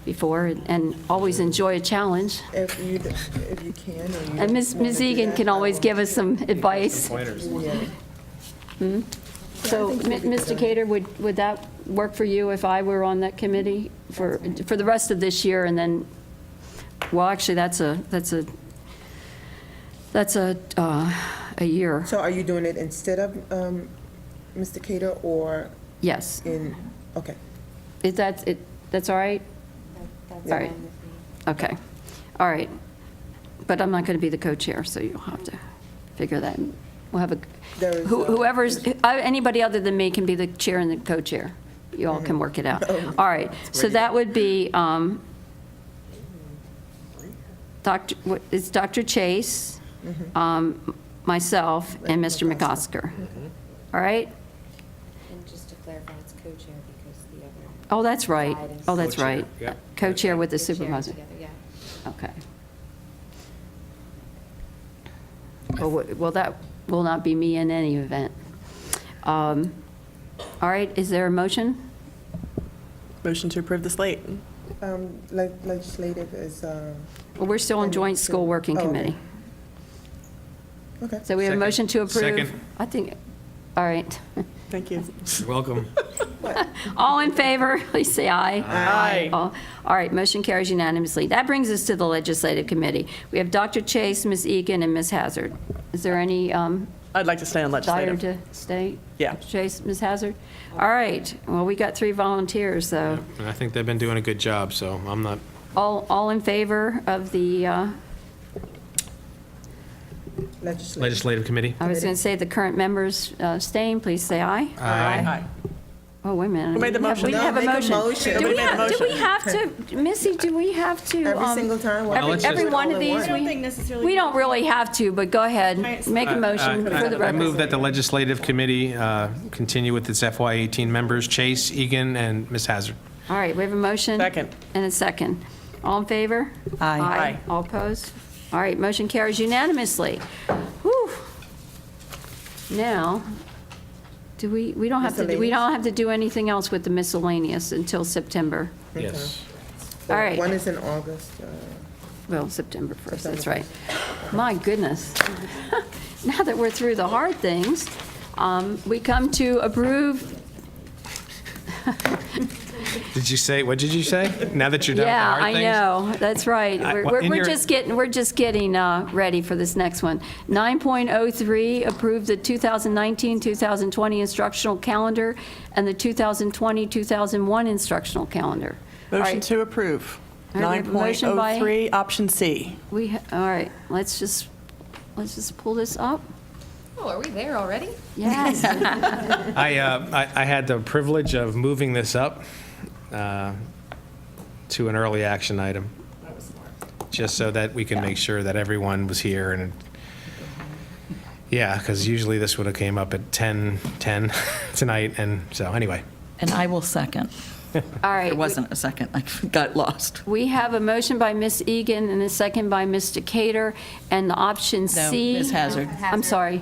before, and always enjoy a challenge. If you can. Or you And Ms. Egan can always give us some advice. Hmm? So, Mr. Cater, would that work for you if I were on that committee for the rest of this year, and then, well, actually, that's a year. So are you doing it instead of Mr. Cater, or? Yes. Okay. Is that's all right? That's all right. Okay. All right. But I'm not going to be the co-chair, so you'll have to figure that. We'll have whoever's, anybody other than me can be the chair and the co-chair. You all can work it out. All right. So that would be it's Dr. Chase, myself, and Mr. McOsker. All right? And just to clarify, it's co-chair because the other. Oh, that's right. Oh, that's right. Yep. Co-chair with the Co-chair supervisor. together, yeah. Okay. Well, that will not be me in any event. All right, is there a motion? Motion to approve the slate. Legislative is. Well, we're still on joint school working committee. Okay. So we have a motion to approve. Second. I think, all right. Thank you. You're welcome. All in favor, please say aye. Aye. All right, motion carries unanimously. That brings us to the legislative committee. We have Dr. Chase, Ms. Egan, and Ms. Hazard. Is there any I'd like to stay on desire legislative. to stay? Yeah. Dr. Chase, Ms. Hazard? All right, well, we got 3 volunteers, so And I think they've been doing a good job, so I'm not, all in favor of the, legislative committee. I was going to say the current members staying, please say aye. Aye. Oh, wait a minute. Who made the motion? We didn't have a No, make a motion. motion. Do we Nobody made the have, do we motion. have to, Missy, do we have to? Every single time? Well, let's Every just- one of these? We don't really have to, but go ahead. Make a motion for the I move record. that the legislative committee continue with its FY18 members, Chase, Egan, and Ms. Hazard. All right, we have a motion. Second. And a second. All in favor? Aye. Aye. All opposed? All right, motion carries unanimously. Whew. Now, we don't have to do anything else with the miscellaneous until September. Yes. All right. One is in August. Well, September 1st, that's right. My goodness. Now that we're through the hard things, we come to approve. Did you say, what did you say? Now that you're done with the Yeah, hard I things? know, that's right. in We're your- just getting ready for this next one. 9.03, approve the 2019-2020 instructional calendar and the 2020-2001 instructional calendar. All Motion right. to approve. All right, we have a motion by- 9.03, option C. All right, let's just pull this up. Oh, are we there already? Yes. I had the privilege of moving this up to an early action item, just so that we can make sure that everyone was here. And yeah, because usually this would have came up at 10 tonight, and so anyway. And I will second. All right. There wasn't a second. I got lost. We have a motion by Ms. Egan and a second by Mr. Cater, and the option C. Ms. Hazard. I'm sorry.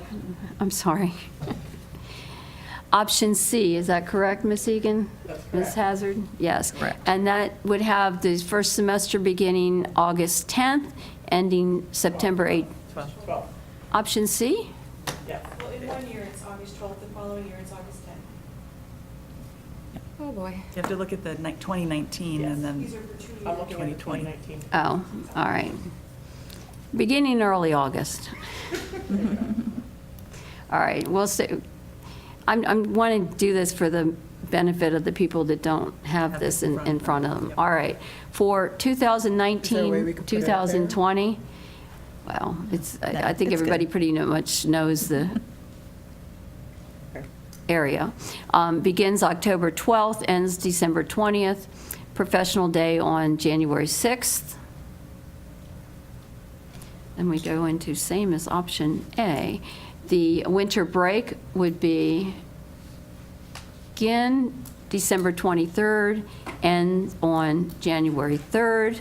Option C, is that correct, Ms. Egan? Ms. Hazard? Yes. Correct. And that would have the first semester beginning August 10th, ending September 8th. 12. Option C? Yes. Well, in 1 year, it's August 12th, the following year, it's August 10th. Oh, boy. You have to look at the 2019 and then These are for 2 years. I'm looking at 2020. 2019. Oh, all right. Beginning early August. All right, we'll see. I'm wanting to do this for the benefit of the people that don't have this in front of them. All right, for Is there a way we 2019, could put it up there? 2020, well, I think it's everybody good. pretty much knows the area. Begins October 12th, ends December 20th. Professional day on January 6th. And we go into same as option A. The winter break would begin December 23rd, end on January 3rd.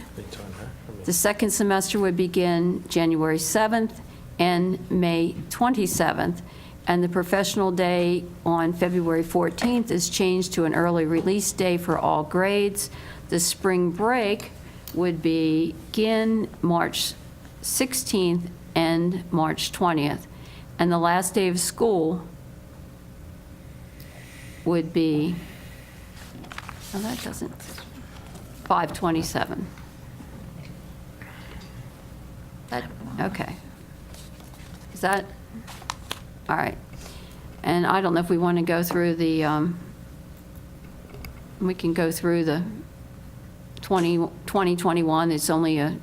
The second semester would begin January 7th and May 27th. and the professional day on February 14th is changed to an early release day for all grades. The spring break would begin March 16th and March 20th. And the last day of school would be, oh, that doesn't, 5/27. That, okay. Is that, all right. And I don't know if we want to go through the, we can go through the 2021. It's only a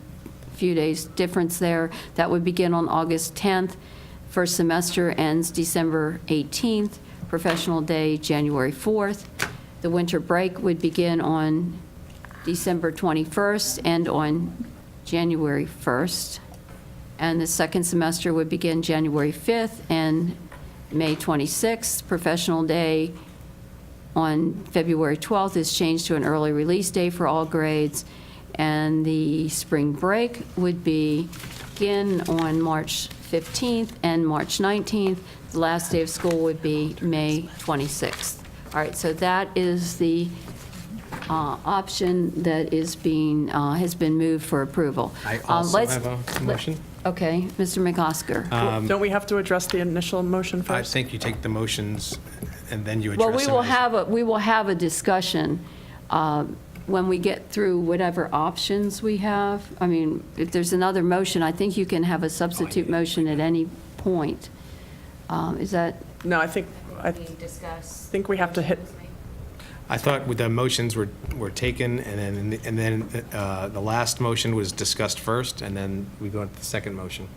few days difference there. That would begin on August 10th. First semester ends December 18th. Professional day, January 4th. The winter break would begin on December 21st and on January 1st. And the second semester would begin January 5th and May 26th. Professional day on February 12th is changed to an early release day for all grades. And the spring break would begin on March 15th and March 19th. The last day of school would be May 26th. All right, so that is the option that is being, has been moved for approval. I also Let's- have a motion. Okay, Mr. McOsker. Don't we have to address the initial motion I first? think you take the motions and then you address Well, them. we will have a discussion when we get through whatever options we have. I mean, if there's another motion, I think you can have a substitute motion at any point. Is that? No, I think we have to hit, I thought the motions were taken, and then the last motion was discussed first, and then we go into the second motion.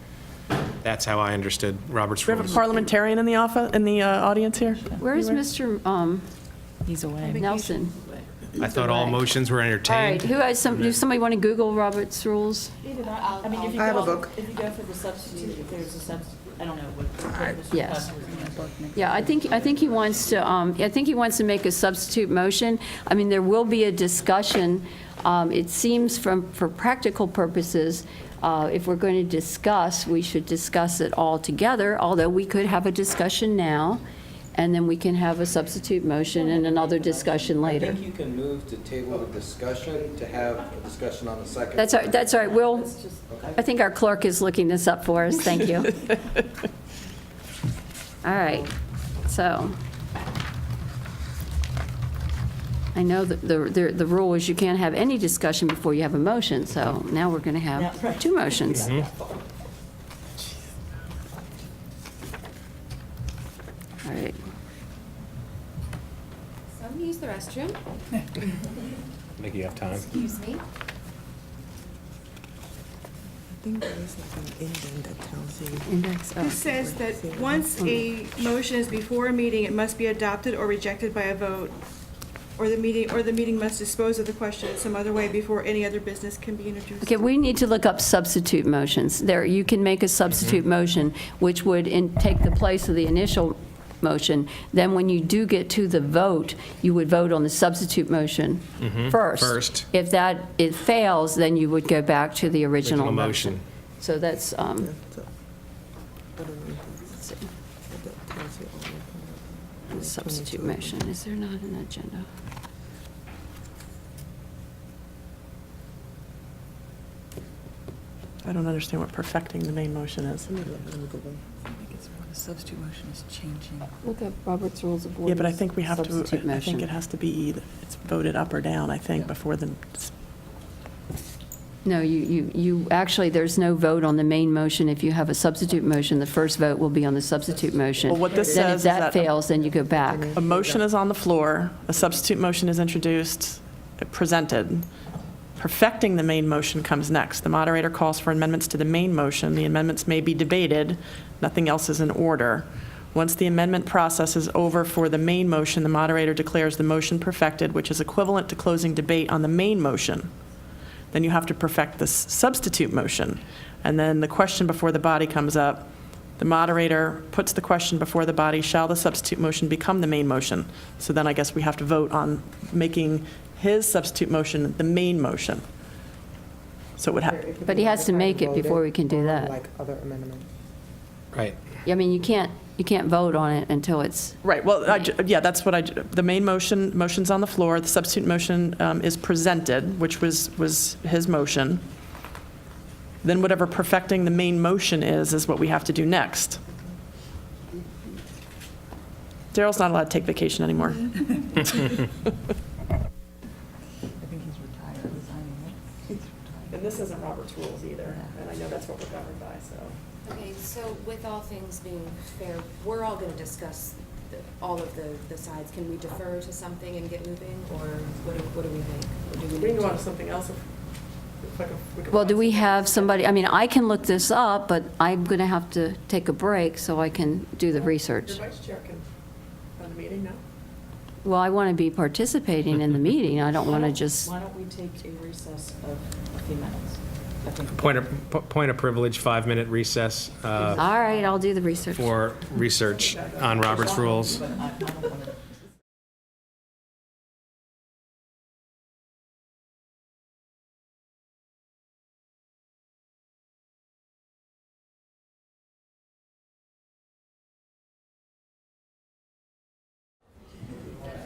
That's how I understood Robert's do we have a rules. parliamentarian in the audience here? Where's Mr. He's away. Nelson? I thought all motions were All right, entertained. who has some, does somebody want to Google Robert's rules? I mean, if you I have a go, book. if you go for the substitute, if there's a substitute, I don't know what. Yes. Yeah, I think he wants to make a substitute motion. I mean, there will be a discussion. It seems for practical purposes, if we're going to discuss, we should discuss it all together, although we could have a discussion now, and then we can have a substitute motion and another discussion later. I think you can move to table the discussion to have a discussion on the second. That's all right. We'll, I think our clerk is looking this up for us. Thank you. All right, so I know that the rule is you can't have any discussion before you have a motion, so now we're going to have two motions. All right. Some use the restroom. I think you have time. Excuse me. I think there is like an indent that tells you. Index, This says that once a motion is before a meeting, it must be adopted or rejected by a vote, or the meeting must dispose of the question in some other way before any other business can be introduced. Okay, we need to look up substitute motions. There, you can make a substitute motion, which would take the place of the initial motion. Then when you do get to the vote, you would vote on the substitute motion first. If it fails, then you would go back to the original motion. So that's, let's see. Substitute motion, is there not an agenda? I don't understand what perfecting the main motion is. The substitute motion is changing. Look up Robert's Rules of Order. Yeah, but I think we have to, Substitute I think motion. it has to be either, it's voted up or down, I think, before the, No, you actually, there's no vote on the main motion. If you have a substitute motion, the first vote will be on the substitute motion. Well, what this Then says if is that that- fails, then you go back. a motion is on the floor, a substitute motion is introduced, presented. Perfecting the main motion comes next. The moderator calls for amendments to the main motion. The amendments may be debated. Nothing else is in order. Once the amendment process is over for the main motion, the moderator declares the motion perfected, which is equivalent to closing debate on the main motion. Then you have to perfect the substitute motion. And then the question before the body comes up. The moderator puts the question before the body, shall the substitute motion become the main motion? So then I guess we have to vote on making his substitute motion the main motion. So it would have, But he has to make it before we can do that. Like other amendments. Right. I mean, you You can't vote on it until it's... Right, well, yeah, that's what the main motion's on the floor, the substitute motion is presented, which was his motion. Then whatever perfecting the main motion is what we have to do next. Daryl's not allowed to take vacation anymore. And this isn't Robert's rules either, and I know that's what we're governed by, so. Okay, so with all things being fair, we're all going to discuss all of the sides. Can we defer to something and get moving, or what do we think? Or do We can go on to something else. Well, do we have somebody, I mean, I can look this up, but I'm going to have to take a break so I can do the research. Your vice chair can run the meeting now. Well, I want to be participating in the meeting. I don't want to just... Why don't we take a recess of a few minutes? Point of privilege, 5-minute recess. All right, I'll do the research. For research on Robert's rules.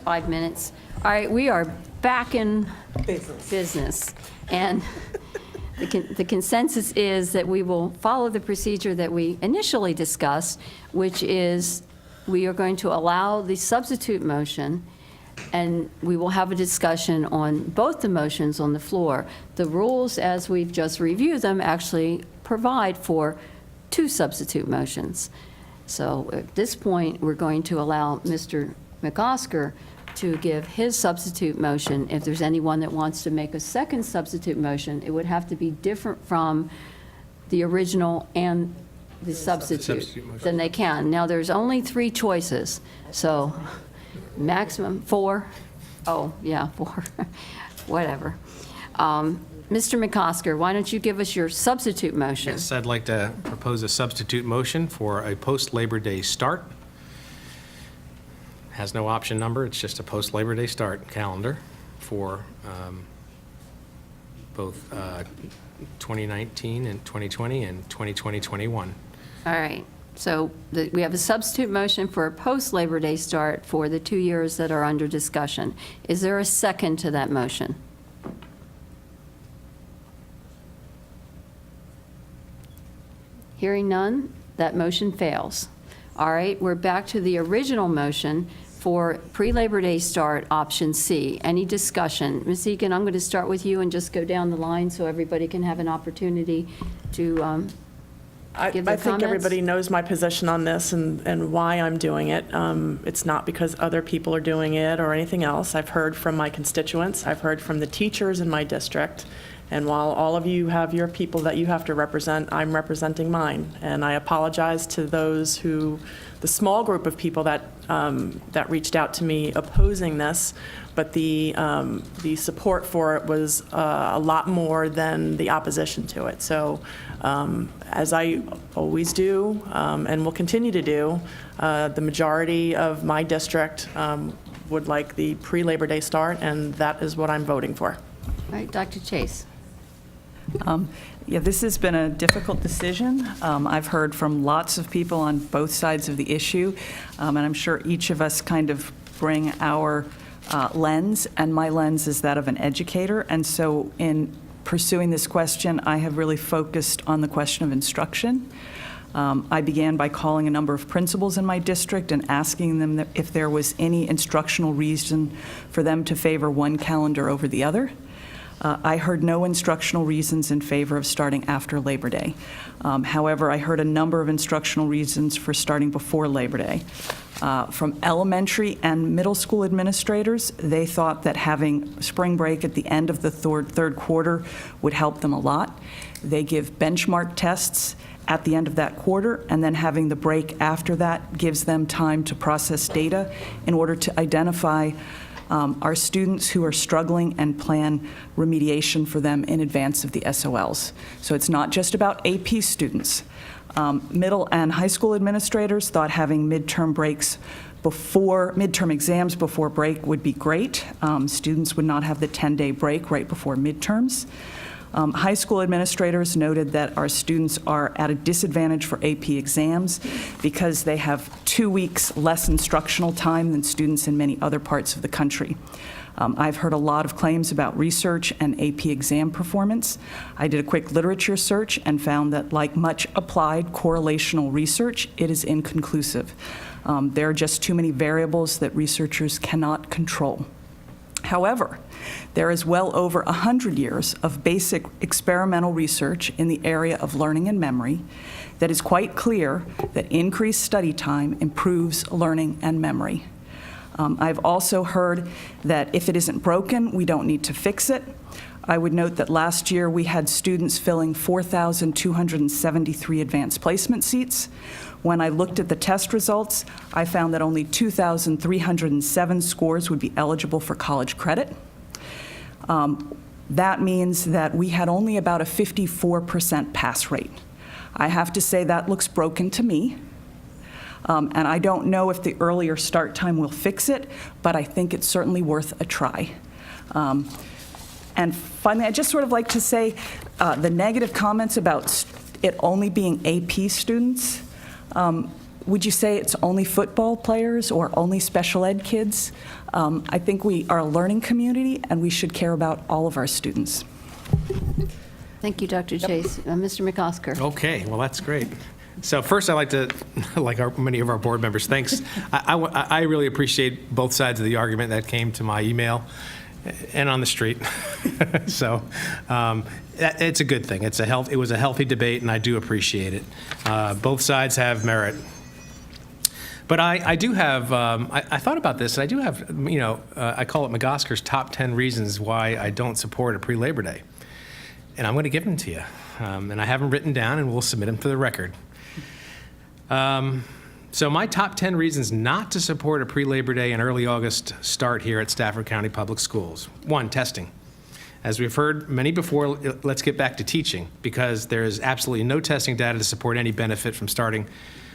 Five minutes. All right, we are back in business. And the consensus is that we will follow the procedure that we initially discussed, which is we are going to allow the substitute motion, and we will have a discussion on both the motions on the floor. The rules, as we've just reviewed them, actually provide for 2 substitute motions. So at this point, we're going to allow Mr. McOsker to give his substitute motion. If there's anyone that wants to make a second substitute motion, it would have to be different from the original and the substitute. Then they can. Now, there's only 3 choices, so maximum 4. Oh, yeah, 4, whatever. Mr. McOsker, why don't you give us your substitute motion? Yes, I'd like to propose a substitute motion for a post-Labor Day start. Has no option number, it's just a post-Labor Day start calendar for both 2019 and 2020 and 2020-21. All right, so we have a substitute motion for a post-Labor Day start for the 2 years that are under discussion. Is there a second to that motion? Hearing none, that motion fails. All right, we're back to the original motion for pre-Labor Day start, option C. Any discussion? Ms. Egan, I'm going to start with you and just go down the line so everybody can have an opportunity to give their I think comments. everybody knows my position on this and why I'm doing it. It's not because other people are doing it or anything else. I've heard from my constituents. I've heard from the teachers in my district. And while all of you have your people that you have to represent, I'm representing mine. And I apologize to those the small group of people that reached out to me opposing this, but the support for it was a lot more than the opposition to it. So as I always do and will continue to do, the majority of my district would like the pre-Labor Day start, and that is what I'm voting for. All right, Dr. Chase. Yeah, this has been a difficult decision. I've heard from lots of people on both sides of the issue, and I'm sure each of us kind of bring our lens, and my lens is that of an educator. And so in pursuing this question, I have really focused on the question of instruction. I began by calling a number of principals in my district and asking them if there was any instructional reason for them to favor one calendar over the other. I heard no instructional reasons in favor of starting after Labor Day. However, I heard a number of instructional reasons for starting before Labor Day. From elementary and middle school administrators, they thought that having spring break at the end of the third quarter would help them a lot. They give benchmark tests at the end of that quarter, and then having the break after that gives them time to process data in order to identify our students who are struggling and plan remediation for them in advance of the SOLs. So it's not just about AP students. Middle and high school administrators thought having midterm exams before break would be great. Students would not have the 10-day break right before midterms. High school administrators noted that our students are at a disadvantage for AP exams because they have 2 weeks less instructional time than students in many other parts of the country. I've heard a lot of claims about research and AP exam performance. I did a quick literature search and found that, like much applied correlational research, it is inconclusive. There are just too many variables that researchers cannot control. However, there is well over 100 years of basic experimental research in the area of learning and memory that is quite clear that increased study time improves learning and memory. I've also heard that if it isn't broken, we don't need to fix it. I would note that last year we had students filling 4,273 advanced placement seats. When I looked at the test results, I found that only 2,307 scores would be eligible for college credit. That means that we had only about a 54% pass rate. I have to say that looks broken to me. And I don't know if the earlier start time will fix it, but I think it's certainly worth a try. And finally, I'd just sort of like to say the negative comments about it only being AP students. Would you say it's only football players or only special ed kids? I think we are a learning community and we should care about all of our students. Thank you, Dr. Chase. Mr. McOsker. Okay, well, that's great. So first, I'd like to, like many of our board members, thanks. I really appreciate both sides of the argument that came to my email and on the street. So it's a good thing. It was a healthy debate, and I do appreciate it. Both sides have merit. But I do have, I thought about this, and I do have, I call it McOsker's top 10 reasons why I don't support a pre-Labor Day. And I'm going to give them to you. And I have them written down, and we'll submit them for the record. So my top 10 reasons not to support a pre-Labor Day and early August start here at Stafford County Public Schools. 1, testing. As we've heard many before, let's get back to teaching, because there is absolutely no testing data to support any benefit from starting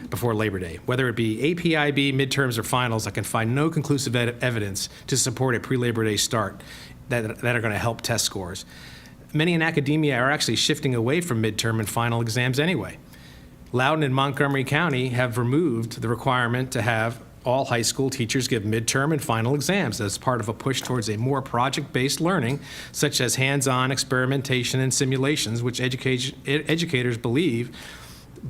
before Labor Day. Whether it be AP, IB, midterms, or finals, I can find no conclusive evidence to support a pre-Labor Day start that are going to help test scores. Many in academia are actually shifting away from midterm and final exams anyway. Loudoun and Montgomery County have removed the requirement to have all high school teachers give midterm and final exams as part of a push towards a more project-based learning, such as hands-on experimentation and simulations, which educators believe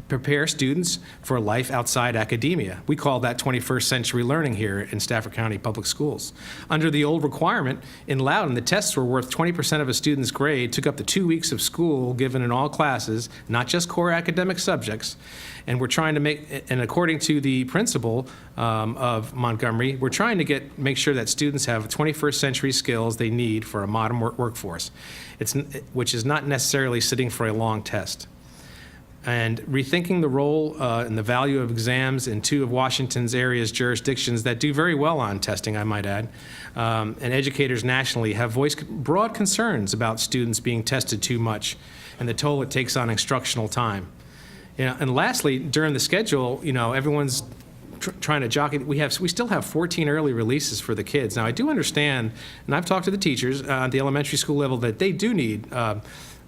prepare students for life outside academia. We call that 21st century learning here in Stafford County Public Schools. Under the old requirement, in Loudoun, the tests were worth 20% of a student's grade, took up to 2 weeks of school given in all classes, not just core academic subjects. And we're trying to and according to the principal of Montgomery, we're trying to make sure that students have 21st century skills they need for a modern workforce, which is not necessarily sitting for a long test. And rethinking the role and the value of exams in 2 of Washington's area's jurisdictions that do very well on testing, I might add, and educators nationally have voiced broad concerns about students being tested too much and the toll it takes on instructional time. And lastly, during the schedule, everyone's trying to jockey. We still have 14 early releases for the kids. Now, I do understand, and I've talked to the teachers at the elementary school level, that they do need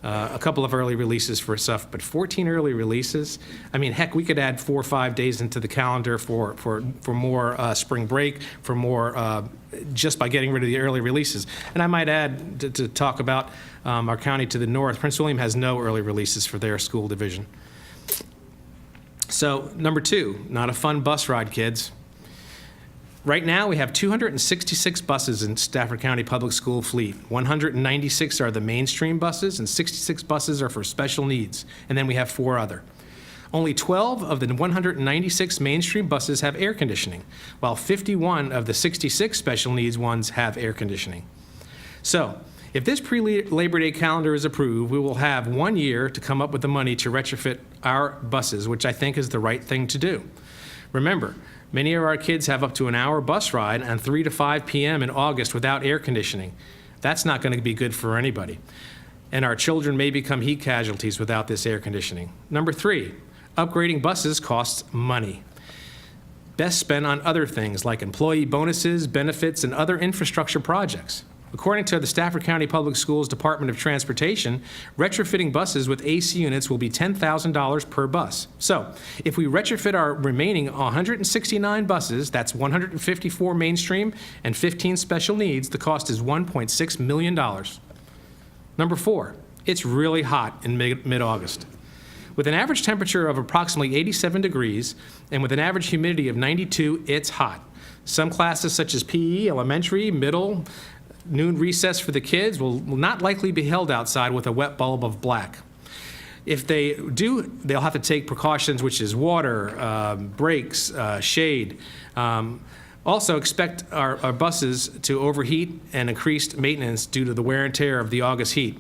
a couple of early releases for stuff, but 14 early releases? I mean, heck, we could add 4 or 5 days into the calendar for more spring break, for more just by getting rid of the early releases. And I might add, to talk about our county to the north, Prince William has no early releases for their school division. So, number 2, not a fun bus ride, kids. Right now, we have 266 buses in Stafford County Public School fleet. 196 are the mainstream buses, and 66 buses are for special needs. And then we have 4 other. Only 12 of the 196 mainstream buses have air conditioning, while 51 of the 66 special needs ones have air conditioning. So, if this pre-Labor Day calendar is approved, we will have 1 year to come up with the money to retrofit our buses, which I think is the right thing to do. Remember, many of our kids have up to an hour bus ride and 3 to 5 p.m. in August without air conditioning. That's not going to be good for anybody. And our children may become heat casualties without this air conditioning. Number 3, upgrading buses costs money. Best spent on other things like employee bonuses, benefits, and other infrastructure projects. According to the Stafford County Public Schools Department of Transportation, retrofitting buses with AC units will be $10,000 per bus. So, if we retrofit our remaining 169 buses, that's 154 mainstream and 15 special needs, the cost is $1.6 million. Number 4, it's really hot in mid-August. With an average temperature of approximately 87 degrees and with an average humidity of 92, it's hot. Some classes such as PE, elementary, middle, noon recess for the kids will not likely be held outside with a wet bulb of black. If they do, they'll have to take precautions, which is water, breaks, shade. Also expect our buses to overheat and increased maintenance due to the wear and tear of the August heat.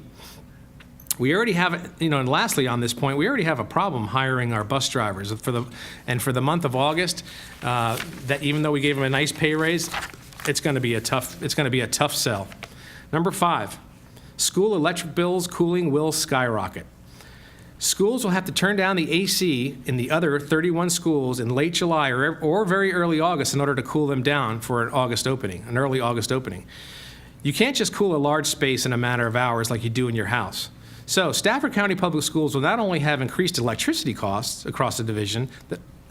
We already have, and lastly on this point, we already have a problem hiring our bus drivers. For the month of August, that even though we gave them a nice pay raise, it's going to be a tough sell. Number 5, school electric bills cooling will skyrocket. Schools will have to turn down the AC in the other 31 schools in late July or very early August in order to cool them down for an early August opening. You can't just cool a large space in a matter of hours like you do in your house. So Stafford County Public Schools will not only have increased electricity costs across the division,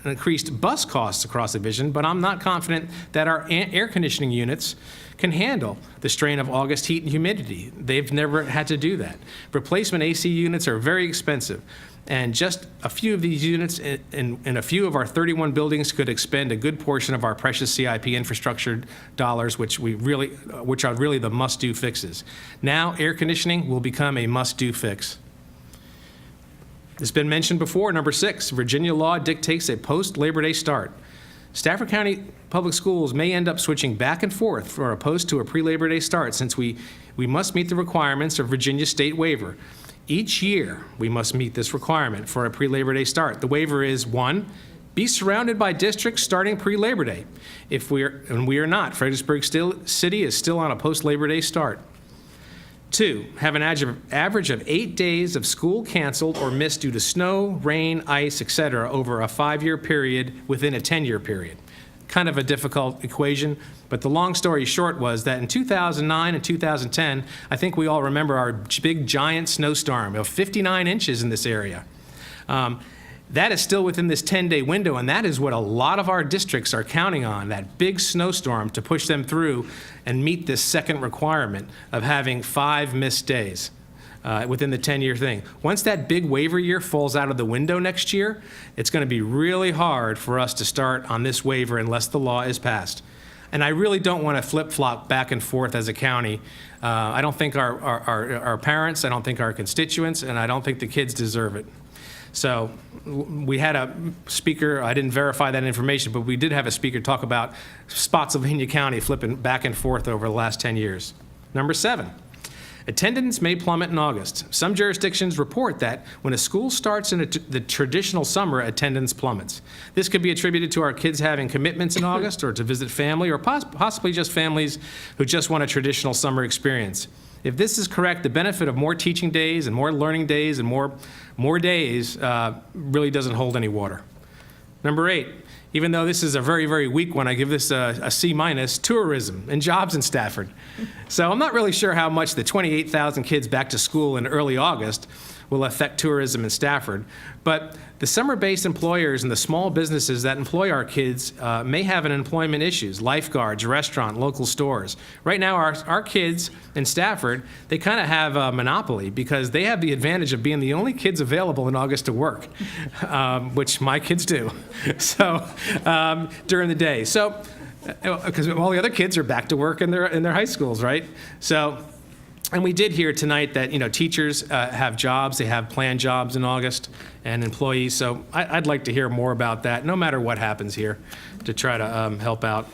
increased bus costs across the division, but I'm not confident that our air conditioning units can handle the strain of August heat and humidity. They've never had to do that. Replacement AC units are very expensive, and just a few of these units in a few of our 31 buildings could expend a good portion of our precious CIP infrastructure dollars, which are really the must-do fixes. Now, air conditioning will become a must-do fix. It's been mentioned before, number 6, Virginia law dictates a post-Labor Day start. Stafford County Public Schools may end up switching back and forth for opposed to a pre-Labor Day start since we must meet the requirements of Virginia state waiver. Each year, we must meet this requirement for a pre-Labor Day start. The waiver is 1, be surrounded by districts starting pre-Labor Day. We are not. Fredericksburg City is still on a post-Labor Day start. 2, have an average of 8 days of school canceled or missed due to snow, rain, ice, etc. over a 5-year period within a 10-year period. Kind of a difficult equation, but the long story short was that in 2009 and 2010, I think we all remember our big giant snowstorm of 59 inches in this area. That is still within this 10-day window, and that is what a lot of our districts are counting on, that big snowstorm to push them through and meet this second requirement of having 5 missed days within the 10-year thing. Once that big waiver year falls out of the window next year, it's going to be really hard for us to start on this waiver unless the law is passed. And I really don't want to flip-flop back and forth as a county. I don't think our parents, I don't think our constituents, and I don't think the kids deserve it. So we had a speaker, I didn't verify that information, but we did have a speaker talk about Spotsylvania County flipping back and forth over the last 10 years. Number 7, attendance may plummet in August. Some jurisdictions report that when a school starts in the traditional summer, attendance plummets. This could be attributed to our kids having commitments in August or to visit family or possibly just families who just want a traditional summer experience. If this is correct, the benefit of more teaching days and more learning days and more days really doesn't hold any water. Number 8, even though this is a very, very weak one, I give this a C-, tourism and jobs in Stafford. So I'm not really sure how much the 28,000 kids back to school in early August will affect tourism in Stafford, but the summer-based employers and the small businesses that employ our kids may have an employment issues, lifeguards, restaurant, local stores. Right now, our kids in Stafford, they kind of have a monopoly because they have the advantage of being the only kids available in August to work, which my kids do, so during the day. So, because all the other kids are back to work in their high schools, right? So. And we did hear tonight that, teachers have jobs, they have planned jobs in August, and employees, so I'd like to hear more about that, no matter what happens here, to try to help out.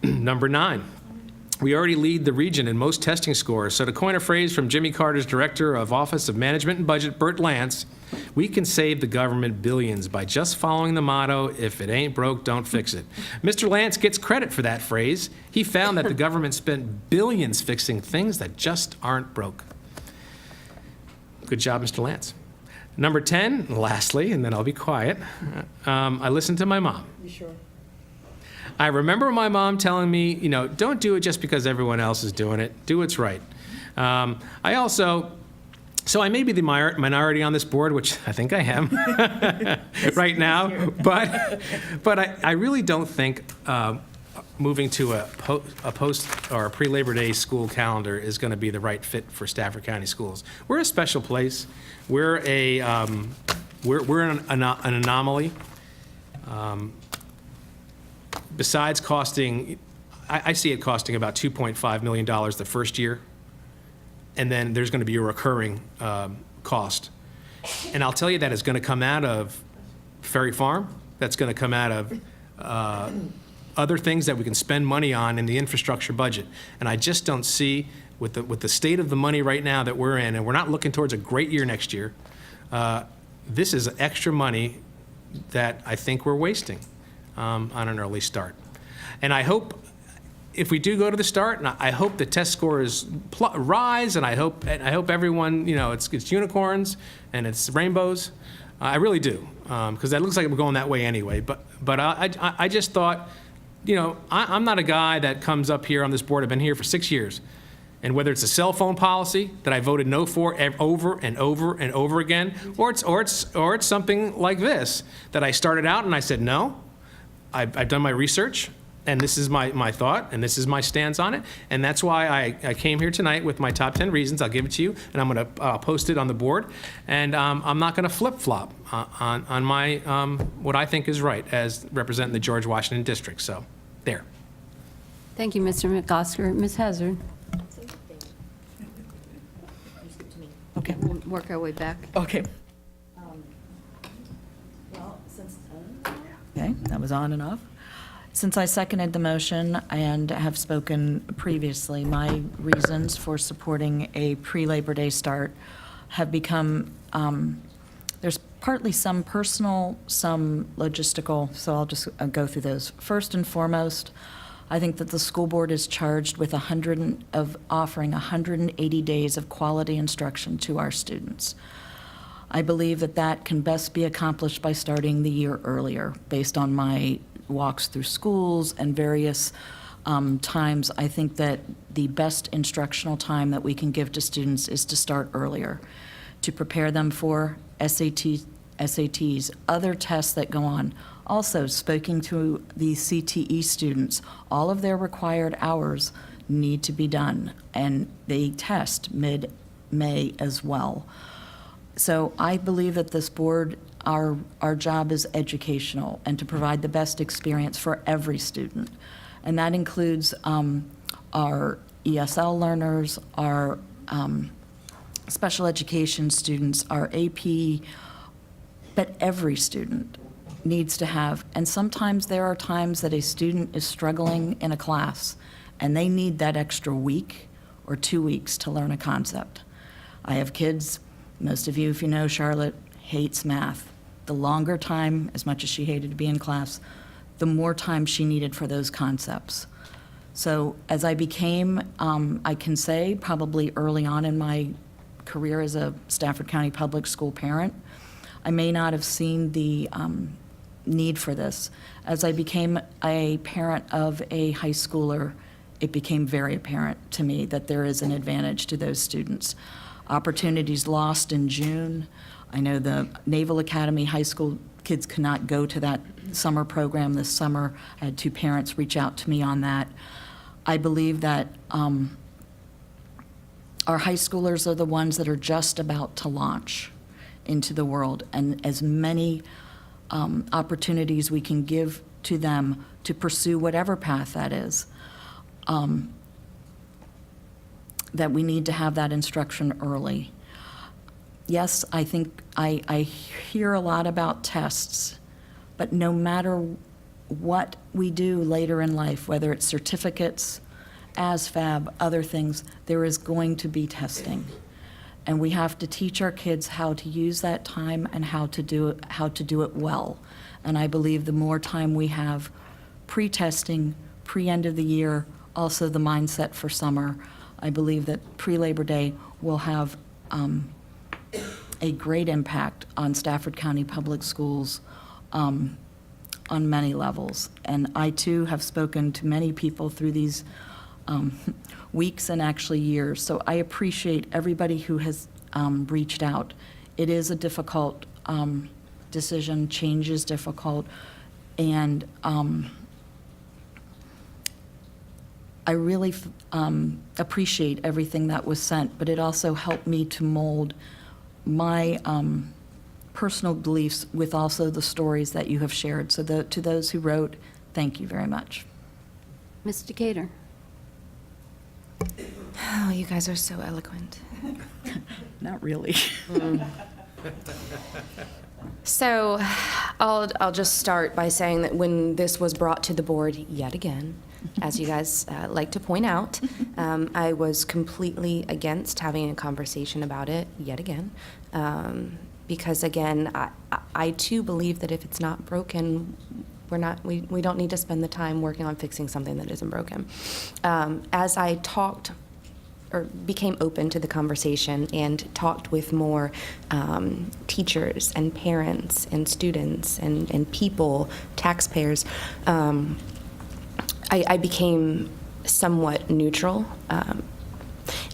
Number 9, we already lead the region in most testing scores, so to coin a phrase from Jimmy Carter's Director of Office of Management and Budget, Bert Lance, we can save the government billions by just following the motto, if it ain't broke, don't fix it. Mr. Lance gets credit for that phrase. He found that the government spent billions fixing things that just aren't broke. Good job, Mr. Lance. Number 10, lastly, and then I'll be quiet, I listened to my mom. You sure? I remember my mom telling me, you know, don't do it just because everyone else is doing it. Do what's right. So I may be the minority on this board, which I think I am right now, but I really don't think moving to a post or a pre-Labor Day school calendar is going to be the right fit for Stafford County Schools. We're a special place. We're an anomaly. Besides costing, I see it costing about $2.5 million the first year, and then there's going to be a recurring cost. And I'll tell you that is going to come out of Ferry Farm. That's going to come out of other things that we can spend money on in the infrastructure budget. And I just don't see, with the state of the money right now that we're in, and we're not looking towards a great year next year, this is extra money that I think we're wasting on an early start. And I hope, if we do go to the start, and I hope the test scores rise, and I hope everyone, you know, it's unicorns and it's rainbows. I really do, because that looks like we're going that way anyway. But I just thought, you know, I'm not a guy that comes up here on this board. I've been here for 6 years. And whether it's a cell phone policy that I voted no for over and over and over again, or it's something like this that I started out and I said no. I've done my research, and this is my thought, and this is my stance on it, and that's why I came here tonight with my top 10 reasons. I'll give it to you, and I'm going to post it on the board, and I'm not going to flip-flop on my what I think is right as representing the George Washington District. So, there. Thank you, Mr. McOsker. Ms. Hazard. Okay. We'll work our way back. Okay. Okay, that was on and off. Since I seconded the motion and have spoken previously, my reasons for supporting a pre-Labor Day start have become, there's partly some personal, some logistical, so I'll just go through those. First and foremost, I think that the school board is charged with offering 180 days of quality instruction to our students. I believe that can best be accomplished by starting the year earlier, based on my walks through schools and various times. I think that the best instructional time that we can give to students is to start earlier, to prepare them for SATs, other tests that go on. Also, speaking to the CTE students, all of their required hours need to be done, and they test mid-May as well. So I believe that this board, our job is educational and to provide the best experience for every student. And that includes our ESL learners, our special education students, our AP, but every student needs to have. And sometimes there are times that a student is struggling in a class and they need that extra week or 2 weeks to learn a concept. I have kids, most of you, if you know Charlotte, hates math. The longer time, as much as she hated to be in class, the more time she needed for those concepts. So as I became, I can say probably early on in my career as a Stafford County Public School parent, I may not have seen the need for this. As I became a parent of a high schooler, it became very apparent to me that there is an advantage to those students. Opportunities lost in June. I know the Naval Academy high school kids could not go to that summer program this summer. I had 2 parents reach out to me on that. I believe that our high schoolers are the ones that are just about to launch into the world, and as many opportunities we can give to them to pursue whatever path that is, that we need to have that instruction early. Yes, I think I hear a lot about tests, but no matter what we do later in life, whether it's certificates, ASFAB, other things, there is going to be testing. And we have to teach our kids how to use that time and how to do it well. And I believe the more time we have pre-testing, pre-end of the year, also the mindset for summer, I believe that pre-Labor Day will have a great impact on Stafford County Public Schools on many levels. And I too have spoken to many people through these weeks and actually years. So I appreciate everybody who has reached out. It is a difficult decision. Change is difficult. And I really appreciate everything that was sent, but it also helped me to mold my personal beliefs with also the stories that you have shared. So to those who wrote, thank you very much. Ms. Decatur. Oh, you guys are so eloquent. Not really. So I'll just start by saying that when this was brought to the board yet again, as you guys like to point out, I was completely against having a conversation about it yet again. Because again, I too believe that if it's not broken, we don't need to spend the time working on fixing something that isn't broken. As I talked or became open to the conversation and talked with more teachers and parents and students and people, taxpayers, I became somewhat neutral.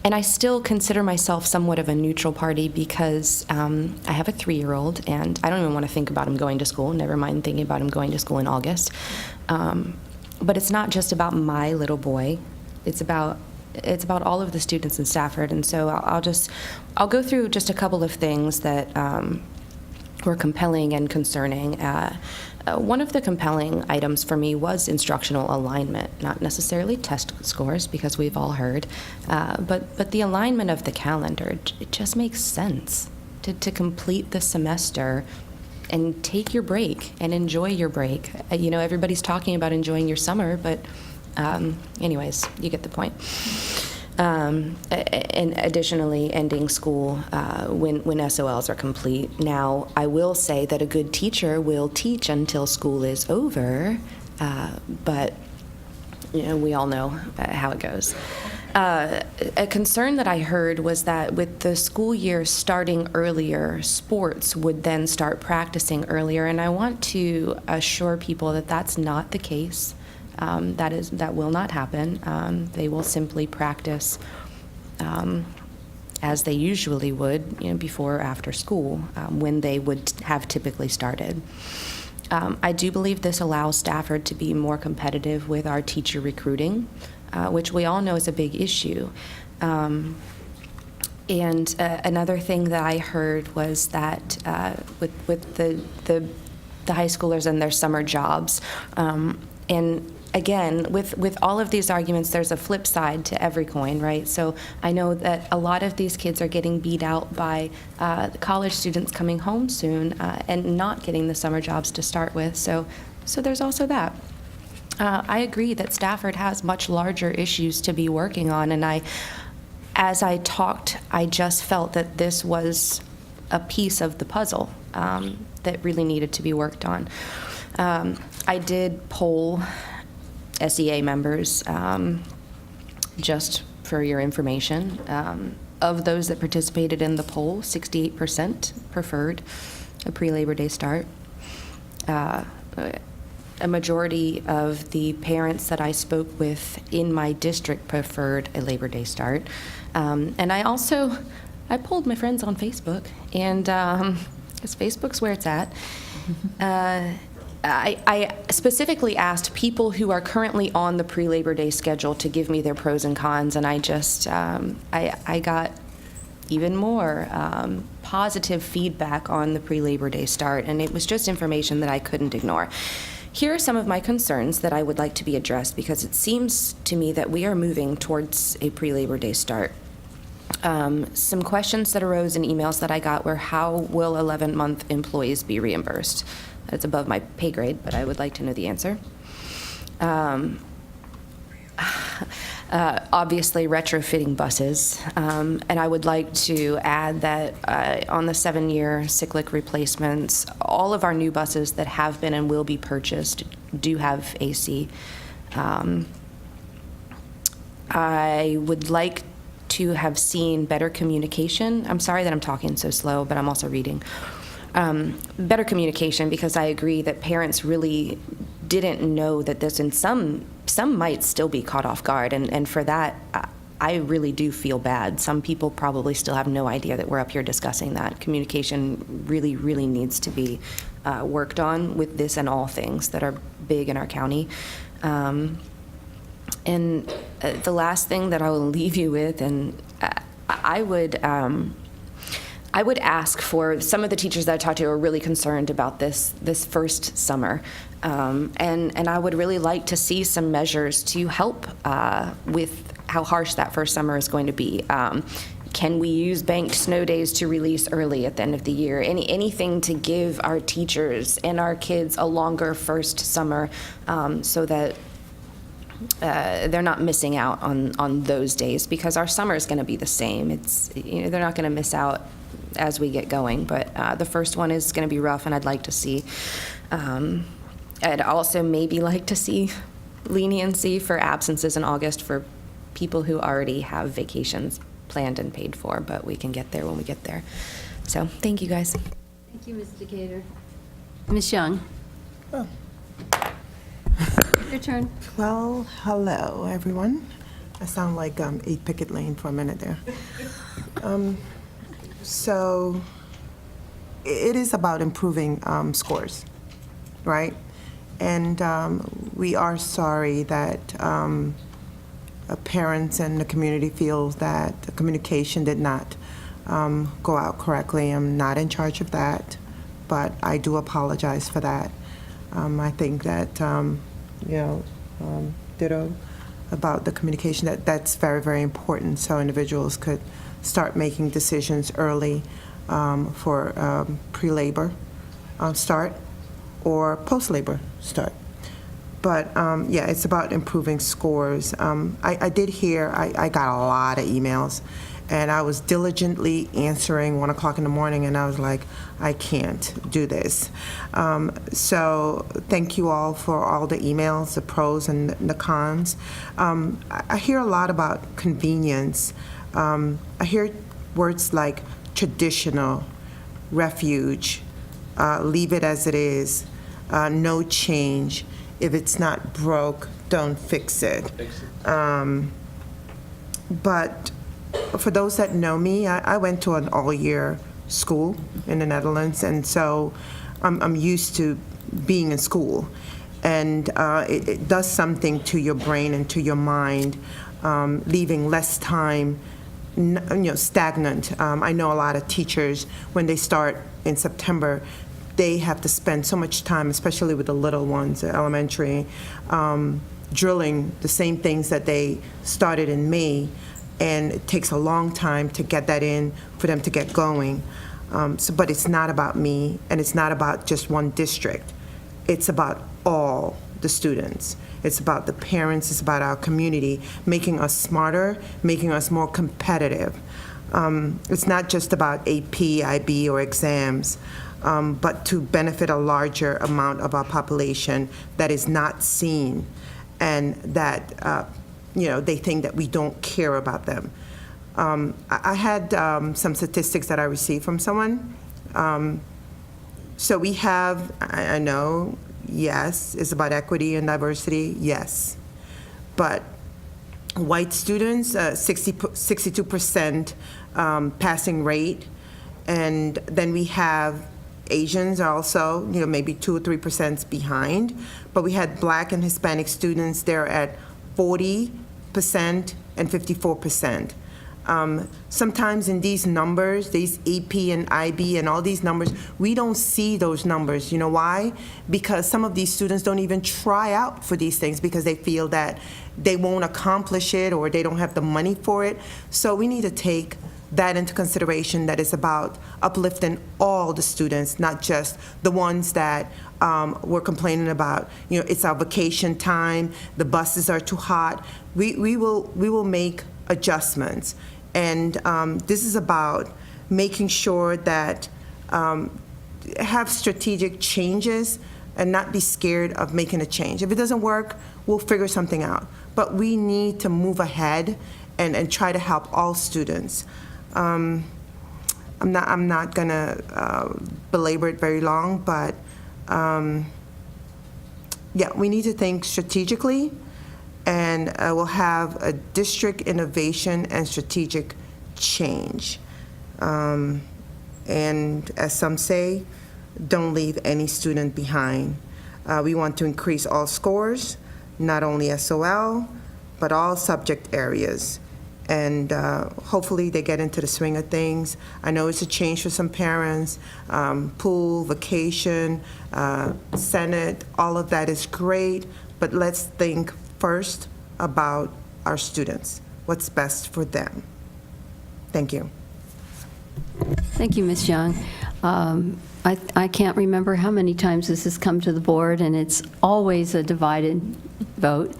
And I still consider myself somewhat of a neutral party because I have a 3-year-old and I don't even want to think about him going to school, never mind thinking about him going to school in August. But it's not just about my little boy. It's about all of the students in Stafford. And so I'll go through just a couple of things that were compelling and concerning. One of the compelling items for me was instructional alignment, not necessarily test scores, because we've all heard, but the alignment of the calendar. It just makes sense to complete the semester and take your break and enjoy your break. Everybody's talking about enjoying your summer, but anyways, you get the point. And additionally, ending school when SOLs are complete. Now, I will say that a good teacher will teach until school is over, but we all know how it goes. A concern that I heard was that with the school year starting earlier, sports would then start practicing earlier, and I want to assure people that that's not the case. That will not happen. They will simply practice as they usually would, before or after school, when they would have typically started. I do believe this allows Stafford to be more competitive with our teacher recruiting, which we all know is a big issue. And another thing that I heard was that with the high schoolers and their summer jobs, and again, with all of these arguments, there's a flip side to every coin, right? So I know that a lot of these kids are getting beat out by the college students coming home soon and not getting the summer jobs to start with. So there's also that. I agree that Stafford has much larger issues to be working on, and as I talked, I just felt that this was a piece of the puzzle that really needed to be worked on. I did poll SEA members, just for your information. Of those that participated in the poll, 68% preferred a pre-Labor Day start. A majority of the parents that I spoke with in my district preferred a Labor Day start. And I polled my friends on Facebook, and because Facebook's where it's at. I specifically asked people who are currently on the pre-Labor Day schedule to give me their pros and cons, and I just, I got even more positive feedback on the pre-Labor Day start, and it was just information that I couldn't ignore. Here are some of my concerns that I would like to be addressed, because it seems to me that we are moving towards a pre-Labor Day start. Some questions that arose in emails that I got were, how will 11-month employees be reimbursed? That's above my pay grade, but I would like to know the answer. Obviously, retrofitting buses. And I would like to add that on the 7-year cyclic replacements, all of our new buses that have been and will be purchased do have AC. I would like to have seen better communication. I'm sorry that I'm talking so slow, but I'm also reading. better communication, because I agree that parents really didn't know that this, and some might still be caught off guard, and for that, I really do feel bad. Some people probably still have no idea that we're up here discussing that. Communication really, really needs to be worked on with this and all things that are big in our county. And the last thing that I will leave you with, and I would ask for, some of the teachers that I talked to are really concerned about this first summer. And I would really like to see some measures to help with how harsh that first summer is going to be. Can we use banked snow days to release early at the end of the year? Anything to give our teachers and our kids a longer first summer, so that they're not missing out on those days, because our summer is going to be the same. They're not going to miss out as we get going, but the first one is going to be rough, and I'd like to see. I'd also maybe like to see leniency for absences in August for people who already have vacations planned and paid for, but we can get there when we get there. So thank you, guys. Thank you, Ms. Decatur. Ms. Young. Oh. Your turn. Well, hello, everyone. I sound like 8 Picket Lane for a minute there. So it is about improving scores, right? And we are sorry that parents and the community feels that the communication did not go out correctly. I'm not in charge of that, but I do apologize for that. I think that, ditto about the communication, that's very, very important, so individuals could start making decisions early for pre-labor start or post-labor start. But yeah, it's about improving scores. I did hear, I got a lot of emails, and I was diligently answering 1 o'clock in the morning, and I was like, I can't do this. So thank you all for all the emails, the pros and the cons. I hear a lot about convenience. I hear words like traditional, refuge, leave it as it is, no change. If it's not broke, don't fix it. But for those that know me, I went to an all-year school in the Netherlands, and so I'm used to being in school. And it does something to your brain and to your mind, leaving less time stagnant. I know a lot of teachers, when they start in September, they have to spend so much time, especially with the little ones, elementary, drilling the same things that they started in May, and it takes a long time to get that in for them to get going. But it's not about me, and it's not about just one district. It's about all the students. It's about the parents, it's about our community, making us smarter, making us more competitive. It's not just about AP, IB, or exams, but to benefit a larger amount of our population that is not seen, and that they think that we don't care about them. I had some statistics that I received from someone. So we have, I know, yes, it's about equity and diversity, yes. But white students, 62% passing rate, and then we have Asians are also, maybe 2 or 3% behind, but we had Black and Hispanic students, they're at 40% and 54%. Sometimes in these numbers, these AP and IB and all these numbers, we don't see those numbers. You know why? Because some of these students don't even try out for these things because they feel that they won't accomplish it or they don't have the money for it. So we need to take that into consideration, that is about uplifting all the students, not just the ones that we're complaining about. It's our vacation time, the buses are too hot. We will make adjustments. And this is about making sure that have strategic changes and not be scared of making a change. If it doesn't work, we'll figure something out. But we need to move ahead and try to help all students. I'm not gonna belabor it very long, but yeah, we need to think strategically, and we'll have a district innovation and strategic change. And as some say, don't leave any student behind. We want to increase all scores, not only SOL, but all subject areas. And hopefully they get into the swing of things. I know it's a change for some parents. Pool, vacation, Senate, all of that is great, but let's think first about our students, what's best for them. Thank you. Thank you, Ms. Young. I can't remember how many times this has come to the board, and it's always a divided vote.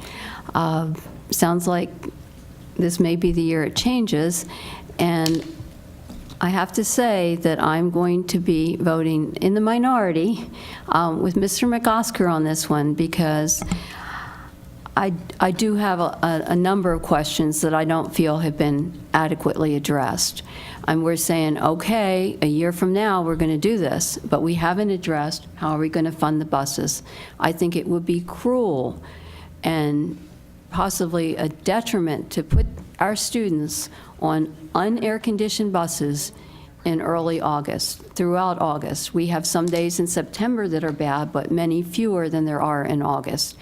Sounds like this may be the year it changes, and I have to say that I'm going to be voting in the minority with Mr. McOsker on this one, because I do have a number of questions that I don't feel have been adequately addressed. And we're saying, okay, a year from now, we're going to do this, but we haven't addressed how are we going to fund the buses. I think it would be cruel and possibly a detriment to put our students on unair-conditioned buses in early August, throughout August. We have some days in September that are bad, but many fewer than there are in August.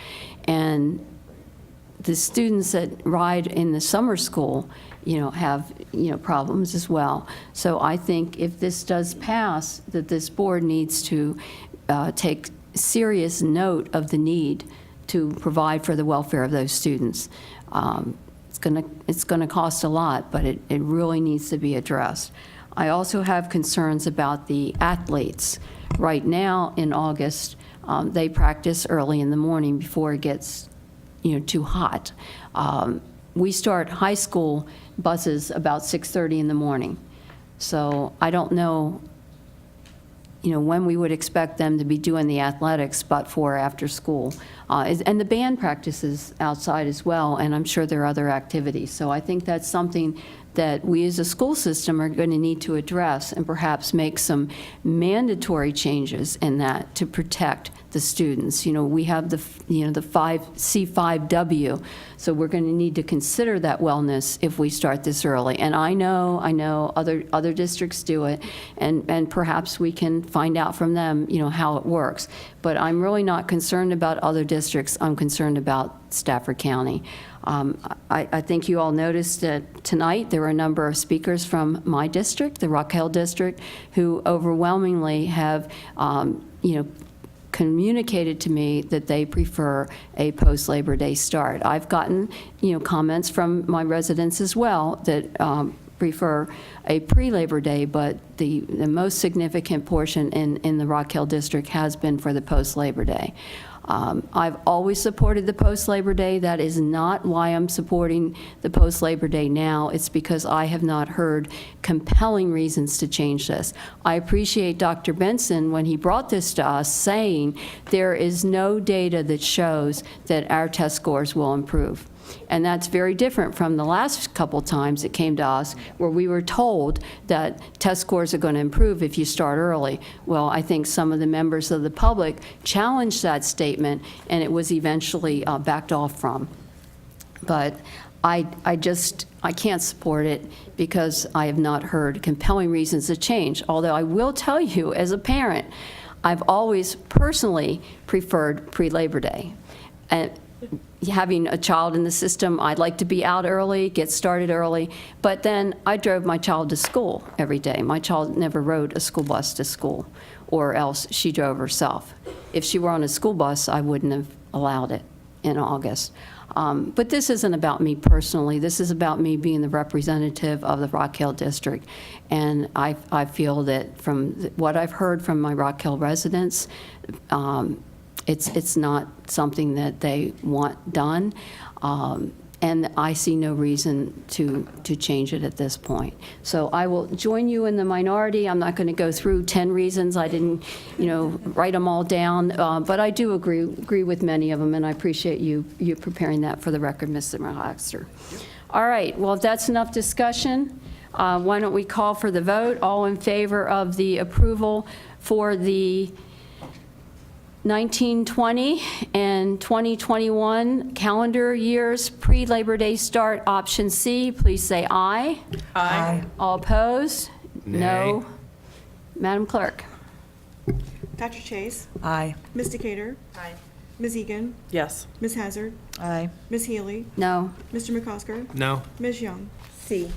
And the students that ride in the summer school, have, problems as well. So I think if this does pass, that this board needs to take serious note of the need to provide for the welfare of those students. It's gonna cost a lot, but it really needs to be addressed. I also have concerns about the athletes. Right now in August, they practice early in the morning before it gets too hot. We start high school buses about 6:30 in the morning. So I don't know, when we would expect them to be doing the athletics, but for after school. And the band practices outside as well, and I'm sure there are other activities. So I think that's something that we as a school system are going to need to address, and perhaps make some mandatory changes in that to protect the students. We have the C5W, so we're going to need to consider that wellness if we start this early. And I know other districts do it, and perhaps we can find out from them, how it works. But I'm really not concerned about other districts. I'm concerned about Stafford County. I think you all noticed that tonight there were a number of speakers from my district, the Rock Hill district, who overwhelmingly have, communicated to me that they prefer a post-Labor Day start. I've gotten, comments from my residents as well that prefer a pre-Labor Day, but the most significant portion in the Rock Hill district has been for the post-Labor Day. I've always supported the post-Labor Day. That is not why I'm supporting the post-Labor Day now. It's because I have not heard compelling reasons to change this. I appreciate Dr. Benson when he brought this to us saying there is no data that shows that our test scores will improve. And that's very different from the last couple times it came to us where we were told that test scores are going to improve if you start early. Well, I think some of the members of the public challenged that statement, and it was eventually backed off from. But I can't support it because I have not heard compelling reasons to change. Although I will tell you, as a parent, I've always personally preferred pre-Labor Day. And having a child in the system, I'd like to be out early, get started early, but then I drove my child to school every day. My child never rode a school bus to school, or else she drove herself. If she were on a school bus, I wouldn't have allowed it in August. But this isn't about me personally. This is about me being the representative of the Rock Hill District. And I feel that from what I've heard from my Rock Hill residents, it's not something that they want done, and I see no reason to change it at this point. So I will join you in the minority. I'm not going to go through 10 reasons. I didn't, write them all down, but I do agree with many of them, and I appreciate you preparing that for the record, Mr. McOsker. All right. Well, if that's enough discussion, Why don't we call for the vote? All in favor of the approval for the 1920 and 2021 calendar years pre-Labor Day start, option C, please say aye. Aye. All opposed? Nay. No. Madam Clerk? Dr. Chase? Aye. Ms. Decatur? Aye. Ms. Egan? Yes. Ms. Hazard? Aye. Ms. Healy? No. Mr. McCosker? No. Ms. Young? C.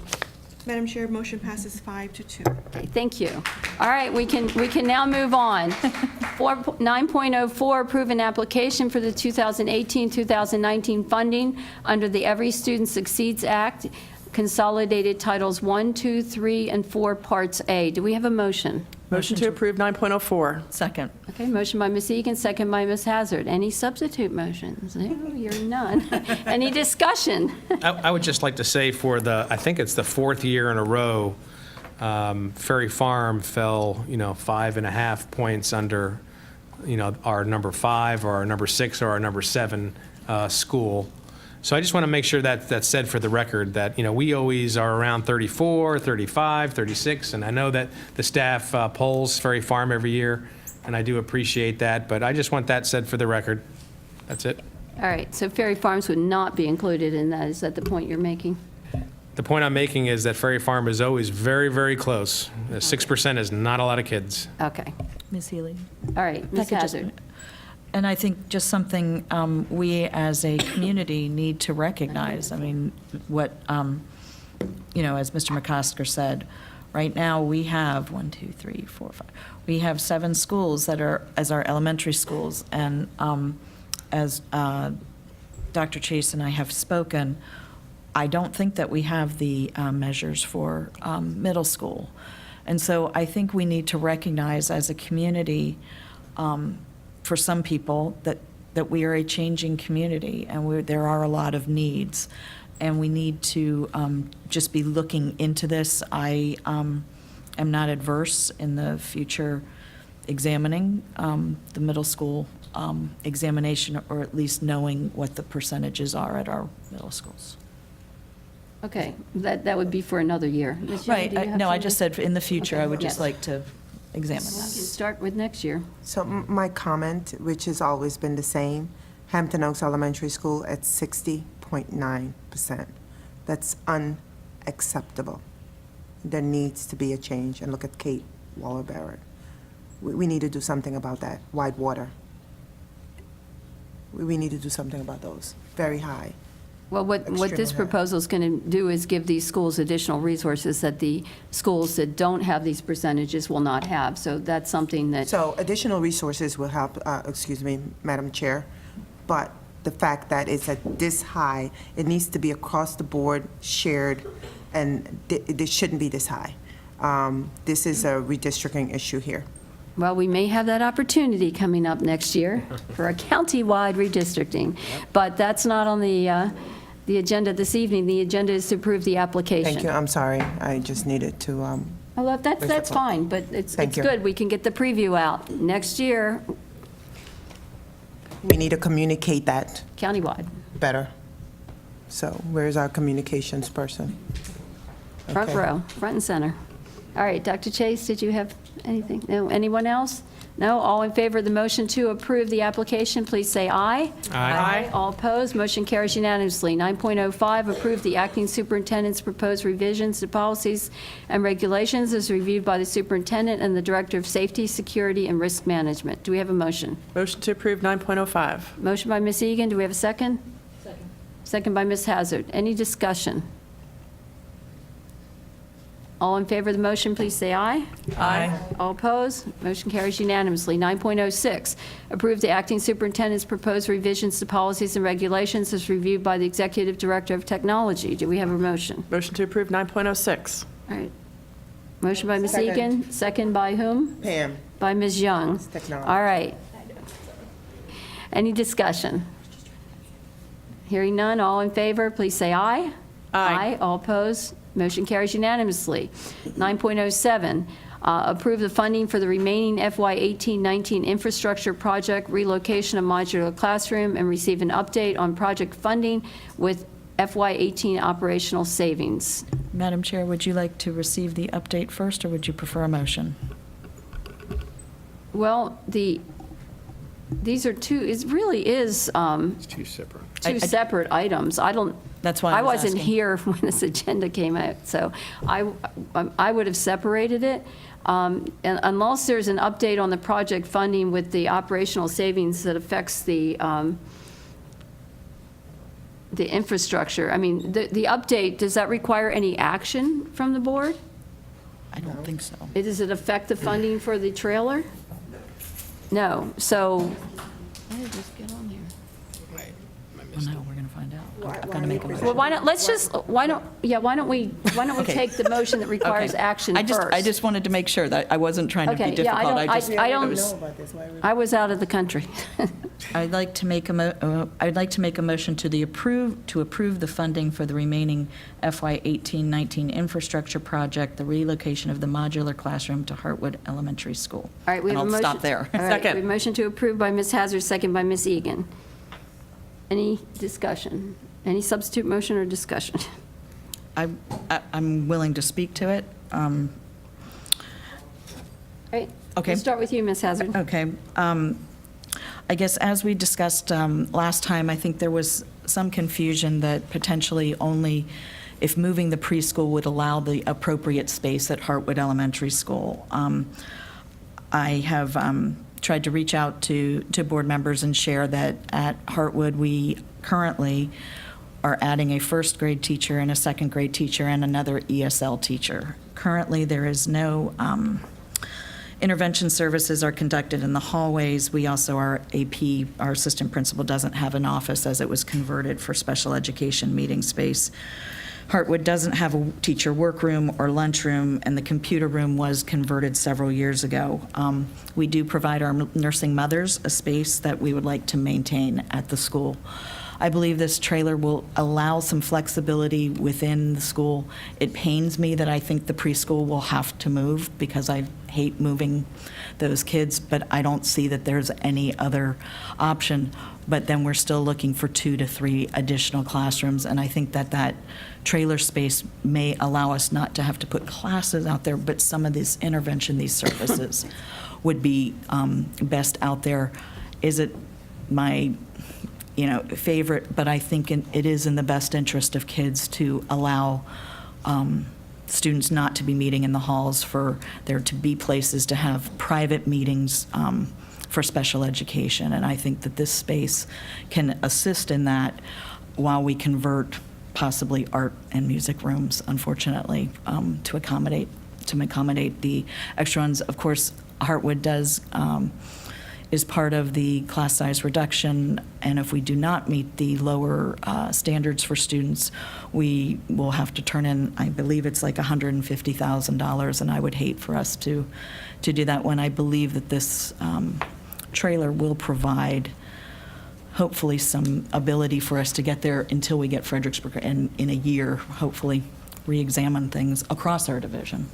Madam Chair, motion passes 5-2. Okay, thank you. All right, we can now move on. 9.04, approve an application for the 2018-2019 funding under the Every Student Succeeds Act, consolidated titles 1, 2, 3, and 4, Parts A. Do we have a motion? Motion to approve 9.04. Second. Okay, motion by Ms. Egan, second by Ms. Hazard. Any substitute motions? No, you're none. Any discussion? I would just like to say for I think it's the fourth year in a row, Ferry Farm fell, 5.5 points under, our number 5 or our number 6 or our number 7 school. So I just want to make sure that that's said for the record, that, we always are around 34, 35, 36, and I know that the staff polls Ferry Farm every year, and I do appreciate that, but I just want that said for the record. That's it. All right, so Ferry Farms would not be included in that. Is that the point you're making? The point I'm making is that Ferry Farm is always very, very close. 6% is not a lot of kids. Okay. Ms. Healy? All right, Ms. Hazard. And I think just something we as a community need to recognize. I mean, what, as Mr. McCosker said, right now we have 1, 2, 3, 4, 5. We have 7 schools that are as our elementary schools. And as Dr. Chase and I have spoken, I don't think that we have the measures for middle school. And so I think we need to recognize as a community, for some people, that we are a changing community and there are a lot of needs. And we need to just be looking into this. I am not adverse in the future examining the middle school examination, or at least knowing what the percentages are at our middle schools. Okay, that would be for another year. Ms. Young, Right, do you have no, I something? just said in the future, Okay, I would just yes. like to examine We can that. start with next year. So my comment, which has always been the same, Hampton Oaks Elementary School at 60.9%. That's unacceptable. There needs to be a change. And look at Kate Waller-Barrett. We need to do something about that. Whitewater. We need to do something about those. Very high. Well, what this Extremely high. proposal is going to do is give these schools additional resources that the schools that don't have these percentages will not have. So that's something that, So additional resources will help, Madam Chair, but the fact that it's at this high, it needs to be across the board, shared, and it shouldn't be this high. This is a redistricting issue here. well, we may have that opportunity coming up next year for a county-wide redistricting. But that's not on the agenda this evening. The agenda is to approve the application. Thank you, I'm sorry, I just needed to, Well, that's fine, but it's Thank you. good. We can get the preview out. Next year, we need to communicate that countywide. better. So where's our communications person? Front Okay. row, front and center. All right, Dr. Chase, did you have anything? No, anyone else? No? All in favor of the motion to approve the application, please say aye. Aye. All opposed, motion carries unanimously. 9.05, approve the acting superintendent's proposed revisions to policies and regulations as reviewed by the superintendent and the director of safety, security, and risk management. Do we have a motion? Motion to approve 9.05. Motion by Ms. Egan, do we have a second? Second. Second by Ms. Hazard. Any discussion? All in favor of the motion, please say aye. Aye. All opposed? Motion carries unanimously. 9.06, approve the acting superintendent's proposed revisions to policies and regulations as reviewed by the executive director of technology. Do we have a motion? Motion to approve 9.06. All right. Motion by Ms. Second. Egan, second by whom? Pam, By Ms. Young. technology. All right. Any discussion? Hearing none, all in favor, please say aye. Aye. All opposed? Motion carries unanimously. 9.07, approve the funding for the remaining FY 18-19 infrastructure project relocation of modular classroom and receive an update on project funding with FY18 operational savings. Madam Chair, would you like to receive the update first, or would you prefer a motion? Well, these are two, it really is It's two separate. two separate items. I don't. That's why I I was wasn't asking. here when this agenda came out, so I would have separated it. And unless there's an update on the project funding with the operational savings that affects the infrastructure. I mean, the update, does that require any action from the board? I don't think so. Does it affect the funding for the trailer? No, so. Why did this get on here? Well, no, we're going to find out. I'm going to make a motion. Well, why don't we Okay. take the motion that requires Okay. action I first? just wanted to make sure that I wasn't trying to be Okay, yeah, difficult. I was out of the country. I'd like to make a motion to approve the funding for the remaining FY 18-19 infrastructure project, the relocation of the modular classroom to Hartwood Elementary School. All right, we And have a motion. I'll stop there. All right, we have a motion to approve by Ms. Hazard, second by Ms. Egan. Any discussion? Any substitute motion or discussion? I'm willing to speak to it. All right. Okay. We'll start with you, Ms. Hazard. Okay. I guess as we discussed last time, I think there was some confusion that potentially only if moving the preschool would allow the appropriate space at Hartwood Elementary School. I have tried to reach out to board members and share that at Hartwood, we currently are adding a first grade teacher and a second grade teacher and another ESL teacher. Currently, there is no intervention services are conducted in the hallways. We also, our AP, our assistant principal, doesn't have an office as it was converted for special education meeting space. Hartwood doesn't have a teacher workroom or lunchroom, and the computer room was converted several years ago. We do provide our nursing mothers a space that we would like to maintain at the school. I believe this trailer will allow some flexibility within the school. It pains me that I think the preschool will have to move because I hate moving those kids, but I don't see that there's any other option. But then we're still looking for 2 to 3 additional classrooms, and I think that trailer space may allow us not to have to put classes out there, but some of these intervention, these services would be best out there. Is it my favorite, but I think it is in the best interest of kids to allow students not to be meeting in the halls, for there to be places to have private meetings for special education. And I think that this space can assist in that while we convert possibly art and music rooms, unfortunately, to accommodate the extra ones. Of course, Hartwood is part of the class size reduction, and if we do not meet the lower standards for students, we will have to turn in, I believe it's like $150,000, and I would hate for us to do that when I believe that this trailer will provide hopefully some ability for us to get there until we get Fredericksburg, and in a year, hopefully, re-examine things across our division.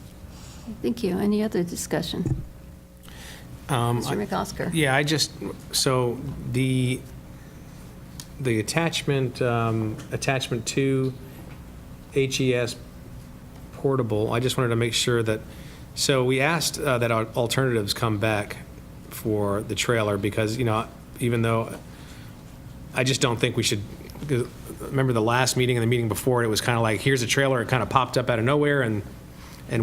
Thank you. Any other discussion? Mr. McOsker. Yeah, so the attachment 2 HES portable, I just wanted to make sure that, so we asked that our alternatives come back for the trailer because, even though I just don't think we should, because remember the last meeting and the meeting before, it was kind of like, here's a trailer, it kind of popped up out of nowhere, and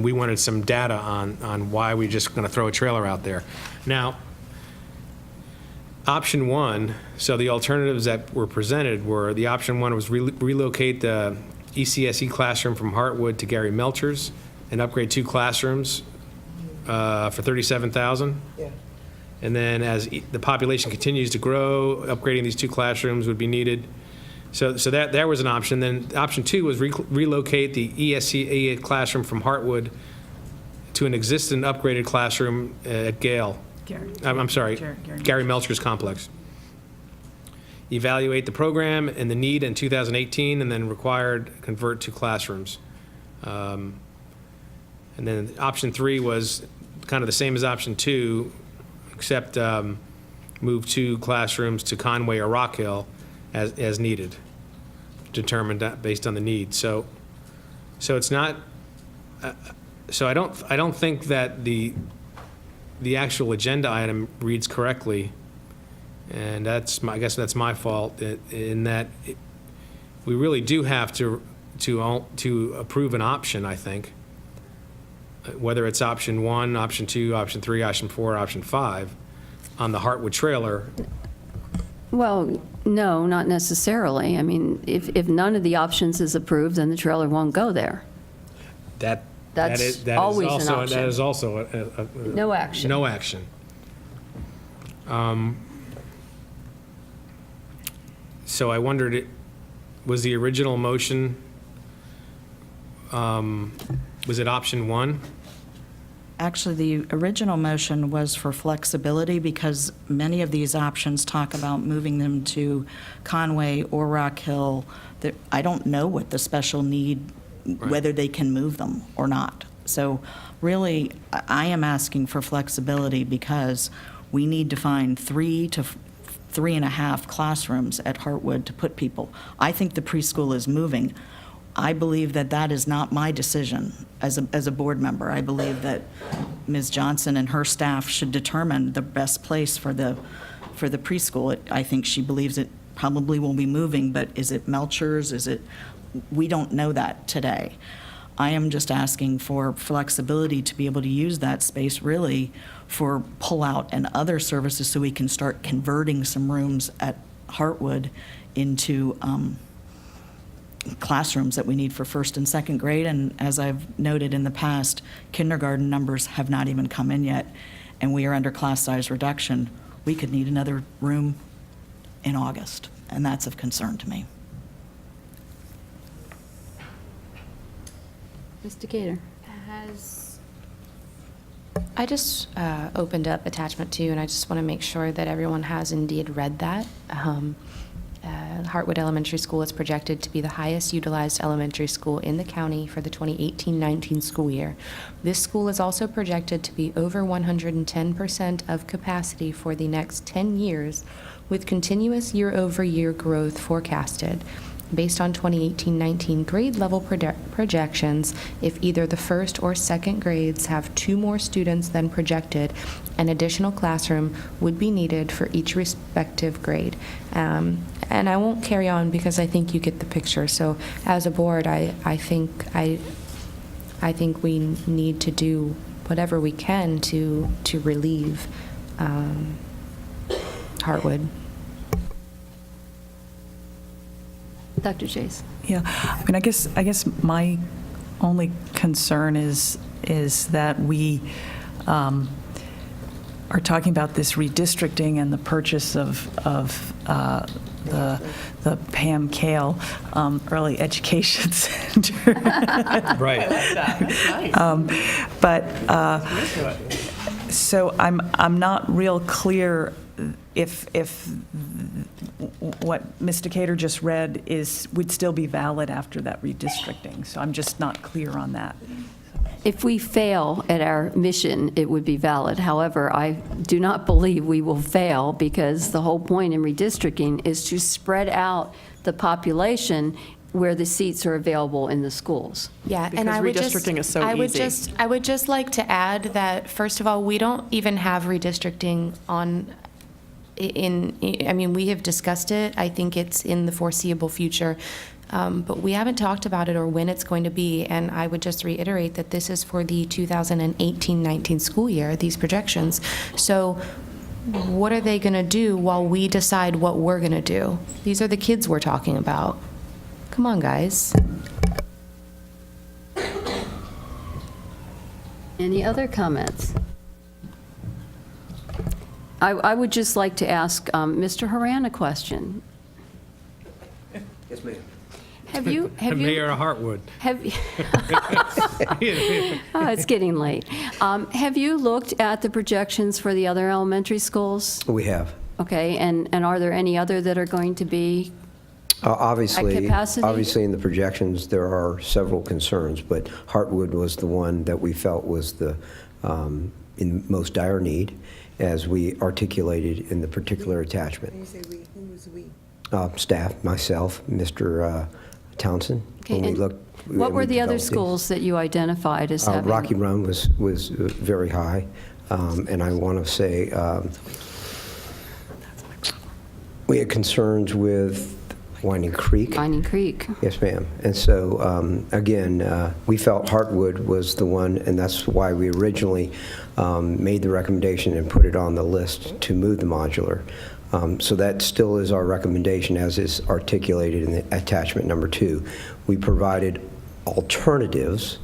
we wanted some data on why we're just going to throw a trailer out there. Now, option 1, so the alternatives that were presented were, the option 1 was relocate the ECSE classroom from Hartwood to Gary Melchers and upgrade 2 classrooms for $37,000. Yeah. And then as the population continues to grow, upgrading these 2 classrooms would be needed. So that was an option. Then option 2 was relocate the ESCE classroom from Hartwood to an existing upgraded classroom at Gary Melchers Complex. Evaluate the program and the need in 2018, and then required convert 2 classrooms. And then option 3 was kind of the same as option 2, except move 2 classrooms to Conway or Rock Hill as needed. determined based on the need. So it's not, so I don't think that the actual agenda item reads correctly, and I guess that's my fault in that we really do have to approve an option, I think, whether it's option 1, option 2, option 3, option 4, option 5 on the Hartwood trailer. Well, no, not necessarily. I mean, if none of the options is approved, then the trailer won't go there. That's always an option. That is also No action. No action. So I wondered, was the original motion, was it option 1? Actually, the original motion was for flexibility because many of these options talk about moving them to Conway or Rock Hill. I don't know what the special need, whether they can move them or not. So really, I am asking for flexibility because we need to find 3 to 3.5 classrooms at Hartwood to put people. I think the preschool is moving. I believe that that is not my decision as a board member. I believe that Ms. Johnson and her staff should determine the best place for the preschool. I think she believes it probably will be moving, but is it Melcher's? We don't know that today. I am just asking for flexibility to be able to use that space really for pull-out and other services so we can start converting some rooms at Hartwood into classrooms that we need for 1st and 2nd grade. And as I've noted in the past, kindergarten numbers have not even come in yet, and we are under class size reduction. We could need another room in August, and that's of concern to me. Mr. Gator. I just opened up attachment 2, and I just want to make sure that everyone has indeed read that. Hartwood Elementary School is projected to be the highest utilized elementary school in the county for the 2018-19 school year. This school is also projected to be over 110% of capacity for the next 10 years, with continuous year-over-year growth forecasted. Based on 2018-19 grade level projections, if either the 1st or 2nd grades have 2 more students than projected, an additional classroom would be needed for each respective grade. And I won't carry on because I think you get the picture. So as a board, I think we need to do whatever we can to relieve Hartwood. Dr. Chase. Yeah, I mean, I guess my only concern is that we are talking about this redistricting and the purchase of the Pam Kale Early Education Center. Right. So I'm not real clear if what Ms. Decatur just read would still be valid after that redistricting. So I'm just not clear on that. If we fail at our mission, it would be valid. However, I do not believe we will fail because the whole point in redistricting is to spread out the population where the seats are available in the schools. Yeah, Because and I would redistricting is so easy. I would just like to add that, first of all, we don't even have redistricting I mean, we have discussed it. I think it's in the foreseeable future. But we haven't talked about it or when it's going to be, and I would just reiterate that this is for the 2018-19 school year, these projections. So what are they going to do while we decide what we're going to do? These are the kids we're talking about. Come on, guys. Any other comments? I would just like to ask Mr. Horan a question. Yes, ma'am. Have you? Mayor of Hartwood. Oh, it's getting late. Have you looked at the projections for the other elementary schools? We have. Okay, and are there any other that are going to be Obviously, at capacity? obviously, in the projections, there are several concerns, but Hartwood was the one that we felt was the in most dire need, as we articulated in the particular attachment. When you say we, who was we? Staff, myself, Mr. Townsend. Okay, When we and looked, what were the other developed these. schools that you identified as having? Rocky Run was very high, and I want to say we had concerns with Winding Creek. Winding Creek. Yes, ma'am. And so, again, we felt Hartwood was the one, and that's why we originally made the recommendation and put it on the list to move the modular. So that still is our recommendation as is articulated in the attachment number 2. We provided alternatives,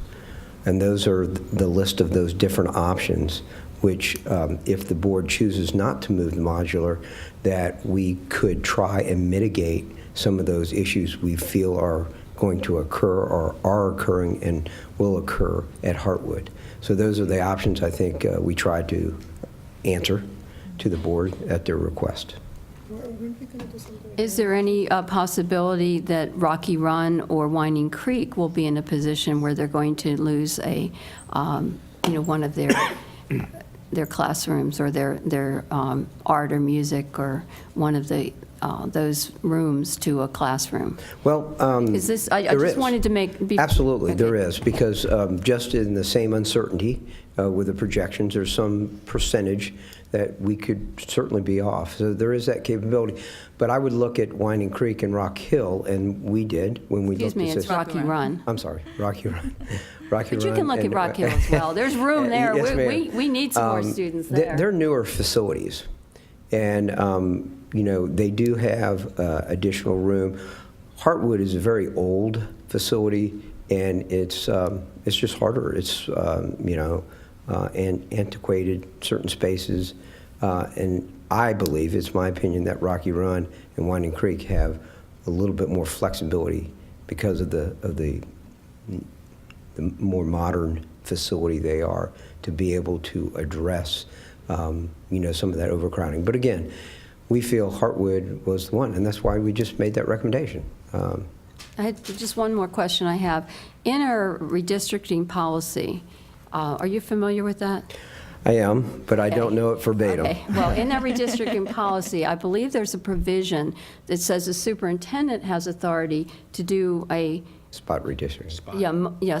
and those are the list of those different options, which if the board chooses not to move the modular, that we could try and mitigate some of those issues we feel are going to occur or are occurring and will occur at Hartwood. So those are the options I think we tried to answer to the board at their request. Is there any possibility that Rocky Run or Winding Creek will be in a position where they're going to lose a, one of their classrooms or their art or music or one of the those rooms to a classroom? Well, is this? I just wanted to make. Absolutely, there is, because just in the same uncertainty with the projections, there's some percentage that we could certainly be off. So there is that capability. But I would look at Winding Creek and Rock Hill, and we did when we Excuse looked me, at it's Rocky Run. I'm sorry, Rocky Run. Rocky But you Run can look at and- Rock Hill as well. There's room there. Yes, We need some more students there. They're newer facilities, and they do have additional room. Hartwood is a very old facility, and it's just harder. It's and antiquated certain spaces, and I believe, it's my opinion, that Rocky Run and Winding Creek have a little bit more flexibility because of the more modern facility they are to be able to address some of that overcrowding. But again, we feel Hartwood was the one, and that's why we just made that recommendation. I had just one more question I have. In our redistricting policy, are you familiar with that? I am, but I don't know it verbatim. Okay. Well, in that redistricting policy, I believe there's a provision that says the superintendent has authority to do a spot redistricting.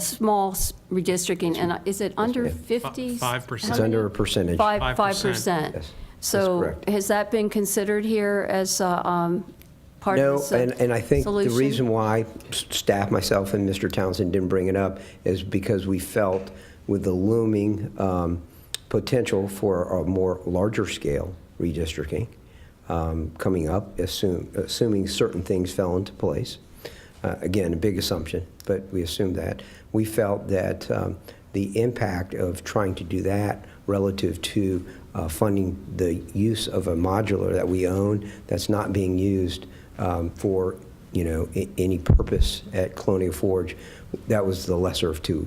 Small redistricting, and is it under 50? 5%. It's under a percentage. 5%. Yes, So correct. has that been considered here as part No, of this and I think solution? the reason why staff, myself, and Mr. Townsend didn't bring it up is because we felt with the looming potential for a more larger scale redistricting coming up, assuming certain things fell into place. Again, a big assumption, but we assumed that. We felt that the impact of trying to do that relative to funding the use of a modular that we own that's not being used for any purpose at Colonial Forge, that was the lesser of two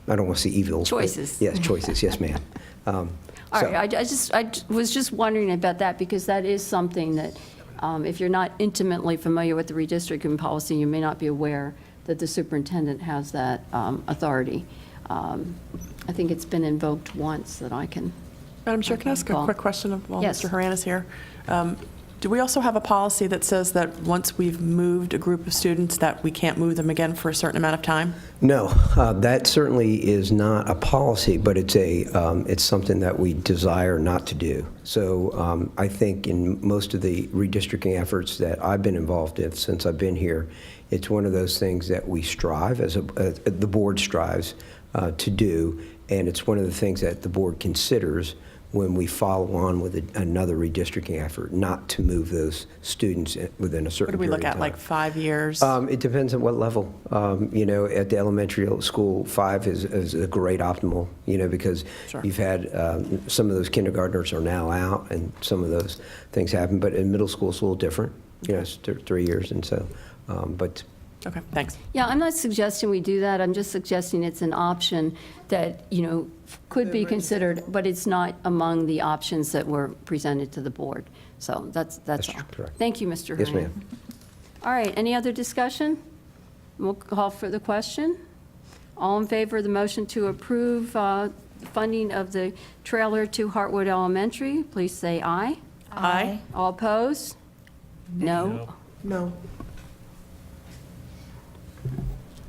I don't want to say evils. Choices. Yes, choices. Yes, ma'am. All right, I was just wondering about that, because that is something that, if you're not intimately familiar with the redistricting policy, you may not be aware that the superintendent has that authority. I think it's been invoked once that I can. Madam Chair, can I ask a quick question while Yes. Mr. Horan is here? Do we also have a policy that says that once we've moved a group of students that we can't move them again for a certain amount of time? No, that certainly is not a policy, but it's something that we desire not to do. So I think in most of the redistricting efforts that I've been involved in since I've been here, it's one of those things that we strive, the board strives to do, and it's one of the things that the board considers when we follow on with another redistricting effort, not to move those students within a certain What do we period look at, of time. like 5 years? It depends on what level. At the elementary school, 5 is a great optimal, because you've had some of those kindergartners are now out, and some of those things happen. But in middle school, it's a little different. It's 3 years, and so, but. Okay, thanks. Yeah, I'm not suggesting we do that. I'm just suggesting it's an option that, could be considered, but it's not among the options that were presented to the board. So that's all. Correct. Thank you, Mr. Yes, Horan. ma'am. All right, any other discussion? We'll call for the question. All in favor of the motion to approve funding of the trailer to Hartwood Elementary, please say aye. Aye. All opposed? No. No.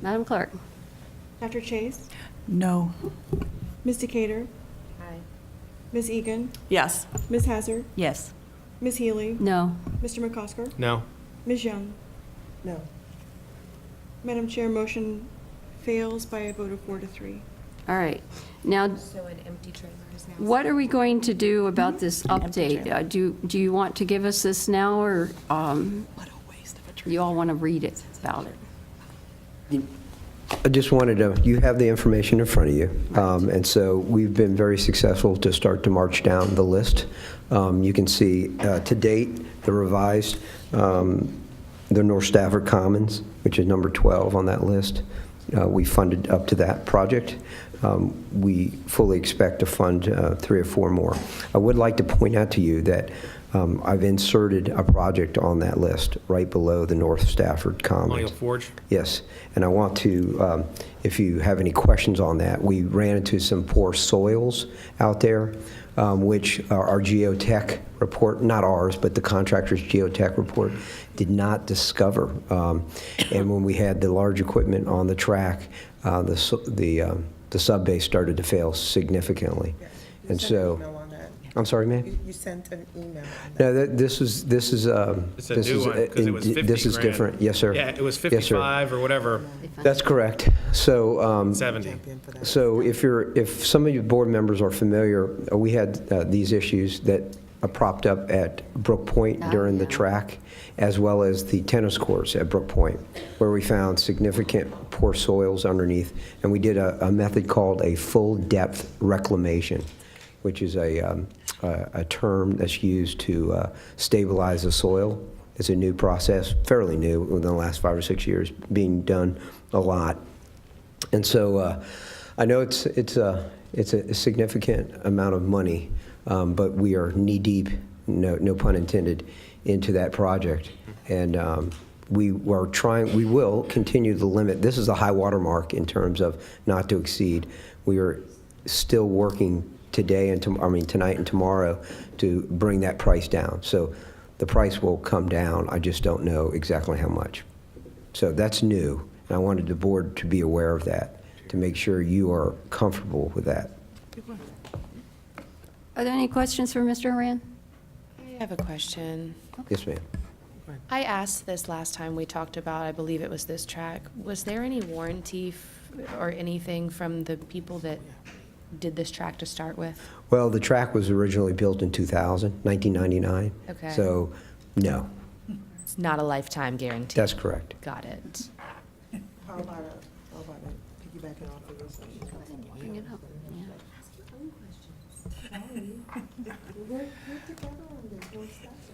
Madam Clerk? Dr. Chase? No. Ms. Decatur? Aye. Ms. Egan? Yes. Ms. Hazard? Yes. Ms. Healy? No. Mr. McCosker? No. Ms. Young? No. Madam Chair, motion fails by a vote of 4 to 3. All right. Now, So an empty trailer is now. what are we going to do about this update? Do you want to give us this now, or you all want to read it about it? I just wanted to, you have the information in front of you. And so we've been very successful to start to march down the list. You can see to date, the revised, the North Stafford Commons, which is number 12 on that list. We funded up to that project. We fully expect to fund 3 or 4 more. I would like to point out to you that I've inserted a project on that list right below the North Stafford Commons. Colonial Forge? Yes, and I want to, if you have any questions on that, we ran into some poor soils out there, which our geotech report, not ours, but the contractor's geotech report, did not discover. And when we had the large equipment on the track, the sub-base started to fail significantly. And so, I'm sorry, ma'am? You sent an email. No, this is It's a new one, because it was 50 This is grand. different, yes, sir. Yeah, it was Yes, sir. 55 or whatever, That's correct. So, 70. so if some of you board members are familiar, we had these issues that propped up at Brook Point during the track, as well as the tennis courts at Brook Point, where we found significant poor soils underneath, and we did a method called a full-depth reclamation, which is a term that's used to stabilize the soil. It's a new process, fairly new, within the last 5 or 6 years, being done a lot. And so I know it's a significant amount of money, but we are knee-deep, no pun intended, into that project. And we will continue the limit. This is a high water mark in terms of not to exceed. We are still working today and tonight and tomorrow to bring that price down. So the price will come down. I just don't know exactly how much. So that's new, and I wanted the board to be aware of that, to make sure you are comfortable with that. Are there any questions for Mr. Horan? I have a question. Yes, ma'am. I asked this last time we talked about, I believe it was this track. Was there any warranty or anything from the people that did this track to start with? Well, the track was originally built in 1999. Okay. So, no, It's not a lifetime guarantee. that's correct. Got it. How about piggybacking off of this? Bring it up.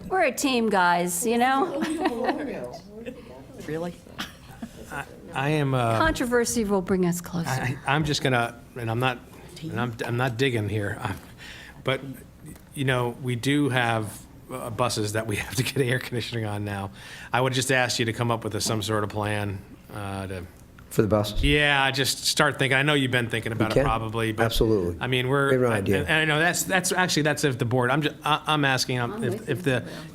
We're a team, guys, you know? Really? I am, Controversy will bring us closer. I'm just gonna, and I'm not digging here, but, you know, we do have buses that we have to get air conditioning on now. I would just ask you to come up with some sort of plan to. For the buses? Yeah, just start thinking. I know you've been thinking about it can. probably, but. Absolutely. I mean, We have an idea. and I know that's if the board, I'm asking, if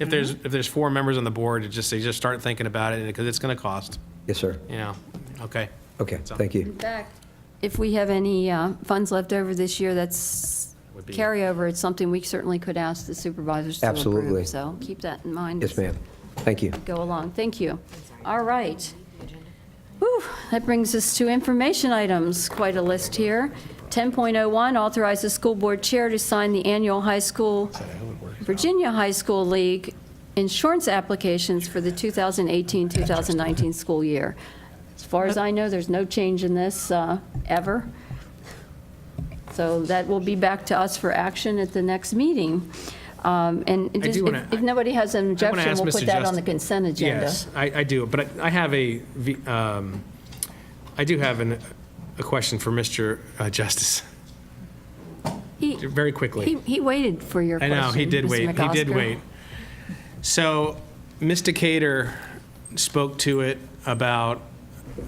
there's 4 members on the board, to just start thinking about it, because it's gonna cost, Yes, sir. you know, okay. Okay, thank you. In fact, if we have any funds left over this year that's Would be- carryover, it's something we certainly could ask the supervisors to approve. Absolutely. So keep that in mind. Yes, ma'am. Thank you. Go along. Thank you. All right. Whew, that brings us to information items. Quite a list here. 10.01, authorize the school board chair to sign the annual Virginia High School League insurance applications for the 2018-2019 school year. As far as I know, there's no change in this ever. So that will be back to us for action at the next meeting. And I do wanna- if nobody has an I wanna objection, ask we'll Mr. put that on Justice- the consent agenda. Yes, I do, but I have a question for Mr. Justice, very quickly. He waited for your I question. know, he did Mr. wait, he did McOsker. wait. So, Ms. Decatur spoke to it about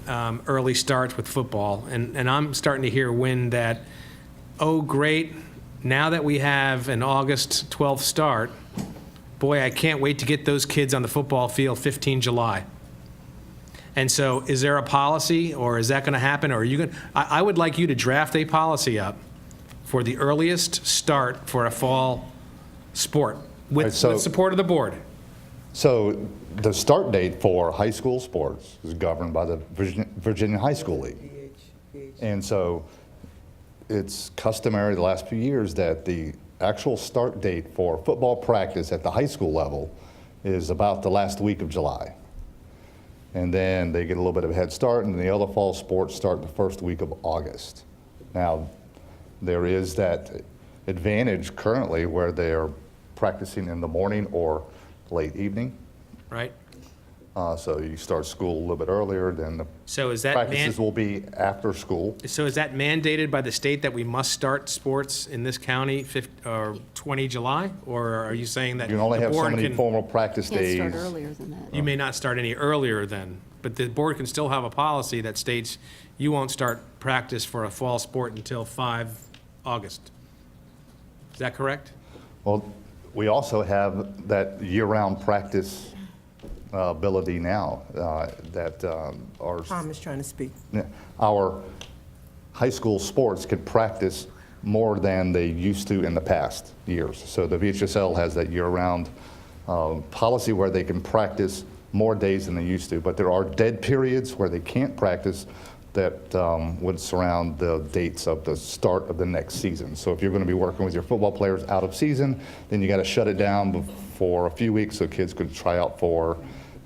early starts with football, and I'm starting to hear wind that, oh, great, now that we have an August 12th start, boy, I can't wait to get those kids on the football field 15 July. And so is there a policy, or is that going to happen? Or are you going? I would like you to draft a policy up for the earliest start for a fall sport with support of the board. So the start date for high school sports is governed by the Virginia High School League. And so it's customary the last few years that the actual start date for football practice at the high school level is about the last week of July. And then they get a little bit of a head start, and the other fall sports start the first week of August. Now, there is that advantage currently where they're practicing in the morning or late evening. Right. So you start school a little bit earlier, then the So is that practices will be after school. So is that mandated by the state that we must start sports in this county 20 July? Or are you saying that You can only the have so board many can- formal practice Can't days. start earlier than that. You may not start any earlier then, but the board can still have a policy that states you won't start practice for a fall sport until 5 August. Is that correct? Well, we also have that year-round practice ability now that Tom is trying to speak. our high school sports can practice more than they used to in the past years. So the VHSL has that year-round policy where they can practice more days than they used to, but there are dead periods where they can't practice that would surround the dates of the start of the next season. So if you're going to be working with your football players out of season, then you got to shut it down for a few weeks so kids could try out for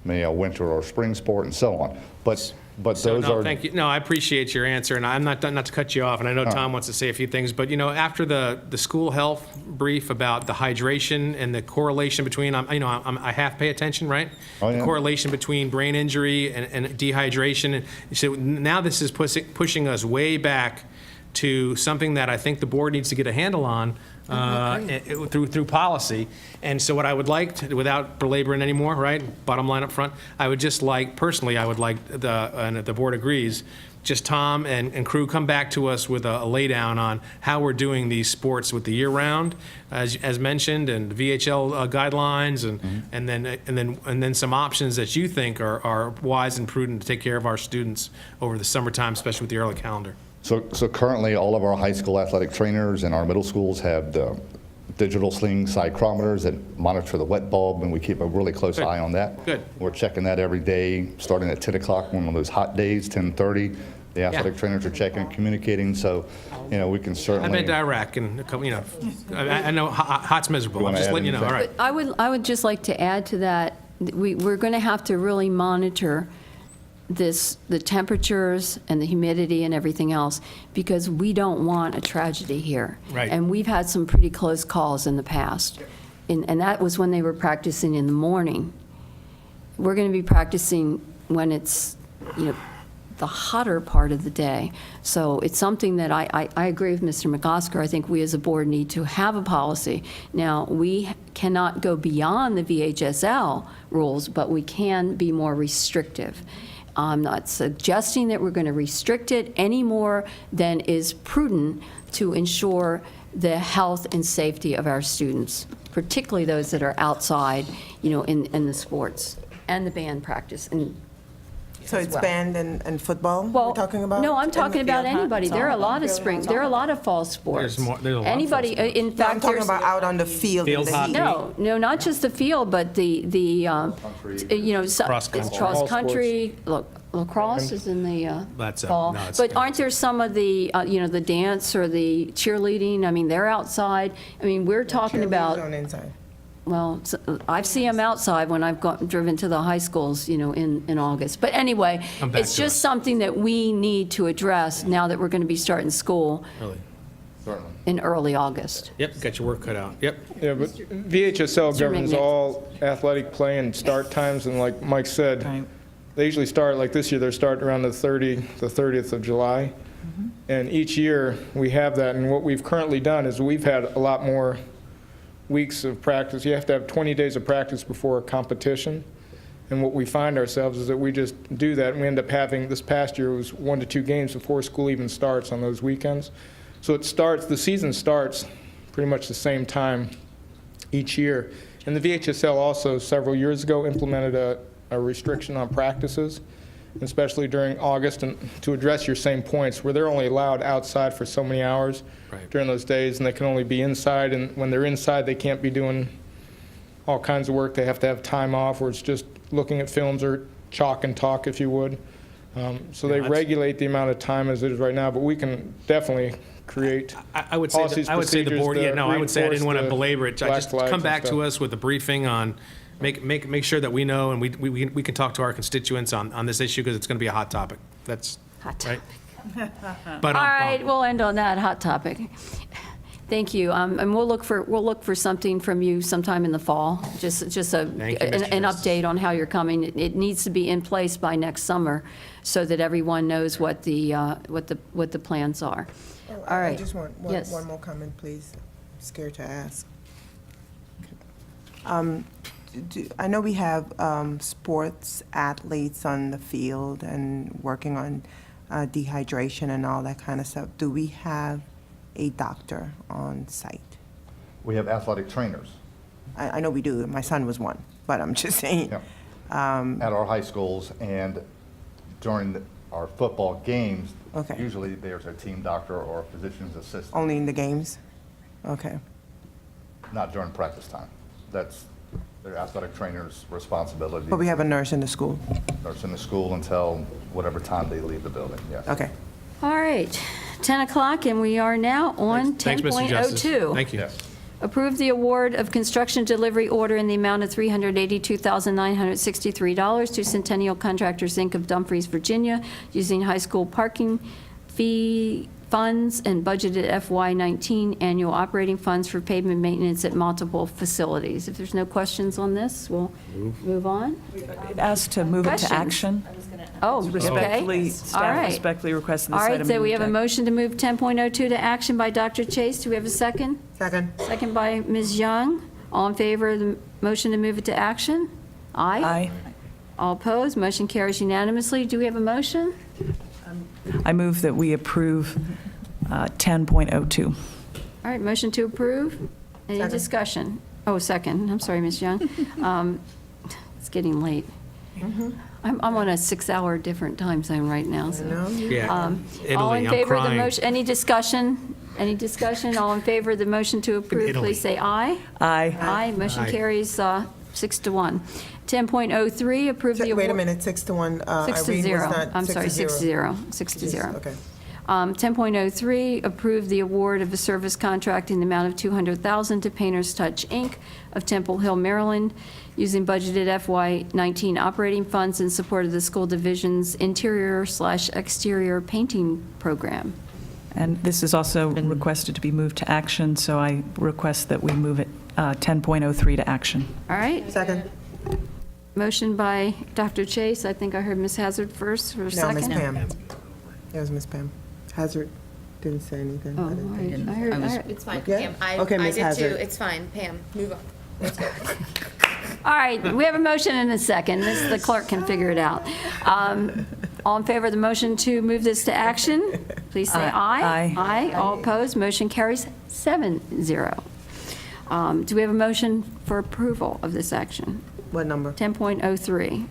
maybe a winter or spring sport and so on. But So, those no, are thank you. No, I appreciate your answer, and I'm not to cut you off, and I know Tom wants to say a few things, but, after the school health brief about the hydration and the correlation between, I half pay attention, right? Oh, yeah. The correlation between brain injury and dehydration. And so now this is pushing us way back to something that I think the board needs to get a handle on through policy. And so what I would like to, without belaboring anymore, right, bottom line up front, I would just like, personally, I would like, and if the board agrees, just Tom and crew come back to us with a laydown on how we're doing these sports with the year-round, as mentioned, and the VHL guidelines, and then some options that you think are wise and prudent to take care of our students over the summertime, especially with the early calendar. So currently, all of our high school athletic trainers and our middle schools have the digital sling cyclometers that monitor the wet bulb, and we keep a really close eye on that. Good. We're checking that every day, starting at 10 o'clock, one of those hot days, 10:30. The athletic trainers are checking and communicating, so, we can certainly. I've been to Iraq, and I know hot's miserable. I'm just letting you know. All right. I would just like to add to that, we're going to have to really monitor the temperatures and the humidity and everything else, because we don't want a tragedy here. Right. And we've had some pretty close calls in the past. And that was when they were practicing in the morning. We're going to be practicing when it's, the hotter part of the day. So it's something that I agree with Mr. McOsker. I think we as a board need to have a policy. Now, we cannot go beyond the VHSL rules, but we can be more restrictive. I'm not suggesting that we're going to restrict it any more than is prudent to ensure the health and safety of our students, particularly those that are outside, in the sports and the band practice. And So it's band and football well, we're talking about? No, I'm talking about anybody. There are a lot of there are a lot of fall sports. There's a lot of Anybody, fall sports. in fact, I'm talking there's- about out on the field in Field the hockey. heat. No, not just the field, but cross country. Lacrosse is in the That's fall. no, it's- But aren't there some of the, the dance or the cheerleading? I mean, they're outside. I mean, we're talking about. On inside. Well, I've seen them outside when I've driven to the high schools, in August. But anyway, Come back it's to just us. something that we need to address now that we're going to be starting school Really. Certainly. in early August. Yep, got your work cut out. Yep. Yeah, but VHSL governs all athletic play and start times, and like Mike said, they usually start, like this year, they're starting around the 30th of July. And each year, we have that, and what we've currently done is we've had a lot more weeks of practice. You have to have 20 days of practice before a competition. And what we find ourselves is that we just do that, and we end up having, this past year was 1 to 2 games before school even starts on those weekends. So the season starts pretty much the same time each year. And the VHSL also, several years ago, implemented a restriction on practices, especially during August, and to address your same points, where they're only allowed outside for so many hours during those days, and they can only be inside, and when they're inside, they can't be doing all kinds of work. They have to have time off, where it's just looking at films or chalk and talk, if you would. So they regulate the amount of time as it is right now, but we can definitely create I would say the board, I would say I didn't want to belabor it. Just come back to us with a briefing on, make sure that we know, and we can talk to our constituents on this issue, because it's going to be a hot topic. That's hot topic. Right? All right, we'll end on that hot topic. Thank you, and we'll look for something from you sometime in the fall. Just an update on how you're coming. It needs to be in place by next summer, so that everyone knows what the plans are. All right. I just want one more comment, please. I'm scared to ask. I know we have sports athletes on the field and working on dehydration and all that kind of stuff. Do we have a doctor on site? We have athletic trainers. I know we do. My son was one, but I'm just saying. Yeah. At our high schools, and during our football games, usually there's a team doctor or a physician's assistant. Only in the games? Okay. Not during practice time. That's their athletic trainer's responsibility. But we have a nurse in the school? Nurse in the school until whatever time they leave the building, yes. Okay. All right, 10 o'clock, and we are now on 10.02. Thanks, Mr. Justice. Thank you. Yes. Approve the award of construction delivery order in the amount of $382,963 to Centennial Contractors, Inc. of Dumfries, Virginia, using high school parking fee funds and budgeted FY19 annual operating funds for pavement maintenance at multiple facilities. If there's no questions on this, we'll move on. Asked to move it to Questions? action. Oh, Respectfully, okay. All staff right. respectfully requests this All item. right, so be we moved have a to- motion to move 10.02 to action by Dr. Chase. Do we have a second? Second. Second by Ms. Young. All in favor of the motion to move it to action? Aye. Aye. All opposed? Motion carries unanimously. Do we have a motion? I move that we approve 10.02. All right, motion to approve. Any Second. discussion? Oh, second. I'm sorry, Ms. Young. It's getting late. I'm on a 6-hour different time zone right now, so. Yeah, Italy, All in I'm favor of the crying. motion? Any discussion? Any discussion? All in favor of the motion to approve, Italy. please say aye. Aye. Aye. Motion Aye. carries 6-1. 10.03, approve the award. Wait a minute, 6-1. 6-0. I'm sorry, 6-0. 6-0. Okay. 10.03, approve the award of a service contract in the amount of $200,000 to Painters Touch, Inc. of Temple Hill, Maryland, using budgeted FY19 operating funds in support of the school division's interior/exterior painting program. And this is also requested to be moved to action, so I request that we move it 10.03 to action. All right? Second. Motion by Dr. Chase. I think I heard Ms. Hazard first for a No, second. Ms. Pam. It was Ms. Pam. Hazard didn't say anything. Oh, I didn't think. I heard. It's fine, Yeah? Pam. Okay, I Ms. did too. Hazard. It's fine. Pam, move on. Let's go. All right, we have a motion and a second. The clerk can figure it out. All in favor of the motion to move this to action, please say aye. Aye. Aye. All opposed, motion carries 7-0. Do we have a motion for approval of this action? What number? 10.03.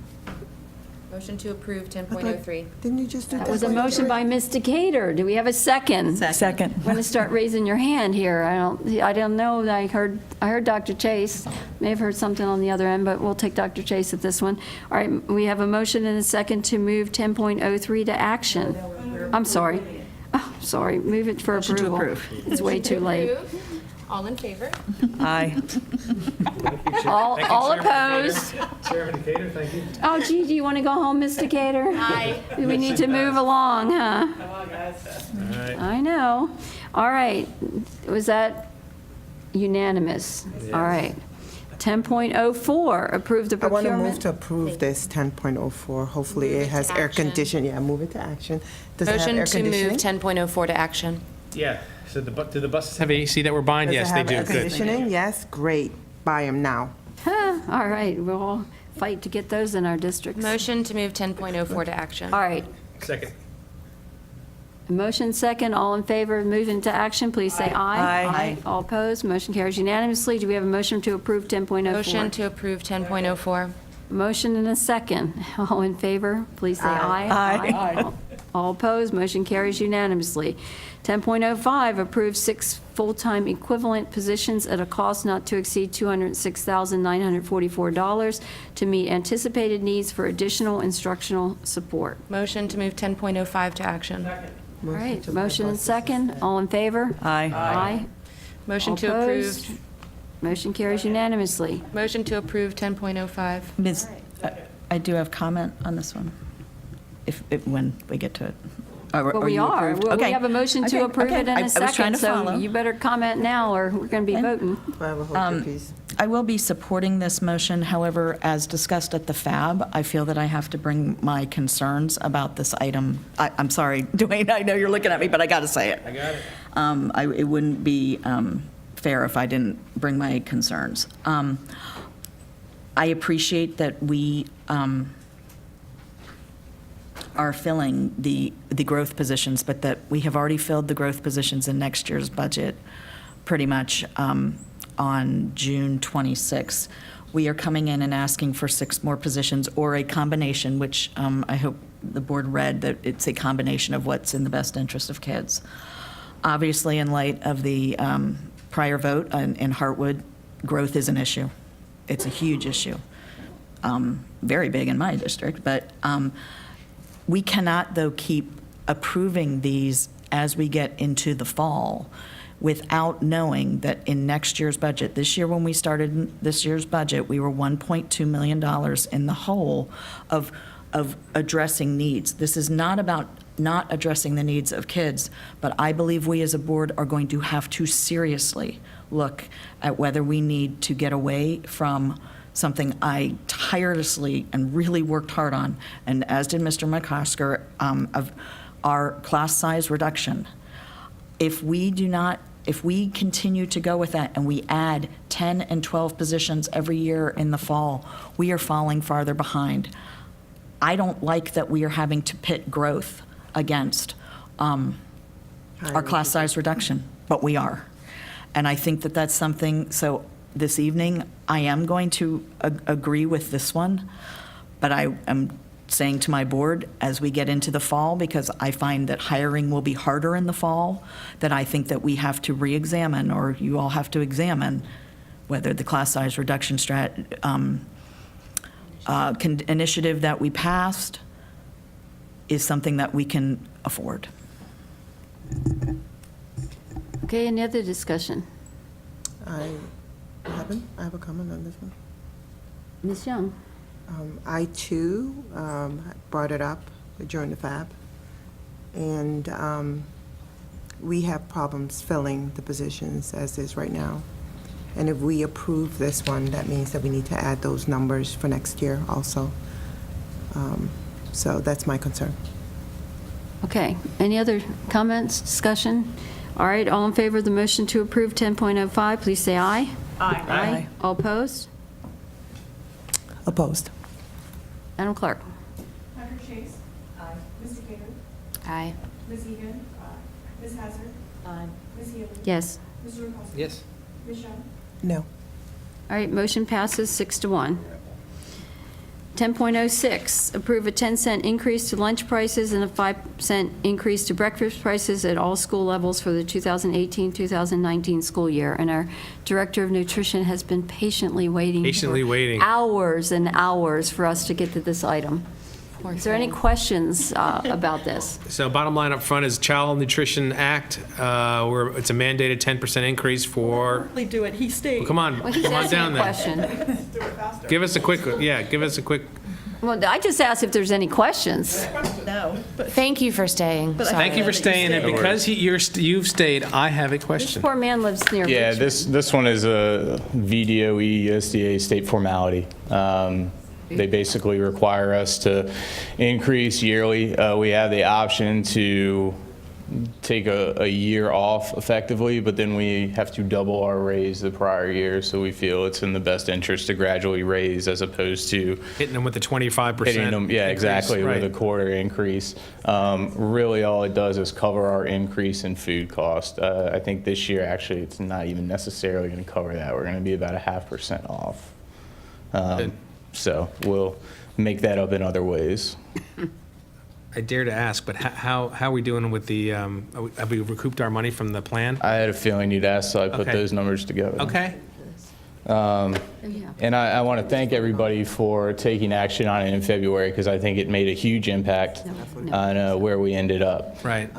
Motion to approve 10.03. Didn't you just do that? That was a motion by Ms. Decatur. Do we have a second? Second. I'm going to start raising your hand here. I don't know. I heard Dr. Chase. May have heard something on the other end, but we'll take Dr. Chase at this one. All right, we have a motion and a second to move 10.03 to action. I'm sorry. Oh, sorry. Move it for Motion to approval. approve. It's way too late. All in favor? Aye. All opposed? Chairman Decatur, thank you. Oh, gee, do you want to go home, Ms. Decatur? Aye. We need to move along, huh? I know. All right. Was that unanimous? All right. 10.04, approve the I want to procurement. move to approve this 10.04. Hopefully Move it it has to air action. conditioning. Yeah, move it to action. Does it have Motion air to move conditioning? 10.04 to action. Yeah, so do the buses have AC that we're buying? Does Yes, it they have do. air Good. conditioning? Yes, great. Buy them now. All right, we'll fight to get those in our districts. Motion to move 10.04 to action. All right. Second. Motion second, all in favor of moving into action, please say aye. Aye. All opposed, motion carries unanimously. Do we have a motion to approve 10.04? Motion to approve 10.04. Motion and a second. All in favor, please say aye. Aye. All opposed, motion carries unanimously. 10.05, approve 6 full-time equivalent positions at a cost not to exceed $206,944 to meet anticipated needs for additional instructional support. Motion to move 10.05 to action. All right, motion and second. All in favor? Aye. Aye. Motion All to opposed? approve. Motion carries unanimously. Motion to approve 10.05. Ms., I do have comment on this one, if when we get to it. Well, we you are. approved? Well, we Okay. have a motion to Okay, approve okay. it in I a was trying second, to so follow. you better comment now, or we're going to be voting. I will be supporting this motion. However, as discussed at the FAB, I feel that I have to bring my concerns about this item. I'm sorry, Dwayne, I know you're looking at me, but I got to say it. I got it. It wouldn't be fair if I didn't bring my concerns. I appreciate that we are filling the growth positions, but that we have already filled the growth positions in next year's budget pretty much on June 26th. We are coming in and asking for 6 more positions or a combination, which I hope the board read, that it's a combination of what's in the best interest of kids. Obviously, in light of the prior vote in Hartwood, growth is an issue. It's a huge issue. Very big in my district, but we cannot, though, keep approving these as we get into the fall without knowing that in next year's budget, this year when we started this year's budget, we were $1.2 million in the hole of addressing needs. This is not about not addressing the needs of kids, but I believe we as a board are going to have to seriously look at whether we need to get away from something I tirelessly and really worked hard on, and as did Mr. McCosker, of our class size reduction. If we continue to go with that and we add 10 and 12 positions every year in the fall, we are falling farther behind. I don't like that we are having to pit growth against our class size reduction, but we are. And I think that that's something, so this evening, I am going to agree with this one, but I am saying to my board, as we get into the fall, because I find that hiring will be harder in the fall, that I think that we have to re-examine, or you all have to examine, whether the class size reduction initiative that we passed is something that we can afford. Okay, any other discussion? I have a comment on this one. Ms. Young? I, too, brought it up during the FAB, and we have problems filling the positions as is right now. And if we approve this one, that means that we need to add those numbers for next year also. So that's my concern. Okay, any other comments, discussion? All right, all in favor of the motion to approve 10.05, please say aye. Aye. Aye. All opposed? Opposed. Madam Clerk? Dr. Chase? Aye. Ms. Decatur? Aye. Ms. Egan? Aye. Ms. Hazard? Aye. Ms. Healy? Yes. Mr. Rukowski? Yes. Ms. Young? No. All right, motion passes 6-1. 10.06, approve a 10-cent increase to lunch prices and a 5-cent increase to breakfast prices at all school levels for the 2018-2019 school year. And our Director of Nutrition has been patiently waiting. Patiently for waiting. Hours and hours for us to get to this item. Is there any questions about this? So bottom line up front is Child Nutrition Act, where it's a mandated 10% increase for, Do it, he stayed. well, come on, Well, he's come on asking down a there. question. Give us a quick, Well, I just asked if there's any questions. No. Thank you for staying. thank you for staying, and because you've stayed, I have a This question. poor man lives near Yeah, Richmond. this one is a VDOE USDA state formality. They basically require us to increase yearly. We have the option to take a year off effectively, but then we have to double our raise the prior year. So we feel it's in the best interest to gradually raise as opposed to Hitting them with the 25%. hitting them, yeah, increase, exactly, right. with a quarter increase. Really, all it does is cover our increase in food cost. I think this year, actually, it's not even necessarily going to cover that. We're going to be about 0.5% off. So we'll make that up in other ways. I dare to ask, but how are we doing with the, have we recouped our money from the plan? I had a feeling you'd ask, so I put Okay. those numbers together. Okay. And I want to thank everybody for taking action on it in February, because I think it made a huge impact on where we ended up. Right.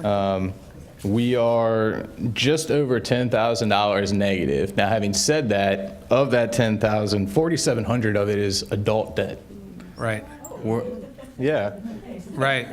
We are just over $10,000 negative. Now, having said that, of that $10,000, $4,700 of it is adult debt. Right. Yeah. Right.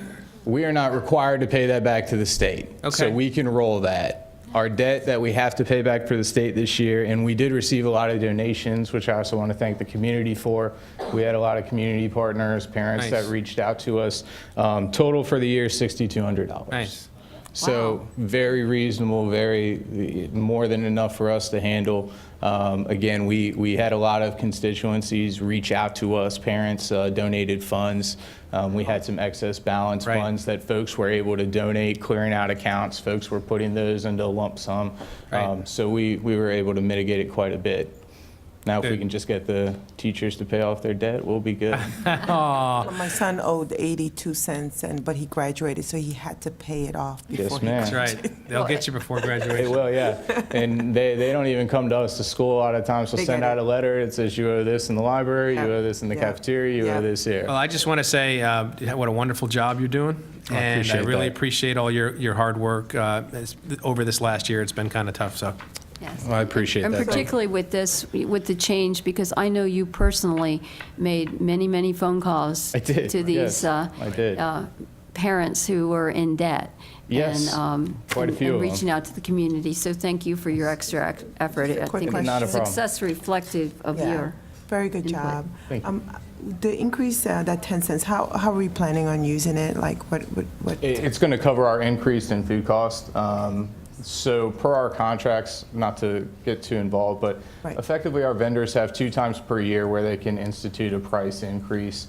We are not required to pay that back to the state. Okay. So we can roll that. Our debt that we have to pay back for the state this year, and we did receive a lot of donations, which I also want to thank the community for. We had a lot of community partners, parents Nice. that reached out to us. Total for the year, $6,200. Nice. So very reasonable, very more than enough for us to handle. Again, we had a lot of constituencies reach out to us. Parents donated funds. We had some excess balance Right. funds that folks were able to donate, clearing out accounts. Folks were putting those into a lump sum. Right. So we were able to mitigate it quite a bit. Now, if we Good. can just get the teachers to pay off their debt, we'll be good. Aw. My son owed 82 cents, but he graduated, so he had to pay it off before Yes, he ma'am. That's right. They'll get you before They graduation. will, yeah. And they don't even come to us to school a lot of times. They'll They send get out a letter. It says you owe this in the library, you owe this in the Yeah. cafeteria, you Yeah. owe this here. Well, I just want to say what a wonderful job you're doing. I And I appreciate really that. appreciate all your hard work over this last year. It's been kind of tough, so. Yes. Well, I appreciate And that. particularly with this, with the change, because I know you personally made many, many phone calls I did, to these yes, I did. parents who were in debt. Yes, And, quite a few and of them. reaching out to the community. So thank you for your extra effort. I Quick think question. Not a problem. success reflective of Yeah. your. Very good input. job. Thank you. The increase, that 10 cents, how are we planning on using it? Like, what? It's going to cover our increase in food cost. So per our contracts, not to get too involved, but Right. effectively our vendors have 2 times per year where they can institute a price increase.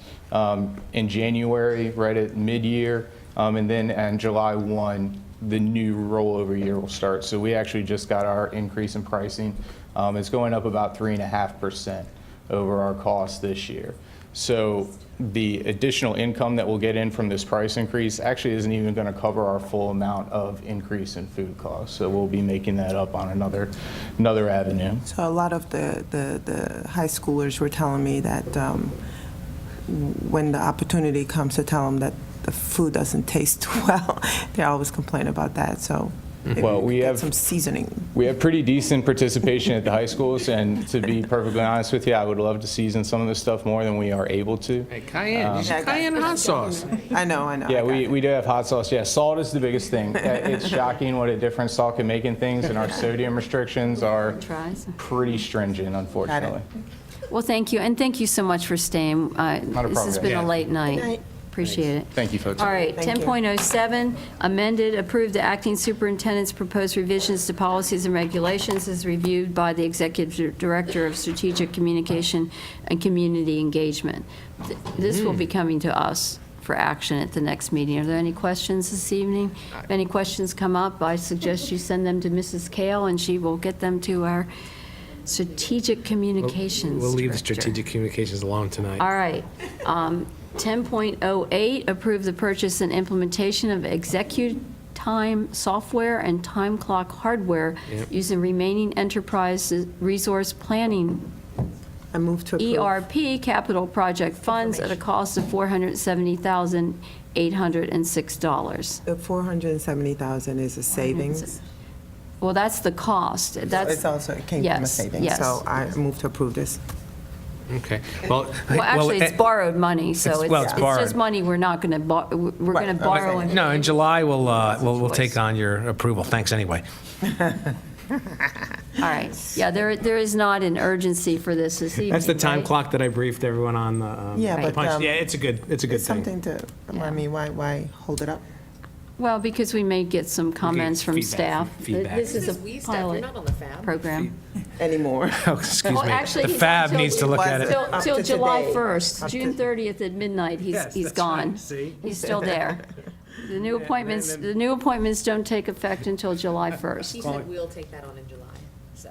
In January, right at mid-year, and then on July 1, the new rollover year will start. So we actually just got our increase in pricing. It's going up about 3.5% over our cost this year. So the additional income that we'll get in from this price increase actually isn't even going to cover our full amount of increase in food costs. So we'll be making that up on another avenue. So a lot of the high schoolers were telling me that when the opportunity comes to tell them that the food doesn't taste well, they always complain about that. So maybe Well, we get have some seasoning. We have pretty decent participation at the high schools, and to be perfectly honest with you, I would love to season some of this stuff more than we are able to. Hey, cayenne. You should cayenne hot sauce. I know. Yeah, we do have hot sauce. Yeah, salt is the biggest thing. It's shocking what a difference salt can make in things, and our sodium restrictions are Tries. pretty stringent, unfortunately. Well, thank you, and thank you so much for staying. a This has problem. been Yeah. a late night. Good night. Appreciate it. Thank you, folks. All right, Thank you. 10.07, amended, approved the acting superintendent's proposed revisions to policies and regulations as reviewed by the Executive Director of Strategic Communication and Community Engagement. This will be coming to us for action at the next meeting. Are there any questions this evening? If any questions come up, I suggest you send them to Mrs. Kale, and she will get them to our Strategic Communications We'll leave the Director. strategic communications alone tonight. All right. 10.08, approve the purchase and implementation of ExecuTime software and time clock hardware Yep. using remaining enterprise resource planning I move to approve. ERP capital project funds at a cost of $470,806. The 470,000 is a savings. Well, that's the cost. That's, It's also, it came from a yes, savings. yes. So I move to approve this. Okay. Well, Well, actually, it's borrowed money, so It's- well, it's it's borrowed. just money we're not going to, we're going to borrow. and- No, in July, we'll take on your approval. Thanks anyway. All right. Yeah, there is not an urgency for this evening. That's the time right? clock that I briefed everyone on the Yeah, but, punch. Yeah, it's a good It's thing. something to, I mean, why hold it up? Well, because we may get some comments from staff. feedback. This is a We staff, we're pilot not on the FAB. program. Anymore. Oh, excuse Well, me. actually, The he's FAB on needs to look at it. Up Till to July today. 1st, Up to- June 30th at midnight, Yes, he's that's gone. right. See? He's still there. The new appointments don't take effect until July 1st. He said we'll take that on in July, so.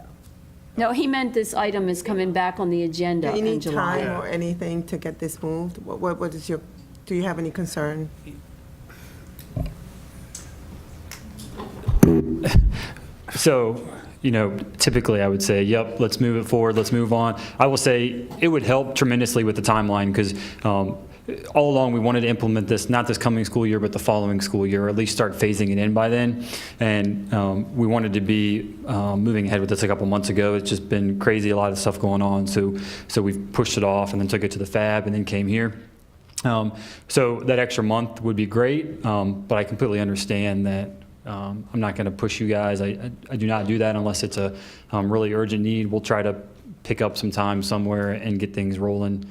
No, he meant this item is coming back on the agenda Do you in need July. time or anything to get this moved? What is your, do you have any concern? So, typically I would say, yep, let's move it forward, let's move on. I will say it would help tremendously with the timeline because all along we wanted to implement this, not this coming school year, but the following school year, or at least start phasing it in by then. And we wanted to be moving ahead with this a couple months ago. It's just been crazy, a lot of stuff going on. So we've pushed it off and then took it to the FAB and then came here. So that extra month would be great, but I completely understand that I'm not going to push you guys. I do not do that unless it's a really urgent need. We'll try to pick up some time somewhere and get things rolling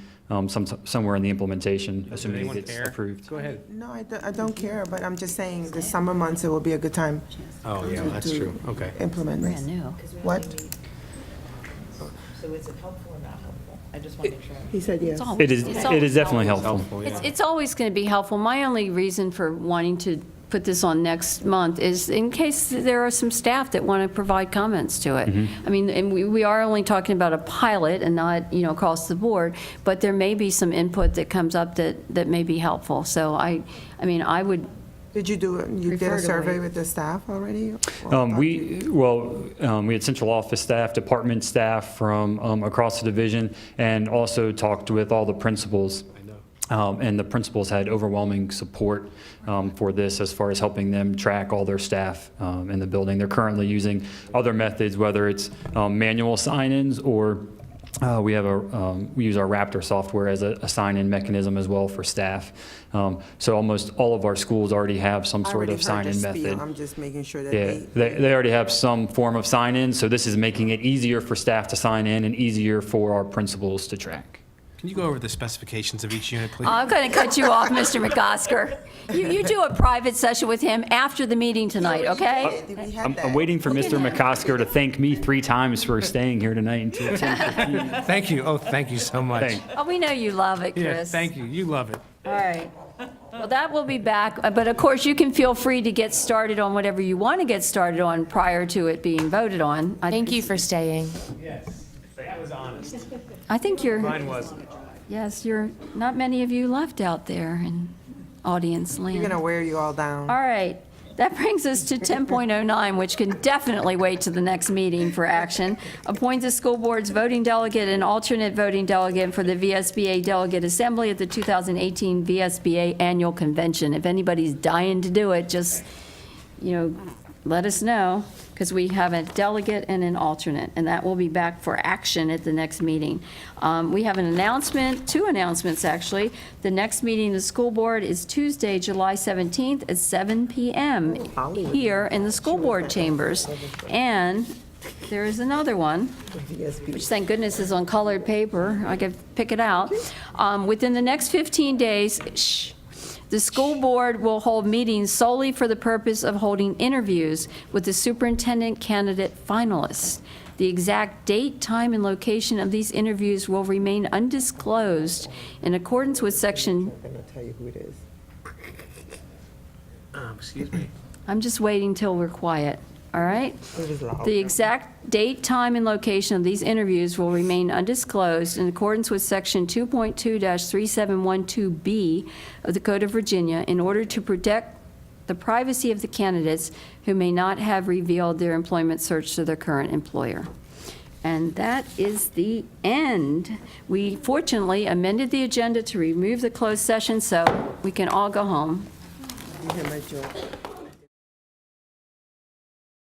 somewhere in the implementation, assuming it gets approved. Go ahead. No, I don't care, but I'm just saying the summer months, it will be a good time. Oh, yeah, that's true. Okay. Implement this. Brand new. What? So is it helpful or not helpful? I just want to make sure. He said yes. It is definitely helpful. It's always going to be helpful. My only reason for wanting to put this on next month is in case there are some staff that want to provide comments to it. I mean, and we are only talking about a pilot and not, across the board, but there may be some input that comes up that may be helpful. So I mean, I would. Did you did a survey with the staff already? We had central office staff, department staff from across the division, and also talked with all the principals. And the principals had overwhelming support for this as far as helping them track all their staff in the building. They're currently using other methods, whether it's manual sign-ins or we use our Raptor software as a sign-in mechanism as well for staff. So almost all of our schools already have some sort of sign-in method. I'm just making sure that They already have some form of sign-in, so this is making it easier for staff to sign in and easier for our principals to track. Can you go over the specifications of each unit, please? I'm going to cut you off, Mr. McOsker. You do a private session with him after the meeting tonight, okay? I'm waiting for Mr. McOsker to thank me 3 times for staying here tonight until 10:15. Thank you. Oh, thank you so much. Oh, we know you love it, Chris. Yeah, thank you. You love it. All right. Well, that will be back, but of course, you can feel free to get started on whatever you want to get started on prior to it being voted on. Thank you for staying. Yes, that was honest. I think you're. Mine wasn't. Yes, not many of you left out there in audience land. You're going to wear you all down. All right. That brings us to 10.09, which can definitely wait to the next meeting for action. Appoint the school board's voting delegate and alternate voting delegate for the VSBA Delegate Assembly at the 2018 VSBA Annual Convention. If anybody's dying to do it, just, let us know, because we have a delegate and an alternate, and that will be back for action at the next meeting. We have an announcement, 2 announcements, actually. The next meeting of the school board is Tuesday, July 17th at 7 p.m. here in the school board chambers. And there is another one, which thank goodness is on colored paper. I could pick it out. Within the next 15 days, the school board will hold meetings solely for the purpose of holding interviews with the superintendent candidate finalists. The exact date, time, and location of these interviews will remain undisclosed in accordance with section. I'm going to tell you who it is. Excuse me. I'm just waiting till we're quiet, all right? The exact date, time, and location of these interviews will remain undisclosed in accordance with Section 2.2-3712B of the Code of Virginia in order to protect the privacy of the candidates who may not have revealed their employment search to their current employer. And that is the end. We fortunately amended the agenda to remove the closed session so we can all go home. You hear my joke?